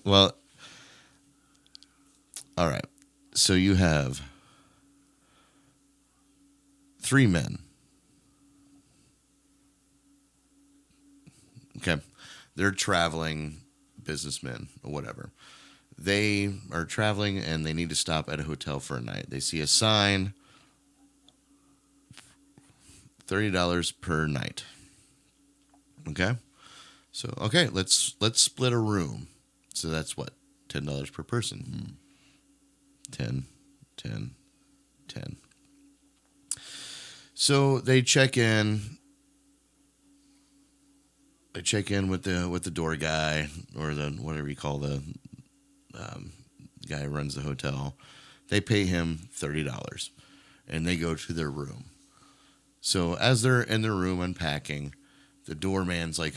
well, all right. So you have 3 men. Okay. They're traveling businessmen or whatever. They are traveling and they need to stop at a hotel for a night. They see a sign, $30 per night. Okay? So, okay, let's split a room. So that's what? $10 per person. 10, 10, 10. So they check in. They check in with the door guy or the whatever you call the guy who runs the hotel. They pay him $30, and they go to their room. So as they're in their room unpacking, the doorman's like,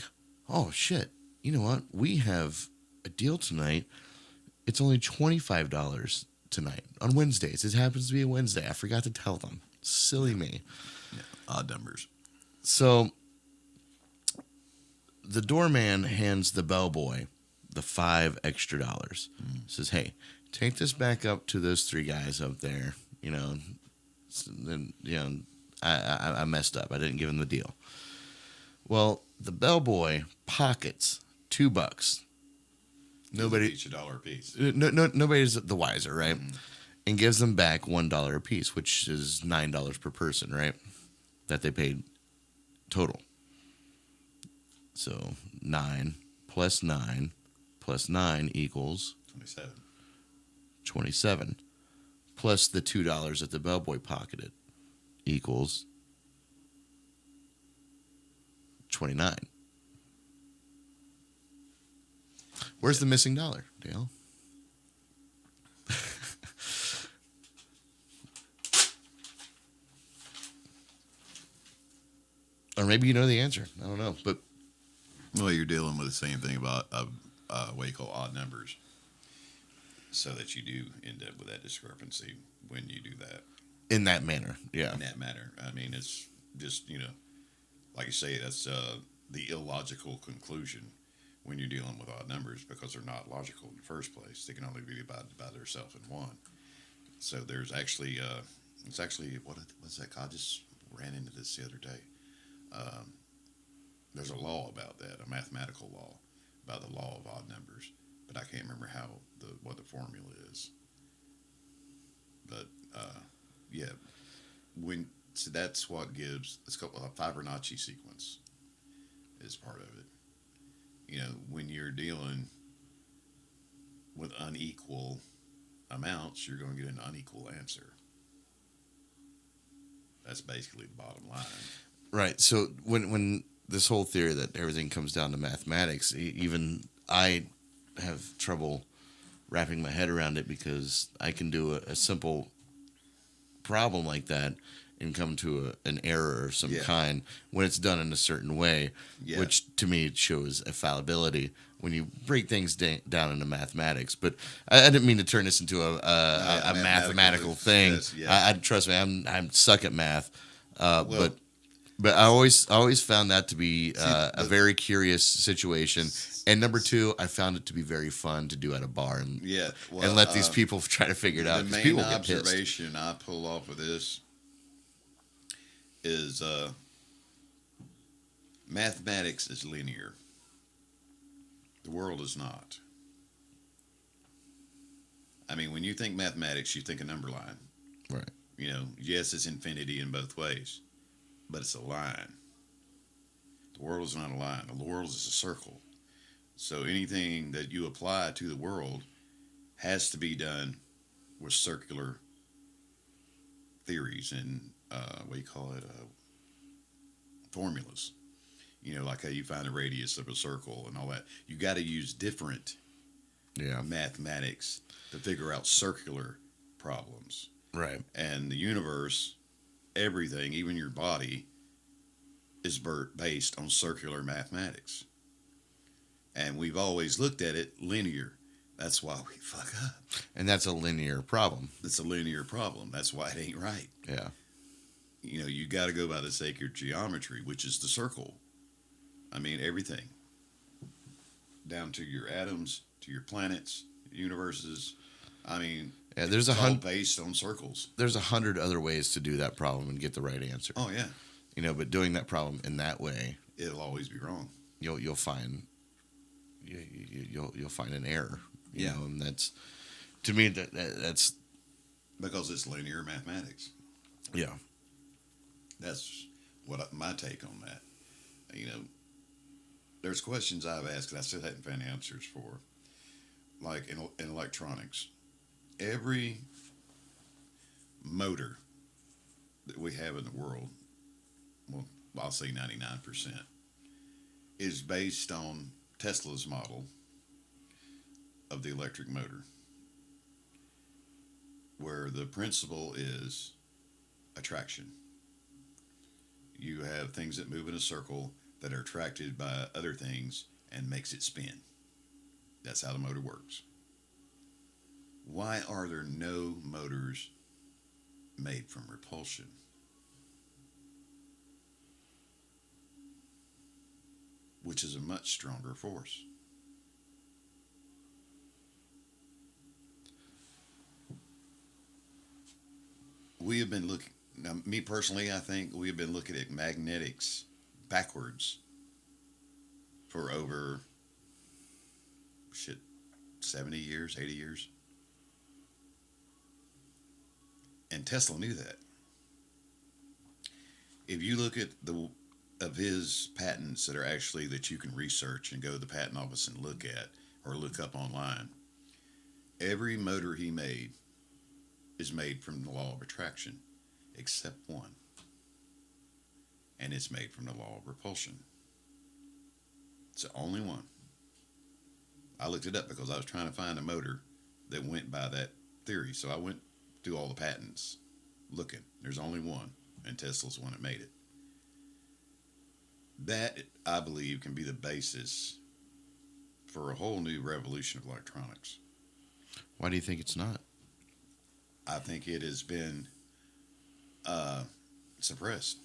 "Oh shit! You know what? We have a deal tonight. It's only $25 tonight on Wednesdays. It happens to be a Wednesday. I forgot to tell them. Silly me." Yeah, odd numbers. So the doorman hands the bellboy the $5 extra. Says, "Hey, take this back up to those 3 guys up there. You know, I messed up. I didn't give him the deal." Well, the bellboy pockets $2. Nobody, Each $1 a piece. nobody's the wiser, right? And gives them back $1 a piece, which is $9 per person, right? That they paid total. So 9 plus 9 plus 9 equals 27. 27. Plus the $2 that the bellboy pocketed equals 29. Where's the missing dollar, Dale? Or maybe you know the answer. I don't know. But Well, you're dealing with the same thing about what you call odd numbers, so that you do end up with that discrepancy when you do that in that manner, yeah. in that manner. I mean, it's just, you know, like you say, that's the illogical conclusion when you're dealing with odd numbers, because they're not logical in the first place. They can only be divided by themselves in one. So there's actually, it's actually, what's that? I just ran into this the other day. There's a law about that, a mathematical law about the law of odd numbers, but I can't remember what the formula is. But yeah, so that's what gives. It's called a Fibonacci sequence. is part of it. You know, when you're dealing with unequal amounts, you're going to get an unequal answer. That's basically the bottom line. Right. So when this whole theory that everything comes down to mathematics, even I have trouble wrapping my head around it, because I can do a simple problem like that and come to an error of some Yeah. kind when it's done in a certain way, Yeah. which to me shows a fallibility when you break things down into mathematics. But I didn't mean to turn this into a mathematical thing. Yes, yeah. I trust me, I'm suck at math, Well, but I always found that to be a the- very curious situation. And number two, I found it to be very fun to do at a bar and yeah. Well, and let these people try to figure it out, The because main people get pissed. observation I pull off of this is mathematics is linear. The world is not. I mean, when you think mathematics, you think a number line. Right. You know, yes, it's infinity in both ways, but it's a line. The world is not a line. The world is a circle. So anything that you apply to the world has to be done with circular theories and what do you call it? Formulas. You know, like how you find the radius of a circle and all that. You got to use different Yeah. mathematics to figure out circular problems. Right. And the universe, everything, even your body, is based on circular mathematics. And we've always looked at it linear. That's why we fuck up. And that's a linear problem. It's a linear problem. That's why it ain't right. Yeah. You know, you got to go by the sacred geometry, which is the circle. I mean, everything. Down to your atoms, to your planets, universes. I mean, Yeah, there's it's all based on circles. there's 100 other ways to do that problem and get the right answer. Oh, yeah. You know, but doing that problem in that way, It'll always be wrong. you'll find you'll find an error. You Yeah. know, and that's, to me, that's Because it's linear mathematics. yeah. That's my take on that. You know, there's questions I've asked and I still haven't found answers for. Like in electronics, every motor that we have in the world, well, I'll say 99%, is based on Tesla's model of the electric motor, where the principle is attraction. You have things that move in a circle that are attracted by other things and makes it spin. That's how the motor works. Why are there no motors made from repulsion? Which is a much stronger force. We have been looking, now, me personally, I think we have been looking at magnetics backwards for over 70 years, 80 years. And Tesla knew that. If you look at of his patents that are actually that you can research and go to the patent office and look at or look up online, every motor he made is made from the law of attraction, except one. And it's made from the law of repulsion. It's the only one. I looked it up because I was trying to find a motor that went by that theory. So I went through all the patents looking. There's only one, and Tesla's the one that made it. That, I believe, can be the basis for a whole new revolution of electronics. Why do you think it's not? I think it has been suppressed.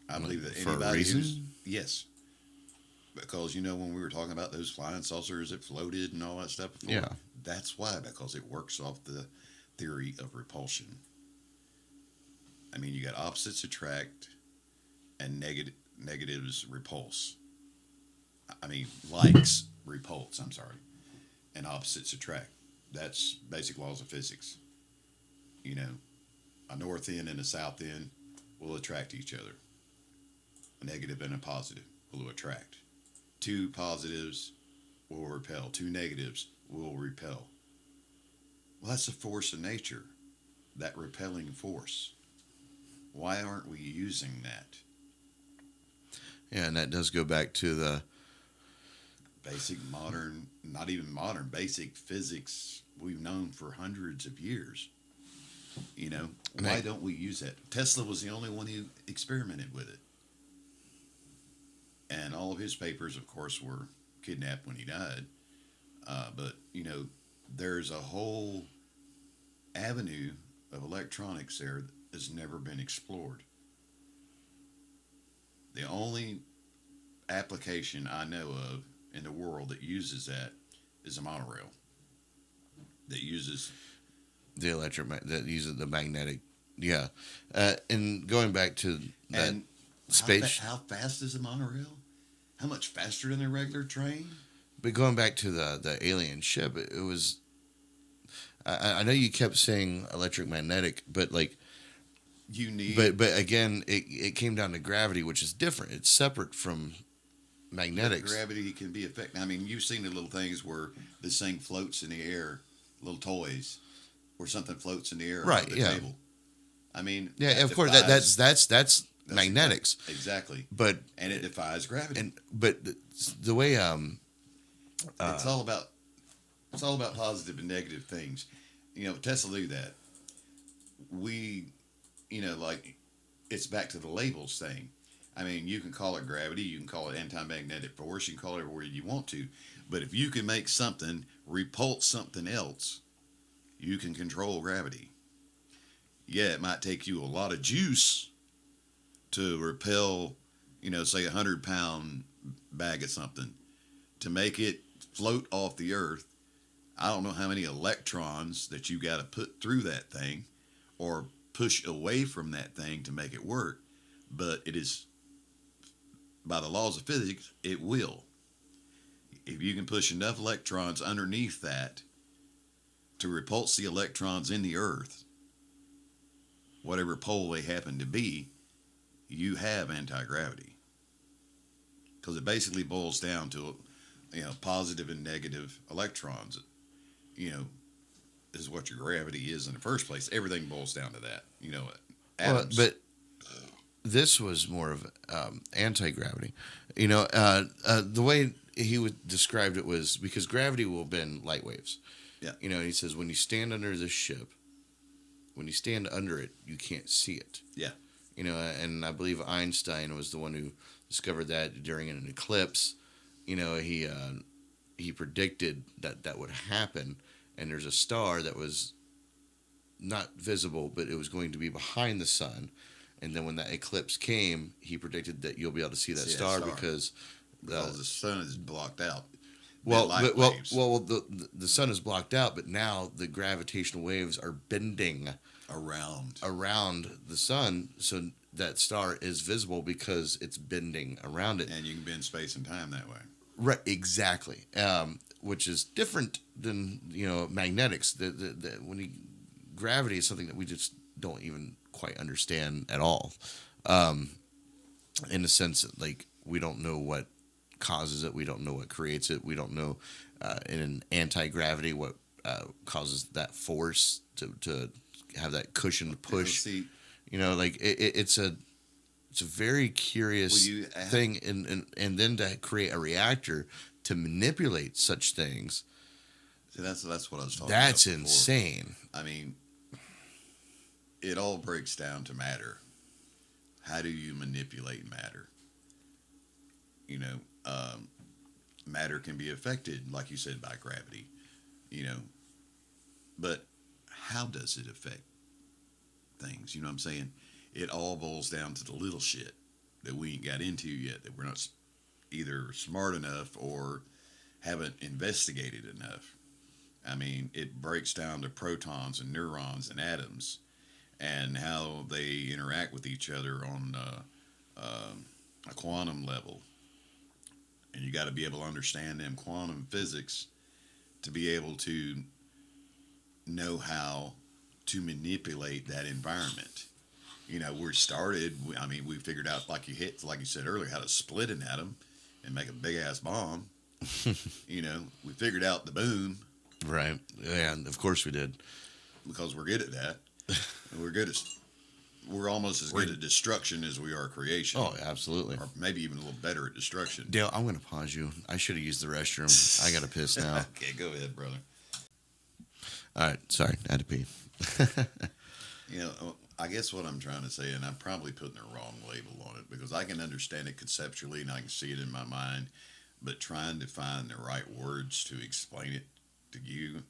I believe that For a anybody reason? who's, yes, because you know when we were talking about those flying saucers that floated and all that stuff before, Yeah. that's why, because it works off the theory of repulsion. I mean, you got opposites attract and negatives repulse. I mean, likes repulse, I'm sorry, and opposites attract. That's basic laws of physics. You know, a north end and a south end will attract each other. A negative and a positive will attract. Two positives will repel. Two negatives will repel. Well, that's a force of nature, that repelling force. Why aren't we using that? Yeah, and that does go back to the Basic modern, not even modern, basic physics we've known for hundreds of years. You know, why don't we use that? Tesla was the only one who experimented with it. And all of his papers, of course, were kidnapped when he died. But, you know, there's a whole avenue of electronics there that has never been explored. The only application I know of in the world that uses that is a monorail that uses the that uses the magnetic. Yeah, and going back to that and space. How fast is a monorail? How much faster than a regular train? But going back to the alien ship, it was. I know you kept saying electric magnetic, but like you need. But again, it came down to gravity, which is different. It's separate from magnetics. Gravity can be affected. I mean, you've seen the little things where this thing floats in the air, little toys, where something floats in the air right? on the Yeah. table. I mean, yeah, of course that's magnetics. Exactly. But and it defies gravity. But the way it's all about positive and negative things. You know, Tesla do that. We, you know, like it's back to the labels thing. I mean, you can call it gravity, you can call it anti-magnetic force, you can call it whatever you want to. But if you can make something repulse something else, you can control gravity. Yeah, it might take you a lot of juice to repel, you know, say 100-pound bag of something. To make it float off the earth, I don't know how many electrons that you got to put through that thing or push away from that thing to make it work. But it is, by the laws of physics, it will. If you can push enough electrons underneath that to repulse the electrons in the earth, whatever pole they happen to be, you have anti-gravity. Because it basically boils down to, you know, positive and negative electrons. You know, is what your gravity is in the first place. Everything boils down to that. You know, atoms. Well, but this was more of anti-gravity. You know, the way he would described it was because gravity will bend light waves. Yeah. You know, he says when you stand under this ship, when you stand under it, you can't see it. Yeah. You know, and I believe Einstein was the one who discovered that during an eclipse. You know, he predicted that would happen, and there's a star that was not visible, but it was going to be behind the sun. And then when that eclipse came, he predicted that you'll be able to see that star because the sun is blocked out. Well, the sun is blocked out, but now the gravitational waves are bending around the sun, so that star is visible because it's bending around it. And you can bend space and time that way. Right, exactly. Which is different than, you know, magnetics. Gravity is something that we just don't even quite understand at all. In the sense that, like, we don't know what causes it. We don't know what creates it. We don't know in an anti-gravity what causes that force to have that cushioned push. See, you know, like it's a very curious thing, and then to create a reactor to manipulate such things. See, that's what I was talking about. That's insane. I mean, it all breaks down to matter. How do you manipulate matter? You know, matter can be affected, like you said, by gravity. You know, but how does it affect things? You know what I'm saying? It all boils down to the little shit that we ain't got into yet, that we're not either smart enough or haven't investigated enough. I mean, it breaks down to protons and neurons and atoms and how they interact with each other on a quantum level. And you got to be able to understand them quantum physics to be able to know how to manipulate that environment. we started. I mean, we figured out, like you said earlier, how to split an atom and make a big ass bomb. We figured out the boom Right. Yeah, and of course we did. because we're good at that. And we're almost as good at destruction as we are creation, Oh, absolutely. or maybe even a little better at destruction. Dale, I'm going to pause you. I should have used the restroom. I got to piss now. Okay, go ahead, brother. All right. Sorry. I had to pee. I guess what I'm trying to say, and I'm probably putting the wrong label on it because I can understand it conceptually and I can see it in my mind, but trying to find the right words to explain it to you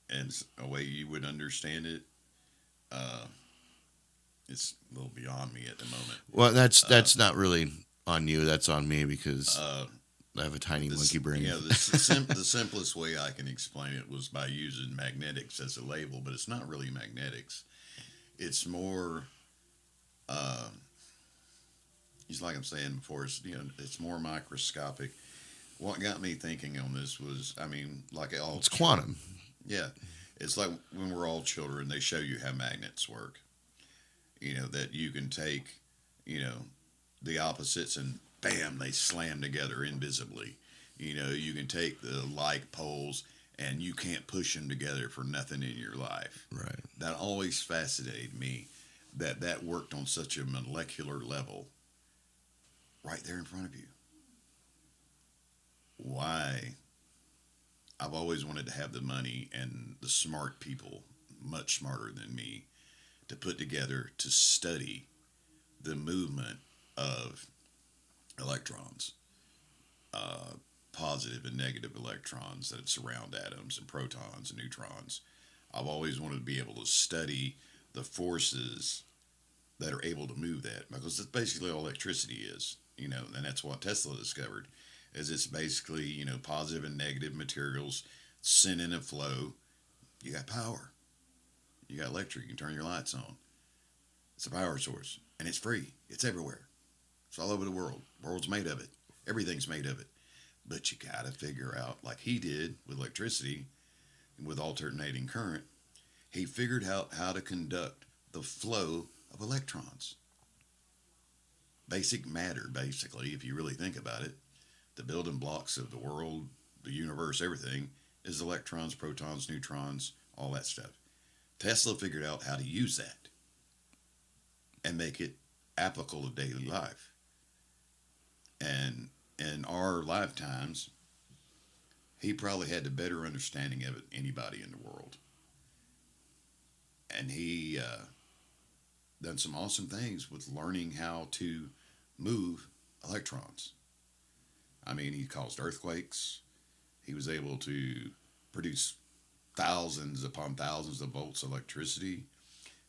and a way you would understand it, it's a little beyond me at the moment. Well, that's not really on you. That's on me because I have a tiny The, monkey brain. Yeah, the simplest way I can explain it was by using magnetics as a label, but it's not really magnetics. It's more, it's like I'm saying before, it's more microscopic. What got me thinking on this was, It's quantum. Yeah, it's like when we're all children, they show you how magnets work. That you can take, the opposites and bam, they slam together invisibly. You can take the like poles and you can't push them together for nothing in your life. Right. That always fascinated me that worked on such a molecular level right there in front of you. Why? I've always wanted to have the money and the smart people, much smarter than me, to put together to study the movement of electrons, positive and negative electrons that surround atoms and protons and neutrons. I've always wanted to be able to study the forces that are able to move that because that's basically all electricity is, and that's what Tesla discovered is it's basically, positive and negative materials sent in a flow. You got power. You got electric. You can turn your lights on. It's a power source, and it's free. It's everywhere. It's all over the world. The world's made of it. Everything's made of it. But you got to figure out, like he did with electricity, with alternating current, he figured out how to conduct the flow of electrons. Basic matter, basically, if you really think about it. The building blocks of the world, the universe, everything, is electrons, protons, neutrons, all that stuff. Tesla figured out how to use that and make it applicable to daily life. And in our lifetimes, he probably had the better understanding of it than anybody in the world. And he done some awesome things with learning how to move electrons. He caused earthquakes. He was able to produce thousands upon thousands of volts of electricity.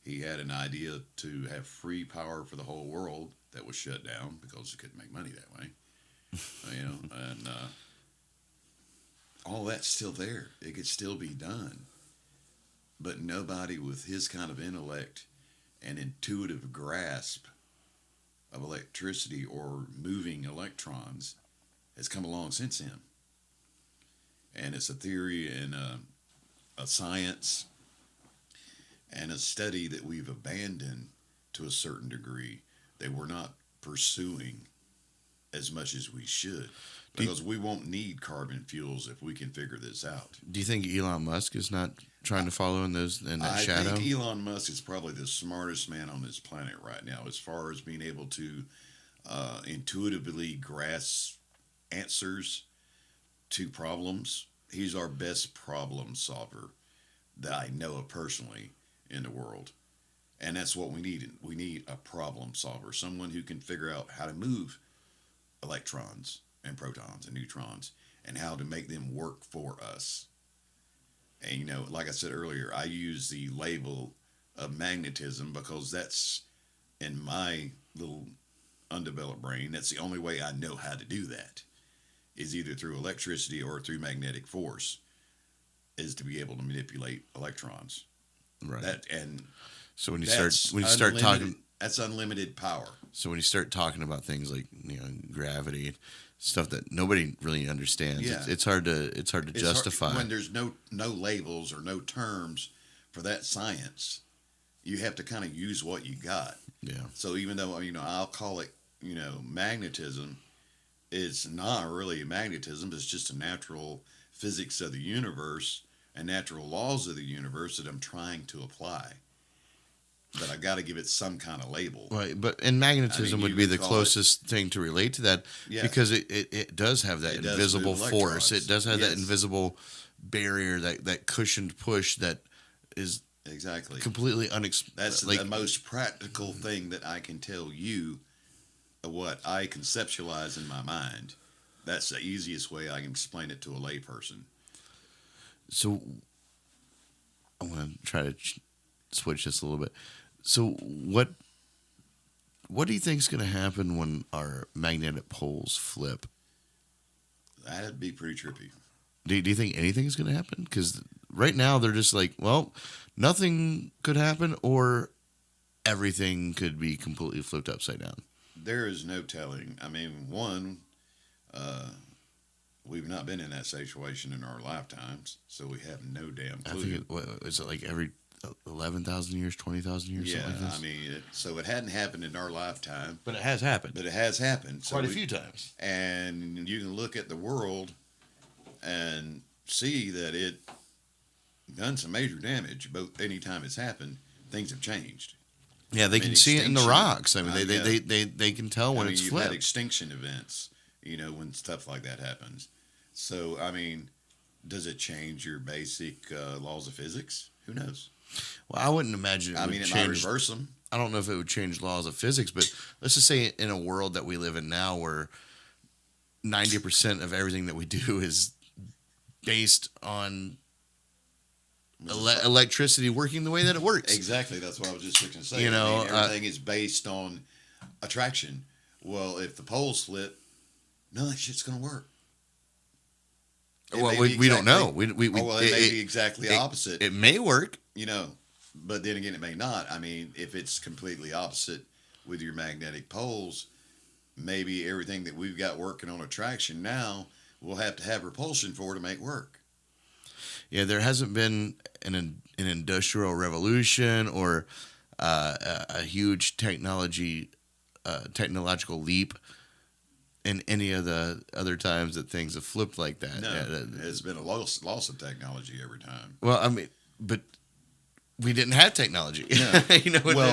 He had an idea to have free power for the whole world that was shut down because he couldn't make money that way. And all that's still there. It could still be done. But nobody with his kind of intellect and intuitive grasp of electricity or moving electrons has come along since him. And it's a theory and a science and a study that we've abandoned to a certain degree that we're not pursuing as much as we should because we won't need carbon fuels if we can figure this out. Do you think Elon Musk is not trying to follow in that shadow? I think Elon Musk is probably the smartest man on this planet right now as far as being able to intuitively grasp answers to problems. He's our best problem solver that I know of personally in the world. And that's what we need. We need a problem solver, someone who can figure out how to move electrons and protons and neutrons and how to make them work for us. And, like I said earlier, I use the label of magnetism because that's in my little undeveloped brain. That's the only way I know how to do that is either through electricity or through magnetic force is to be able to manipulate electrons. Right. So when you that's start talking, that's unlimited power. So when you start talking about things like gravity, stuff that nobody really understands, it's hard to justify. When there's no labels or no terms for that science, you have to kind of use what you got. Yeah. So even though I'll call it magnetism, it's not really magnetism. It's just a natural physics of the universe and natural laws of the universe that I'm trying to apply. But I got to give it some kind of label. Right, but and magnetism you would be could the call closest thing to relate to that Yeah. because it does have that It does invisible move force. electrons. It does have that Yes. invisible barrier, that cushioned push that is Exactly. completely unexpected. That's the most practical thing that I can tell you of what I conceptualize in my mind. That's the easiest way I can explain it to a layperson. So I'm going to try to switch this a little bit. So what do you think is going to happen when our magnetic poles flip? That'd be pretty trippy. Do you think anything is going to happen? Because right now they're just like, well, nothing could happen or everything could be completely flipped upside down. There is no telling. I mean, we've not been in that situation in our lifetimes, so we have no damn clue. I think is it like every 11,000 years, 20,000 years, Yeah, something like this? I mean, so it hadn't happened in our lifetime, But it has happened. but it has happened. So Quite a few times. And you can look at the world and see that it done some major damage. Both anytime it's happened, things have changed. Yeah, they I mean, can see it in the extinction. rocks. I mean, Yeah. they can tell when it's you've flipped. had extinction events, when stuff like that happens. So, I mean, does it change your basic laws of physics? Who knows? Well, I wouldn't imagine it I would mean, it might change. reverse them. I don't know if it would change laws of physics, but let's just say in a world that we live in now where 90% of everything that we do is based on electricity working the way that it works. Exactly. That's what I was just going to say. Everything is based on attraction. Well, if the poles flip, none of that shit's going to work. Well, we don't know. It may be exactly opposite. It may work. But then again, it may not. I mean, if it's completely opposite with your magnetic poles, maybe everything that we've got working on attraction now, we'll have to have repulsion for to make work. Yeah, there hasn't been an industrial revolution or a huge technological leap in any of the other times that things have flipped like that. No, Yeah, it's been a loss of technology every time. well, I mean, but we didn't have technology. No.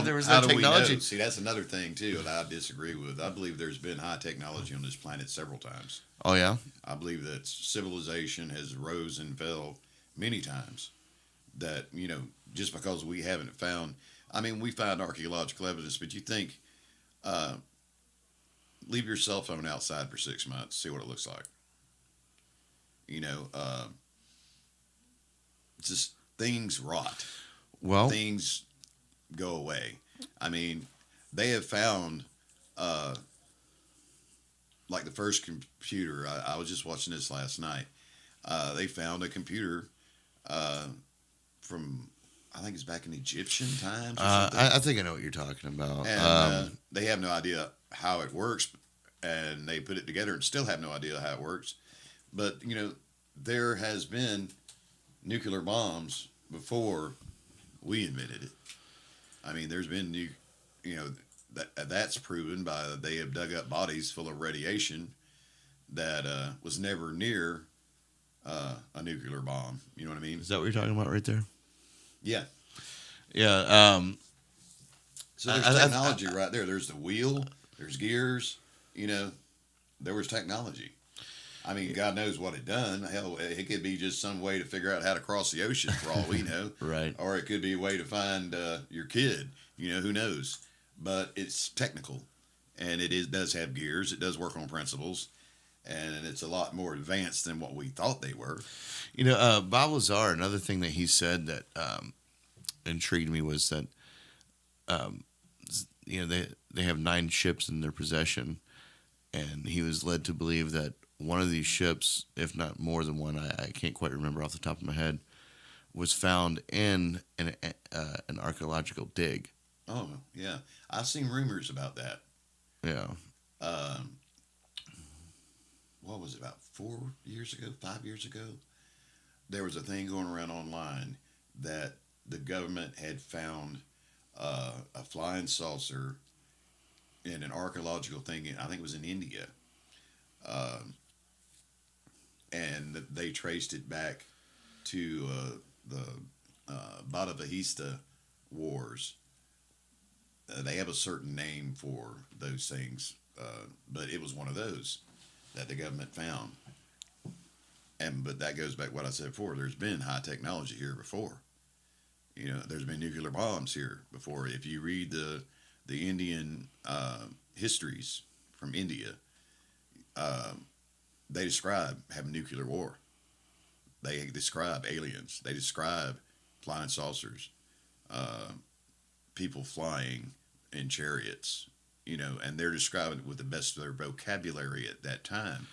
There was no how do we technology. know? See, that's another thing too that I disagree with. I believe there's been high technology on this planet several times. Oh yeah, I believe that civilization has rose and fell many times. That just because we haven't found, I mean, we find archaeological evidence, but you think, leave your cell phone outside for 6 months, see what it looks like. Just things rot. well, Things go away. I mean, they have found, like the first computer. I was just watching this last night. They found a computer from, I think it's back in Egyptian times or something. I think I know what you're talking about. And they have no idea how it works, and they put it together and still have no idea how it works. But there has been nuclear bombs before we invented it. I mean, there's been that's proven by they have dug up bodies full of radiation that was never near a nuclear bomb. You know what I mean? Is that what you're talking about right there? Yeah. Yeah. So there's technology right there. There's the wheel. There's gears. There was technology. I mean, God knows what it done. Hell, it could be just some way to figure out how to cross the ocean for all we know. Right. Or it could be a way to find your kid. Who knows? But it's technical, and does have gears. It does work on principles, and it's a lot more advanced than what we thought they were. Bob Lazar, another thing that he said that intrigued me was that, they have 9 ships in their possession, and he was led to believe that one of these ships, if not more than one, I can't quite remember off the top of my head, was found in an archaeological dig. Oh, yeah. I've seen rumors about that. Yeah. What was it, about 4 years ago, 5 years ago? There was a thing going around online that the government had found a flying saucer in an archaeological thing. I think it was in India, and they traced it back to the Bada Vista Wars. They have a certain name for those things, but it was one of those that the government found. But that goes back to what I said before. There's been high technology here before. There's been nuclear bombs here before. If you read the Indian histories from India, they describe having nuclear war. They describe aliens. They describe flying saucers, people flying in chariots. And they're describing it with the best of their vocabulary at that time.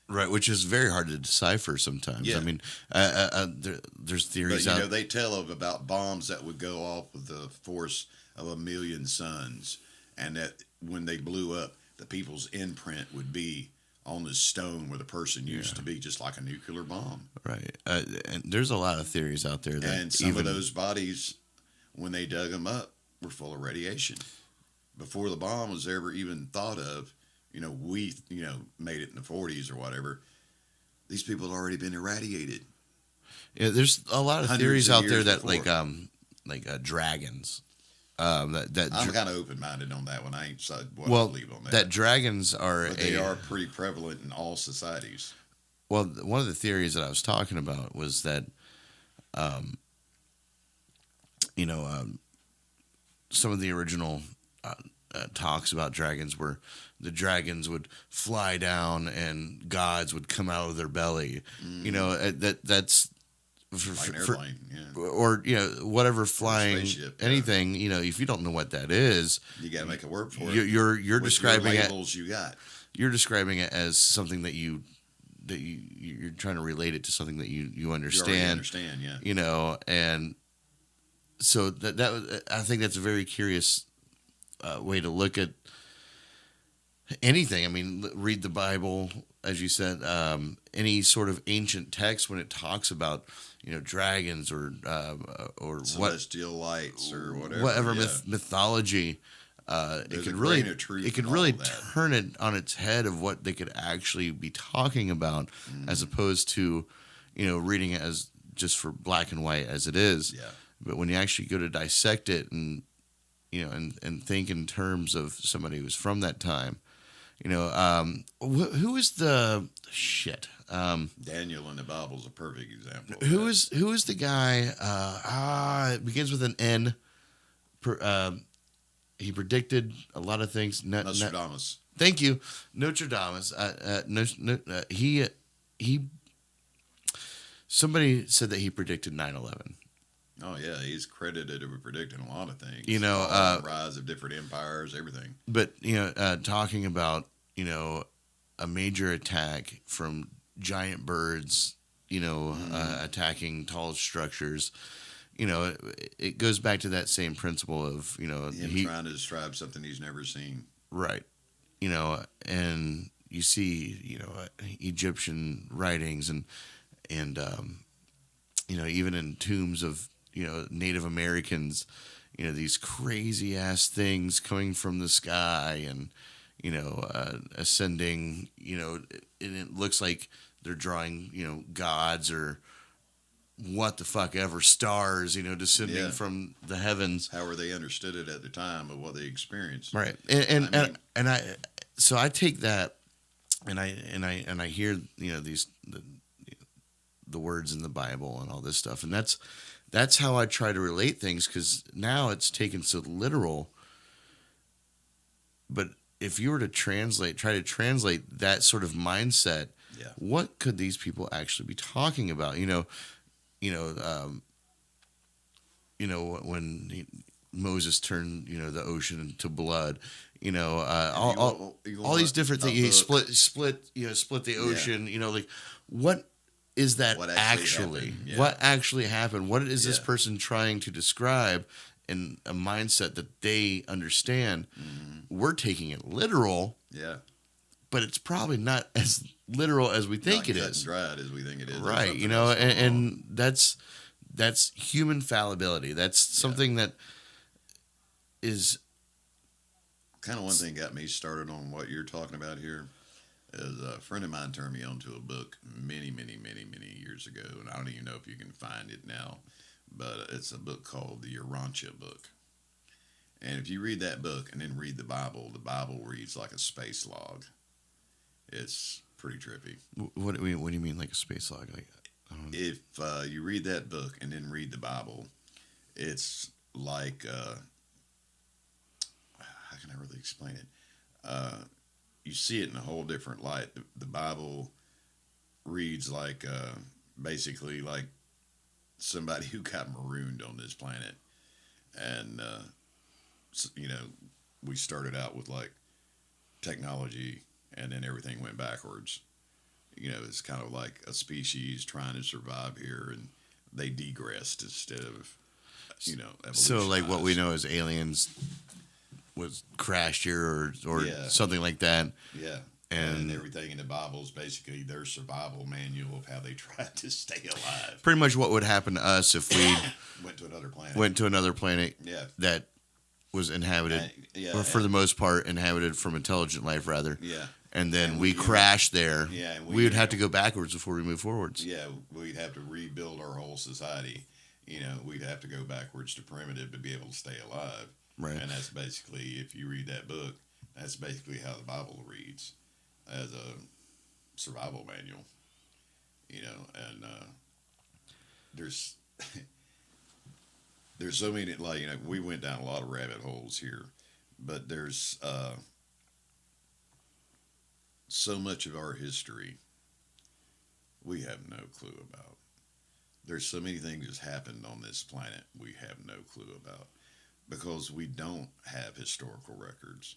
Right, which is very hard to decipher sometimes. Yeah. I mean, there's theories But, out. they tell about bombs that would go off with the force of 1,000,000 suns, and that when they blew up, the people's imprint would be on the stone where the person used to be, just like a nuclear bomb. Right, and there's a lot of theories out there that And some of those bodies, when they dug them up, were full of radiation. Before the bomb was ever even thought of, we made it in the 40s or whatever. These people had already been irradiated. Yeah, there's a lot of Hundreds theories of out there years that before. dragons. I'm kind of open-minded on that one. I ain't decided what I Well, believe on that. that dragons are But they are pretty prevalent in all societies. Well, one of the theories that I was talking about was that, some of the original talks about dragons were the dragons would fly down and gods would come out of their belly. That's Like an airplane, yeah. or whatever flying spaceship, anything. If you don't know what that is, You got to make a word for it. you're With describing your it. labels you got. You're describing it as something that you're trying to relate it to something that you You already understand. understand, yeah. And so I think that's a very curious way to look at anything. I mean, read the Bible, as you said, any sort of ancient text when it talks about dragons or Celestial lights or whatever. whatever yeah. mythology. It There's could a really grain of truth it could in really all that. turn it on its head of what they could actually be talking about, as opposed to reading it as just for black and white as it is. Yeah. But when you actually go to dissect it and and think in terms of somebody who's from that time, who is the shit? Daniel in the Bible is a perfect example. of Who that. is the guy? It begins with an N. He predicted a lot of things. Nostradamus. Thank you, Notre Dame. He somebody said that he predicted 9/11. Oh yeah, he's credited with predicting a lot of things. The rise of different empires, everything. But talking about a major attack from giant birds, attacking tall structures. It goes back to that same principle of Him trying to describe something he's never seen. right, and you see Egyptian writings and even in tombs of Native Americans, these crazy ass things coming from the sky and ascending, and it looks like they're drawing gods or what the fuck ever, stars, descending Yeah. from the heavens. However, they understood it at the time of what they experienced. Right. So I take that and I hear these the words in the Bible and all this stuff, and that's how I try to relate things, because now it's taken so literal. But if you were to try to translate that sort of mindset, Yeah. what could these people actually be talking about? When Moses turned the ocean into blood, all these different things. He split the ocean. Like, what is that What actually? actually happened, yeah. What actually happened? What is this Yeah. person trying to describe in a mindset that they understand? We're taking it literal, Yeah. but it's probably not as literal as we think Not it cut is. and dried as we think it is. There's Right, something else going on. and that's human fallibility. That's something that is Kind of one thing got me started on what you're talking about here is a friend of mine turned me on to a book many years ago, and I don't even know if you can find it now, but it's a book called the Urantia book. And if you read that book and then read the Bible reads like a space log. It's pretty trippy. what do you mean, like a space log? Like, I don't know. If you read that book and then read the Bible, it's like how can I really explain it? You see it in a whole different light. The Bible reads like basically like somebody who got marooned on this planet, and you know, we started out with like technology, and then everything went backwards. You know, it's kind of like a species trying to survive here, and they degressed instead of, you know, So, like, what we evolutionized. know as aliens was crashed here or Yeah. something like that. Yeah. And And everything in the Bible is basically their survival manual of how they tried to stay alive. pretty much what would happen to us if we Went to another planet. went to another planet Yeah. that was inhabited, Yeah. or for the most part, inhabited from intelligent life, rather. Yeah. And then And we we- crashed there. Yeah. And We would have to go backwards before we move forwards. Yeah, we'd have to rebuild our whole society. You know, we'd have to go backwards to primitive to be able to stay alive. Right. And that's basically, if you read that book, that's basically how the Bible reads as a survival manual. You know, and there's there's so many, like, you know, we went down a lot of rabbit holes here, but there's so much of our history we have no clue about. There's so many things that's happened on this planet we have no clue about because we don't have historical records.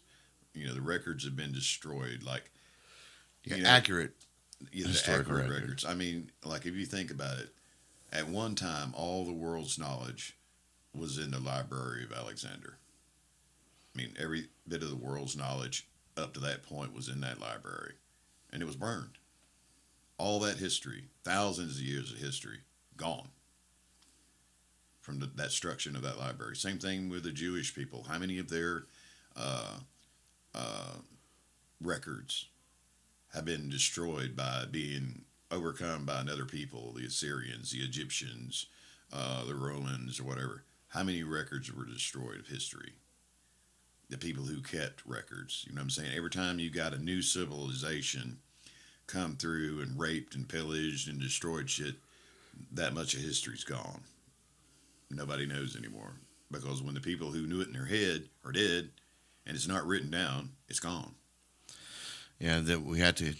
You know, the records have been destroyed. Like, Yeah, you know, accurate. the historical accurate record. records. I mean, like, if you think about it, at one time, all the world's knowledge was in the Library of Alexander. I mean, every bit of the world's knowledge up to that point was in that library, and it was burned. All that history, thousands of years of history, gone from that destruction of that library. Same thing with the Jewish people. How many of their uh, records have been destroyed by being overcome by another people, the Assyrians, the Egyptians, the Romans, or whatever? How many records were destroyed of history? The people who kept records. You know what I'm saying? Every time you got a new civilization come through and raped and pillaged and destroyed shit, that much of history's gone. Nobody knows anymore. Because when the people who knew it in their head are dead and it's not written down, it's gone. Yeah, that we had to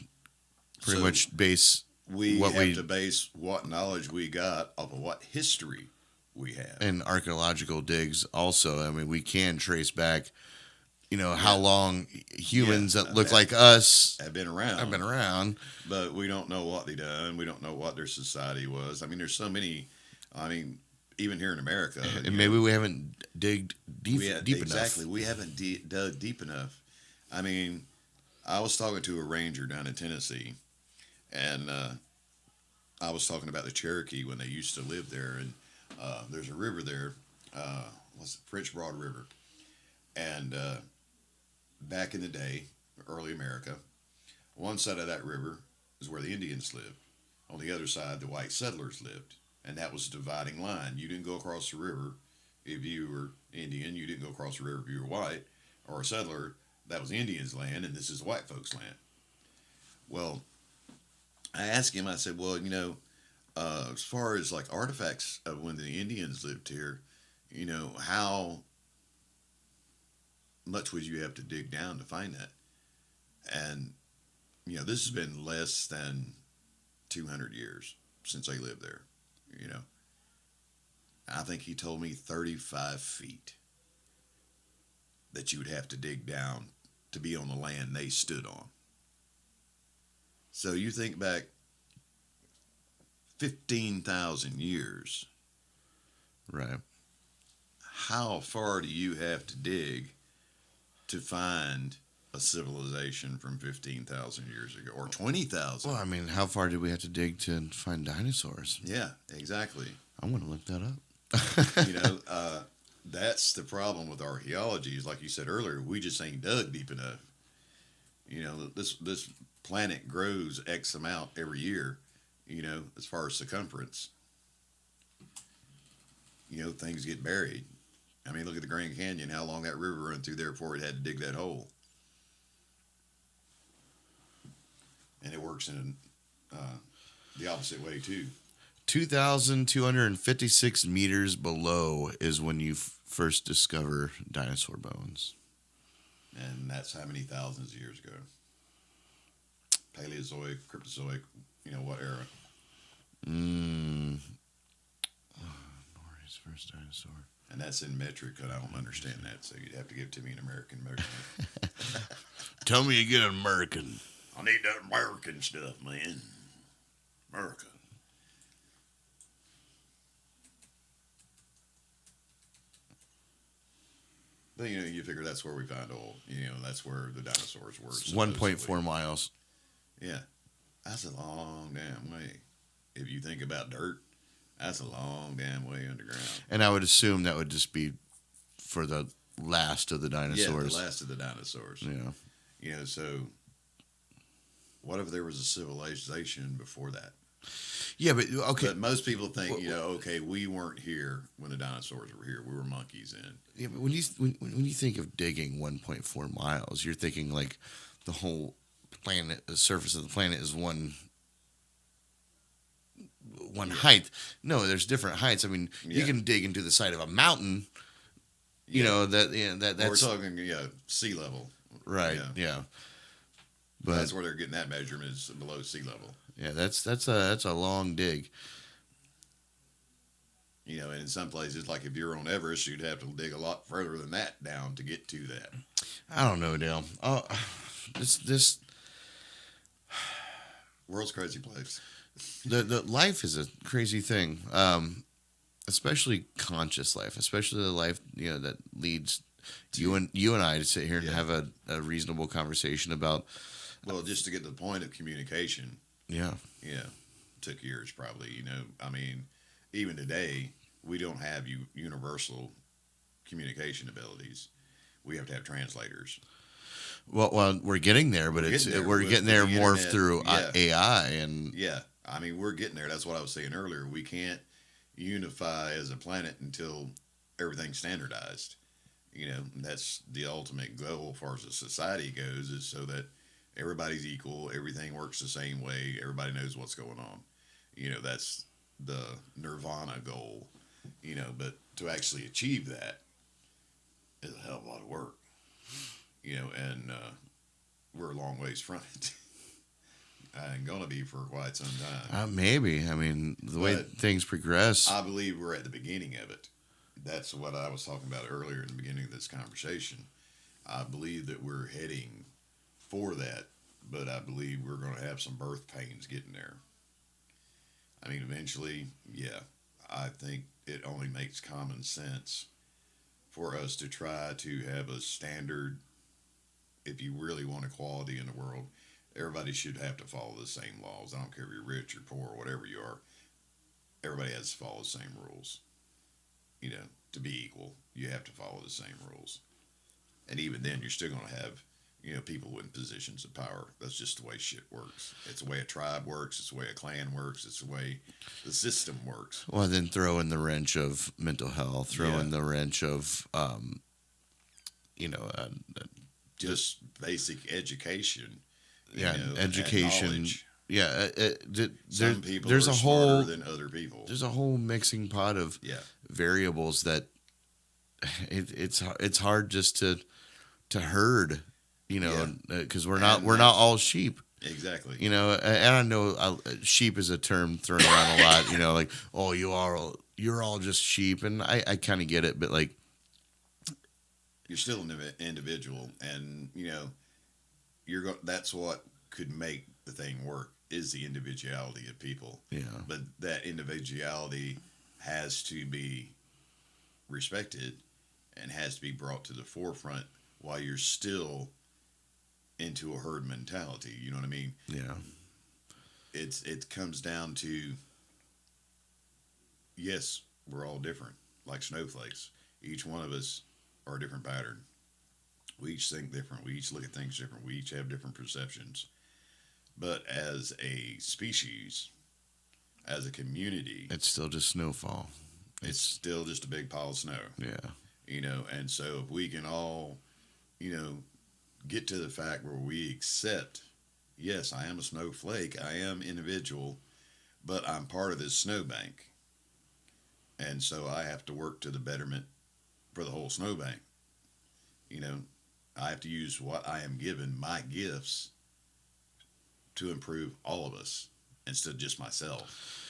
pretty So much base we what have we to base what knowledge we got off of what history we have. in archaeological digs. Also, I mean, we can trace back, you know, how long humans that look like us Have been around. have been around. But we don't know what they done. We don't know what their society was. I mean, there's so many. I mean, even here in America, And maybe we haven't digged deep exactly. enough. We haven't dug deep enough. I mean, I was talking to a ranger down in Tennessee, and I was talking about the Cherokee when they used to live there. And there's a river there, what's it, French Broad River, and back in the day, early America, one side of that river is where the Indians lived. On the other side, the white settlers lived. And that was the dividing line. You didn't go across the river if you were Indian. You didn't go across the river if you were white or a settler. That was Indians' land, and this is white folks' land. Well, I asked him, I said, well, you know, as far as like artifacts of when the Indians lived here, you know, how much would you have to dig down to find that? And, you know, this has been less than 200 years since they lived there, you know. I think he told me 35 feet that you would have to dig down to be on the land they stood on. So you think back 15,000 years, Right. how far do you have to dig to find a civilization from 15,000 years ago or 20,000? Well, I mean, how far did we have to dig to find dinosaurs? Yeah, exactly. I want to look that up. You know, that's the problem with archaeology. Is like you said earlier, we just ain't dug deep enough. This planet grows X amount every year. As far as circumference, things get buried. I mean, look at the Grand Canyon. How long that river run through there before it had to dig that hole? And it works in the opposite way too. 2,256 meters below is when you first discover dinosaur bones. And that's how many thousands of years ago? Paleozoic, Cryptozoic, what era? Norris first dinosaur. And that's in metric, and I don't understand that, so you'd have to give it to me in American measurement. Tell me you get an American. I need that American stuff, man. America. But, you figure that's where we find oil. That's where the dinosaurs were. It's 1.4 miles. Yeah. That's a long damn way. If you think about dirt, that's a long damn way underground. And I would assume that would just be for the last of the dinosaurs. Yeah, the last of the dinosaurs. Yeah. So what if there was a civilization before that? Yeah, but okay. But most people think, okay, we weren't here when the dinosaurs were here. We were monkeys then. Yeah, but when you think of digging 1.4 miles, you're thinking like the whole planet, the surface of the planet is one height. No, there's different heights. I mean, you can dig into the side of a mountain. That's we're talking sea level. Right. Yeah. But that's where they're getting that measurement is below sea level. Yeah, that's a long dig. And in some places, like if you're on Everest, you'd have to dig a lot further than that down to get to that. I don't know, Dale. Oh, this world's a crazy place. The life is a crazy thing, especially conscious life, especially the life that leads you and I to sit here and have a reasonable conversation about. Well, just to get to the point of communication. Yeah. Yeah. Took years probably. I mean, even today we don't have universal communication abilities. We have to have translators. Well, we're getting there, but we're getting there more internet, through AI and. Yeah. I mean, we're getting there. That's what I was saying earlier. We can't unify as a planet until everything's standardized. That's the ultimate goal as far as the society goes, is so that everybody's equal, everything works the same way, everybody knows what's going on. That's the nirvana goal. But to actually achieve that is a hell of a lot of work. And we're a long ways from it. And going to be for quite some time. Maybe. I mean, the way things progress. I believe we're at the beginning of it. That's what I was talking about earlier in the beginning of this conversation. I believe that we're heading for that, but I believe we're going to have some birth pains getting there. I mean, eventually, I think it only makes common sense for us to try to have a standard. If you really want equality in the world, everybody should have to follow the same laws. I don't care if you're rich or poor or whatever you are. Everybody has to follow the same rules. To be equal, you have to follow the same rules. And even then, you're still going to have, people in positions of power. That's just the way shit works. It's the way a tribe works. It's the way a clan works. It's the way the system works. Well, then throw in the wrench of mental health. Throw in the wrench of, just basic education. Education. Yeah, some people there's are a smarter whole than other people. There's a whole mixing pot of variables that it's hard just to herd, because we're not all sheep. Exactly. And I know sheep is a term thrown around a lot. Like, oh, you're all just sheep, and I kind of get it, but like, you're still an individual, and that's what could make the thing work, is the individuality of people. Yeah. But that individuality has to be respected and has to be brought to the forefront while you're still into a herd mentality. You know what I mean? Yeah. It comes down to, yes, we're all different, like snowflakes. Each one of us are a different pattern. We each think different. We each look at things different. We each have different perceptions. But as a species, as a community, It's still just snowfall. it's still just a big pile of snow. Yeah. And so if we can all, get to the fact where we accept, yes, I am a snowflake, I am individual, but I'm part of this snowbank. And so I have to work to the betterment for the whole snowbank. I have to use what I am given, my gifts, to improve all of us instead of just myself.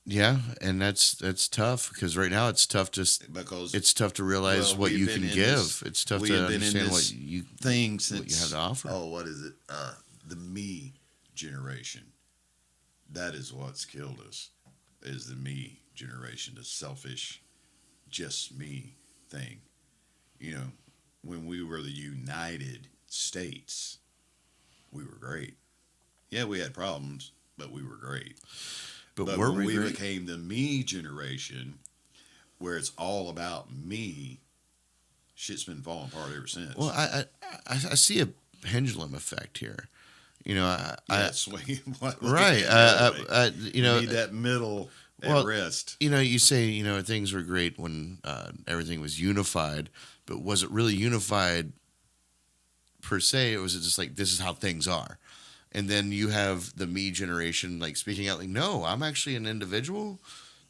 Yeah, and that's tough because right now it's tough Because it's tough to realize well, what we've you been can in give. this- It's tough we to have been in understand this thing since what you have to offer. Oh, what is it? The me generation. That is what's killed us. Is the me generation, the selfish, just me thing. When we were the United States, we were great. Yeah, we had problems, but we were great. But When we we great? became the me generation, where it's all about me, shit's been falling apart ever since. Well, I see a pendulum effect here. Swing. Right. Right. You need that middle at rest. You say things were great when everything was unified, but was it really unified per se? Or was it just like this is how things are? And then you have the me generation like speaking out like, no, I'm actually an individual,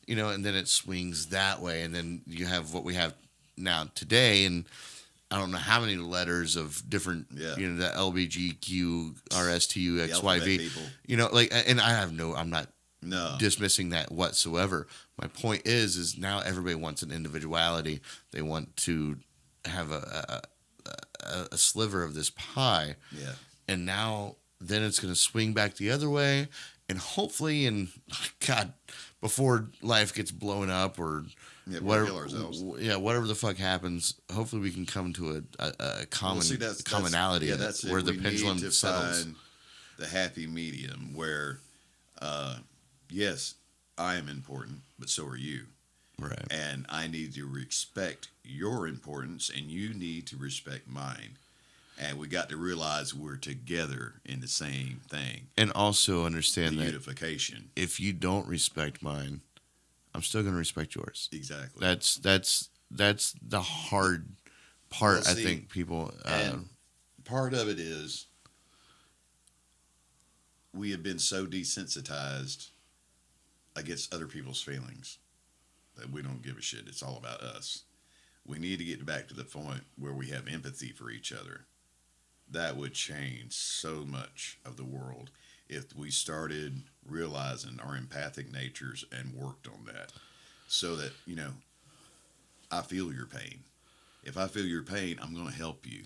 and then it swings that way. And then you have what we have now today. And I don't know how many letters of different, the LBGQ, RSTU, The alphabet XYV, people. and I'm not No. dismissing that whatsoever. My point is now everybody wants an individuality. They want to have a sliver of this pie. Yeah. And now then it's going to swing back the other way, and hopefully, before life gets blown up or we'll kill ourselves. whatever the fuck happens, hopefully we can come to a common commonality that's where it. the We pendulum need to settles. find the happy medium where, yes, I am important, but so are you. Right. And I need to respect your importance, and you need to respect mine. And we got to realize we're together in the same thing. And also understand The that unification. if you don't respect mine, I'm still going to respect yours. Exactly. That's the hard part. Well, see, I think people. And part of it is we have been so desensitized against other people's feelings that we don't give a shit. It's all about us. We need to get back to the point where we have empathy for each other. That would change so much of the world if we started realizing our empathic natures and worked on that. So that, I feel your pain. If I feel your pain, I'm going to help you.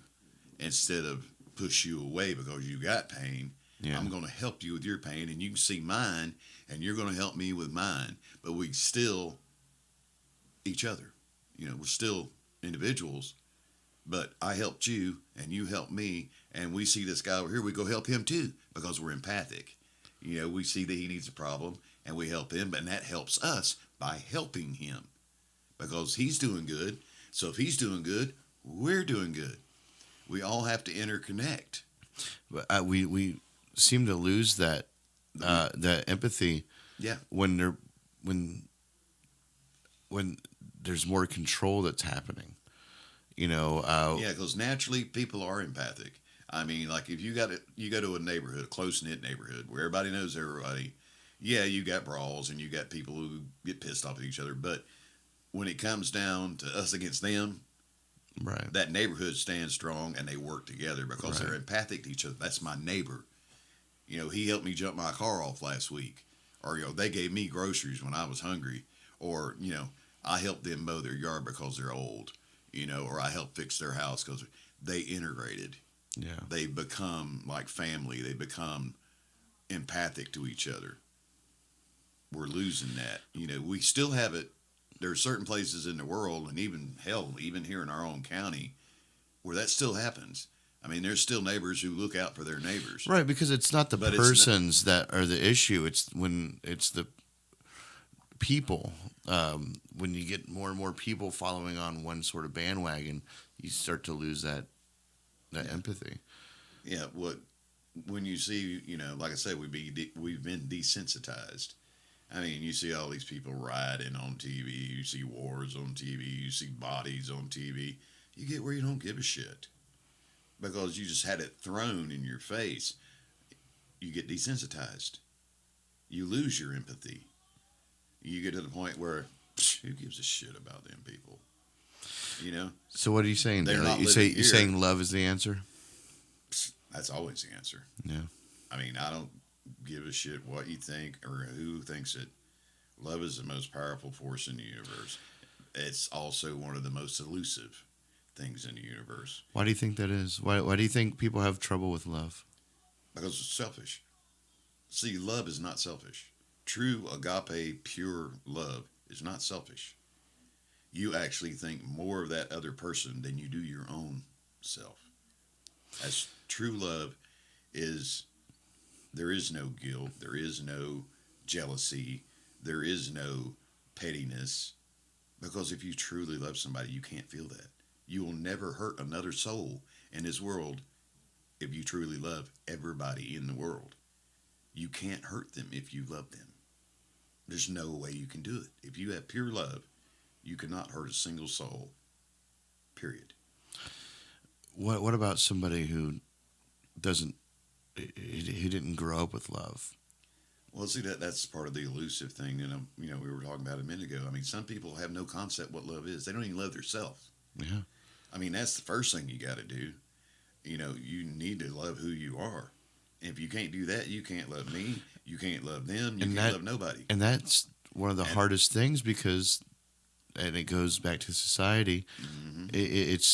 Instead of push you away because you got pain, I'm going to help you with your pain, and you can see mine, and you're going to help me with mine. But we still each other. We're still individuals, but I helped you and you helped me, and we see this guy over here, we go help him too because we're empathic. We see that he needs a problem and we help him, and that helps us by helping him because he's doing good. So if he's doing good, we're doing good. We all have to interconnect. But we seem to lose that empathy. Yeah. When there's more control that's happening. Because naturally people are empathic. I mean, like if you go to a neighborhood, a close-knit neighborhood where everybody knows everybody, you got brawls and you got people who get pissed off at each other. But when it comes down to us against them, right, that neighborhood stands strong and they work together because they're empathic to each other. That's my neighbor. He helped me jump my car off last week. Or, they gave me groceries when I was hungry. Or, I helped them mow their yard because they're old. Or I helped fix their house because they integrated. Yeah. They become like family. They become empathic to each other. We're losing that. We still have it. There are certain places in the world, and even here in our own county, where that still happens. I mean, there's still neighbors who look out for their neighbors. Right, because it's not the persons that are the issue. It's when it's the people. When you get more and more people following on one sort of bandwagon, you start to lose that empathy. Yeah, when you see, like I said, we've been desensitized. I mean, you see all these people rioting on TV, you see wars on TV, you see bodies on TV. You get where you don't give a shit because you just had it thrown in your face. You get desensitized. You lose your empathy. You get to the point where who gives a shit about them people? So what are you saying? They're not You're living here. saying love is the answer? That's always the answer. Yeah. I mean, I don't give a shit what you think or who thinks it. Love is the most powerful force in the universe. It's also one of the most elusive things in the universe. Why do you think that is? Why do you think people have trouble with love? Because it's selfish. See, love is not selfish. True agape, pure love is not selfish. You actually think more of that other person than you do your own self. As true love is, there is no guilt, there is no jealousy, there is no pettiness. Because if you truly love somebody, you can't feel that. You will never hurt another soul in this world if you truly love everybody in the world. You can't hurt them if you love them. There's no way you can do it. If you have pure love, you cannot hurt a single soul. Period. What about somebody who didn't grow up with love? Well, see, that's part of the elusive thing, and we were talking about a minute ago. I mean, some people have no concept what love is. They don't even love themselves. Yeah. I mean, that's the first thing you got to do. You need to love who you are. And if you can't do that, you can't love me. You can't love them. You can't love nobody. And that's one of the hardest things because, and it goes back to society. Mm-hmm. It's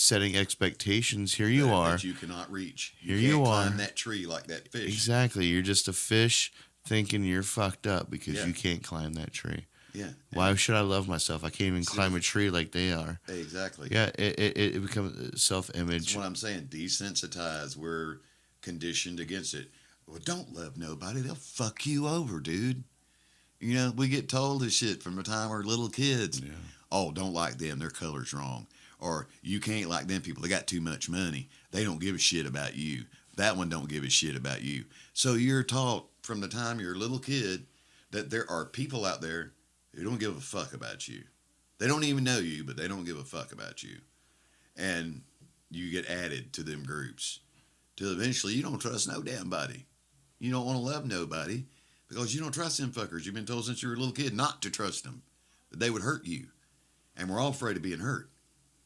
setting expectations. Here you are. That you cannot reach. Here you are. Climb that tree like that fish. Exactly. You're just a fish thinking you're fucked up because you can't climb that tree. Yeah. Why should I love myself? I can't even climb a tree like they are. Exactly. Yeah. It becomes self-image. That's what I'm saying. Desensitized. We're conditioned against it. Well, don't love nobody. They'll fuck you over, dude. We get told this shit from the time we're little kids. Yeah. Oh, don't like them. Their color's wrong. Or you can't like them people. They got too much money. They don't give a shit about you. That one don't give a shit about you. So you're taught from the time you're a little kid that there are people out there who don't give a fuck about you. They don't even know you, but they don't give a fuck about you. And you get added to them groups. Till eventually you don't trust no damn body. You don't want to love nobody because you don't trust them fuckers. You've been told since you were a little kid not to trust them, that they would hurt you. And we're all afraid of being hurt.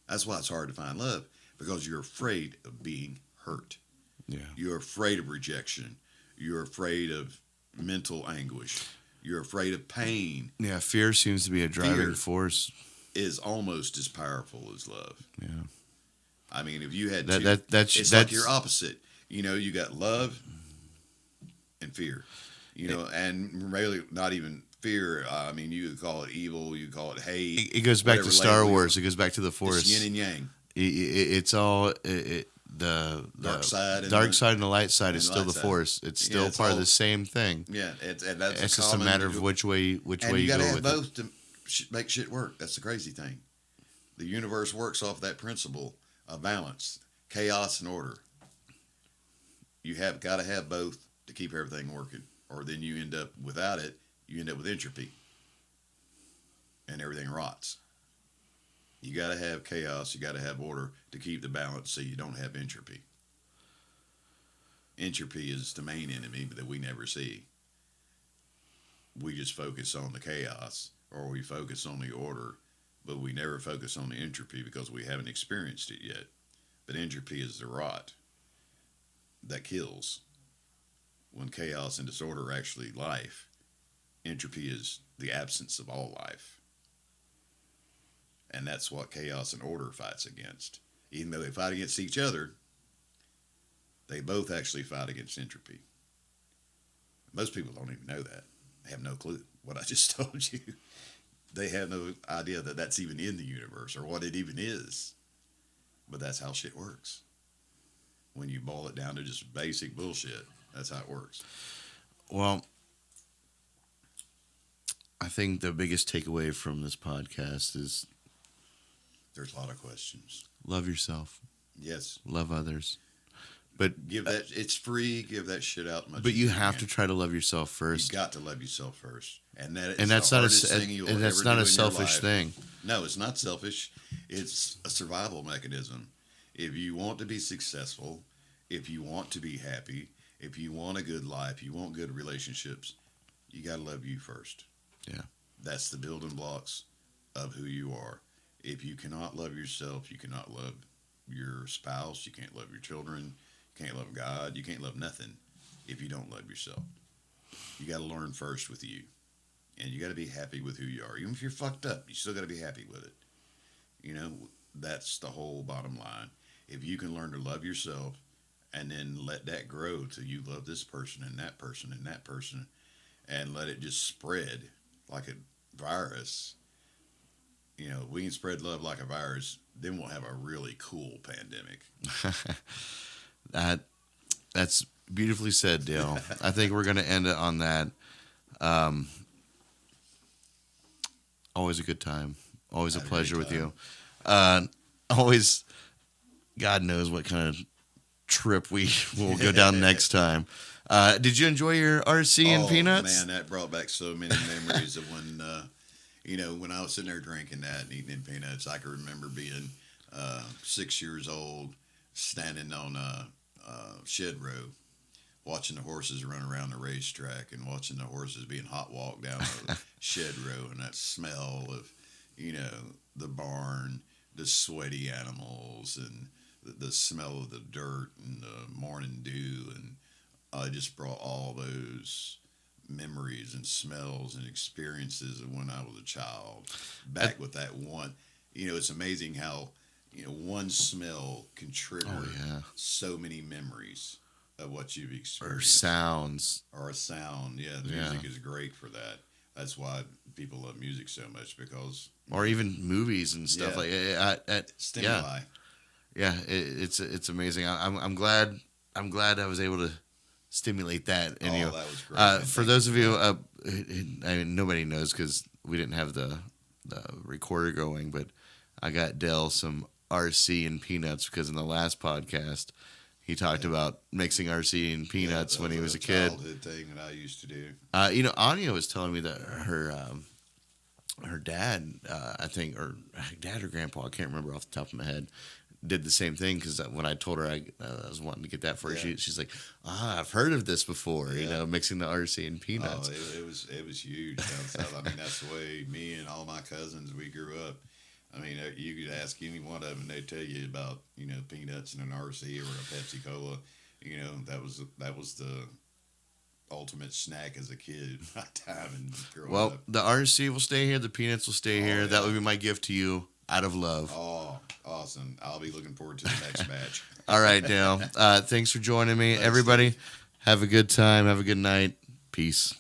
That's why it's hard to find love, because you're afraid of being hurt. Yeah. You're afraid of rejection. You're afraid of mental anguish. You're afraid of pain. Yeah, fear seems to be a driving force. Is almost as powerful as love. Yeah. I mean, if you had that's like your opposite. You got love and fear. And really not even fear. I mean, you could call it evil. You could call it hate. It goes back to Star Wars. It goes back to the Force. It's yin and yang. It's all the dark side and the light side is still the Force. It's still part of the same thing. Yeah, it's just a matter of which way you go with it. And you got to have both to make shit work. That's the crazy thing. The universe works off that principle of balance, chaos, and order. You have got to have both to keep everything working, or then you end up without it. You end up with entropy, and everything rots. You got to have chaos. You got to have order to keep the balance, so you don't have entropy. Entropy is the main enemy that we never see. We just focus on the chaos, or we focus on the order, but we never focus on the entropy because we haven't experienced it yet. But entropy is the rot that kills. When chaos and disorder are actually life, entropy is the absence of all life. And that's what chaos and order fights against. Even though they fight against each other, they both actually fight against entropy. Most people don't even know that. They have no clue what I just told you. They have no idea that that's even in the universe or what it even is. But that's how shit works. When you boil it down to just basic bullshit, that's how it works. Well, I think the biggest takeaway from this podcast is There's a lot of questions. love yourself, Yes. love others. But Give that. It's free. Give that shit out much. but as you have to can. try to love yourself You first. got to love yourself first, and that is And that's the not hardest thing you'll and that's ever not do a in your selfish life. thing. No, it's not selfish. It's a survival mechanism. If you want to be successful, if you want to be happy, if you want a good life, you want good relationships, you got to love you first. Yeah. That's the building blocks of who you are. If you cannot love yourself, you cannot love your spouse, you can't love your children, you can't love God, you can't love nothing if you don't love yourself. You got to learn first with you. And you got to be happy with who you are. Even if you're fucked up, you still got to be happy with it. You know, that's the whole bottom line. If you can learn to love yourself and then let that grow till you love this person and that person and that person and let it just spread like a virus, you know, we can spread love like a virus, then we'll have a really cool pandemic. That's beautifully said, Dale. I think we're going to end it on that. Always a good time. Always a Had a pleasure great with you. Always, God knows what kind of trip we will go down next time. Did you enjoy your RC and peanuts? Man, that brought back so many memories of when, you know, when I was sitting there drinking that and eating peanuts. I can remember being 6 years old, standing on a shed row, watching the horses run around the racetrack and watching the horses being hot walked down the shed row, and that smell of, you know, the barn, the sweaty animals, and the smell of the dirt and the morning dew, and I just brought all those memories and smells and experiences of when I was a child back with that one. You know, it's amazing how, you know, one smell can trigger so many memories of what you've experienced. Or sounds. Or a sound. Yeah, the music is great for that. That's why people love music so much, because... Or even movies and stuff like stimuli. Yeah, it's amazing. I'm glad I was able to stimulate that in you. That was great. For those of you, I mean, nobody knows because we didn't have the recorder going, but I got Dell some RC and peanuts because in the last podcast he talked about mixing RC and peanuts when he was a kid. Childhood thing that I used to do. You know, Anya was telling me that her dad, I think, or dad or grandpa, I can't remember off the top of my head, did the same thing, because when I told her I was wanting to get that for her, she's like, I've heard of this before, you know, mixing the RC and peanuts. Oh, it was huge down south. I mean, that's the way me and all my cousins, we grew up. I mean, you could ask any one of them, they'd tell you about, you know, peanuts and an RC or a Pepsi Cola. You know, that was the ultimate snack as a kid. My time and growing up. The RC will stay here. The peanuts will stay here. Yeah. That would be my gift to you out of love. Oh, awesome. I'll be looking forward to the next match. All right, Dale. Thanks for joining me. Thanks, Everybody, Steve. have a good time. Have a good night. Peace.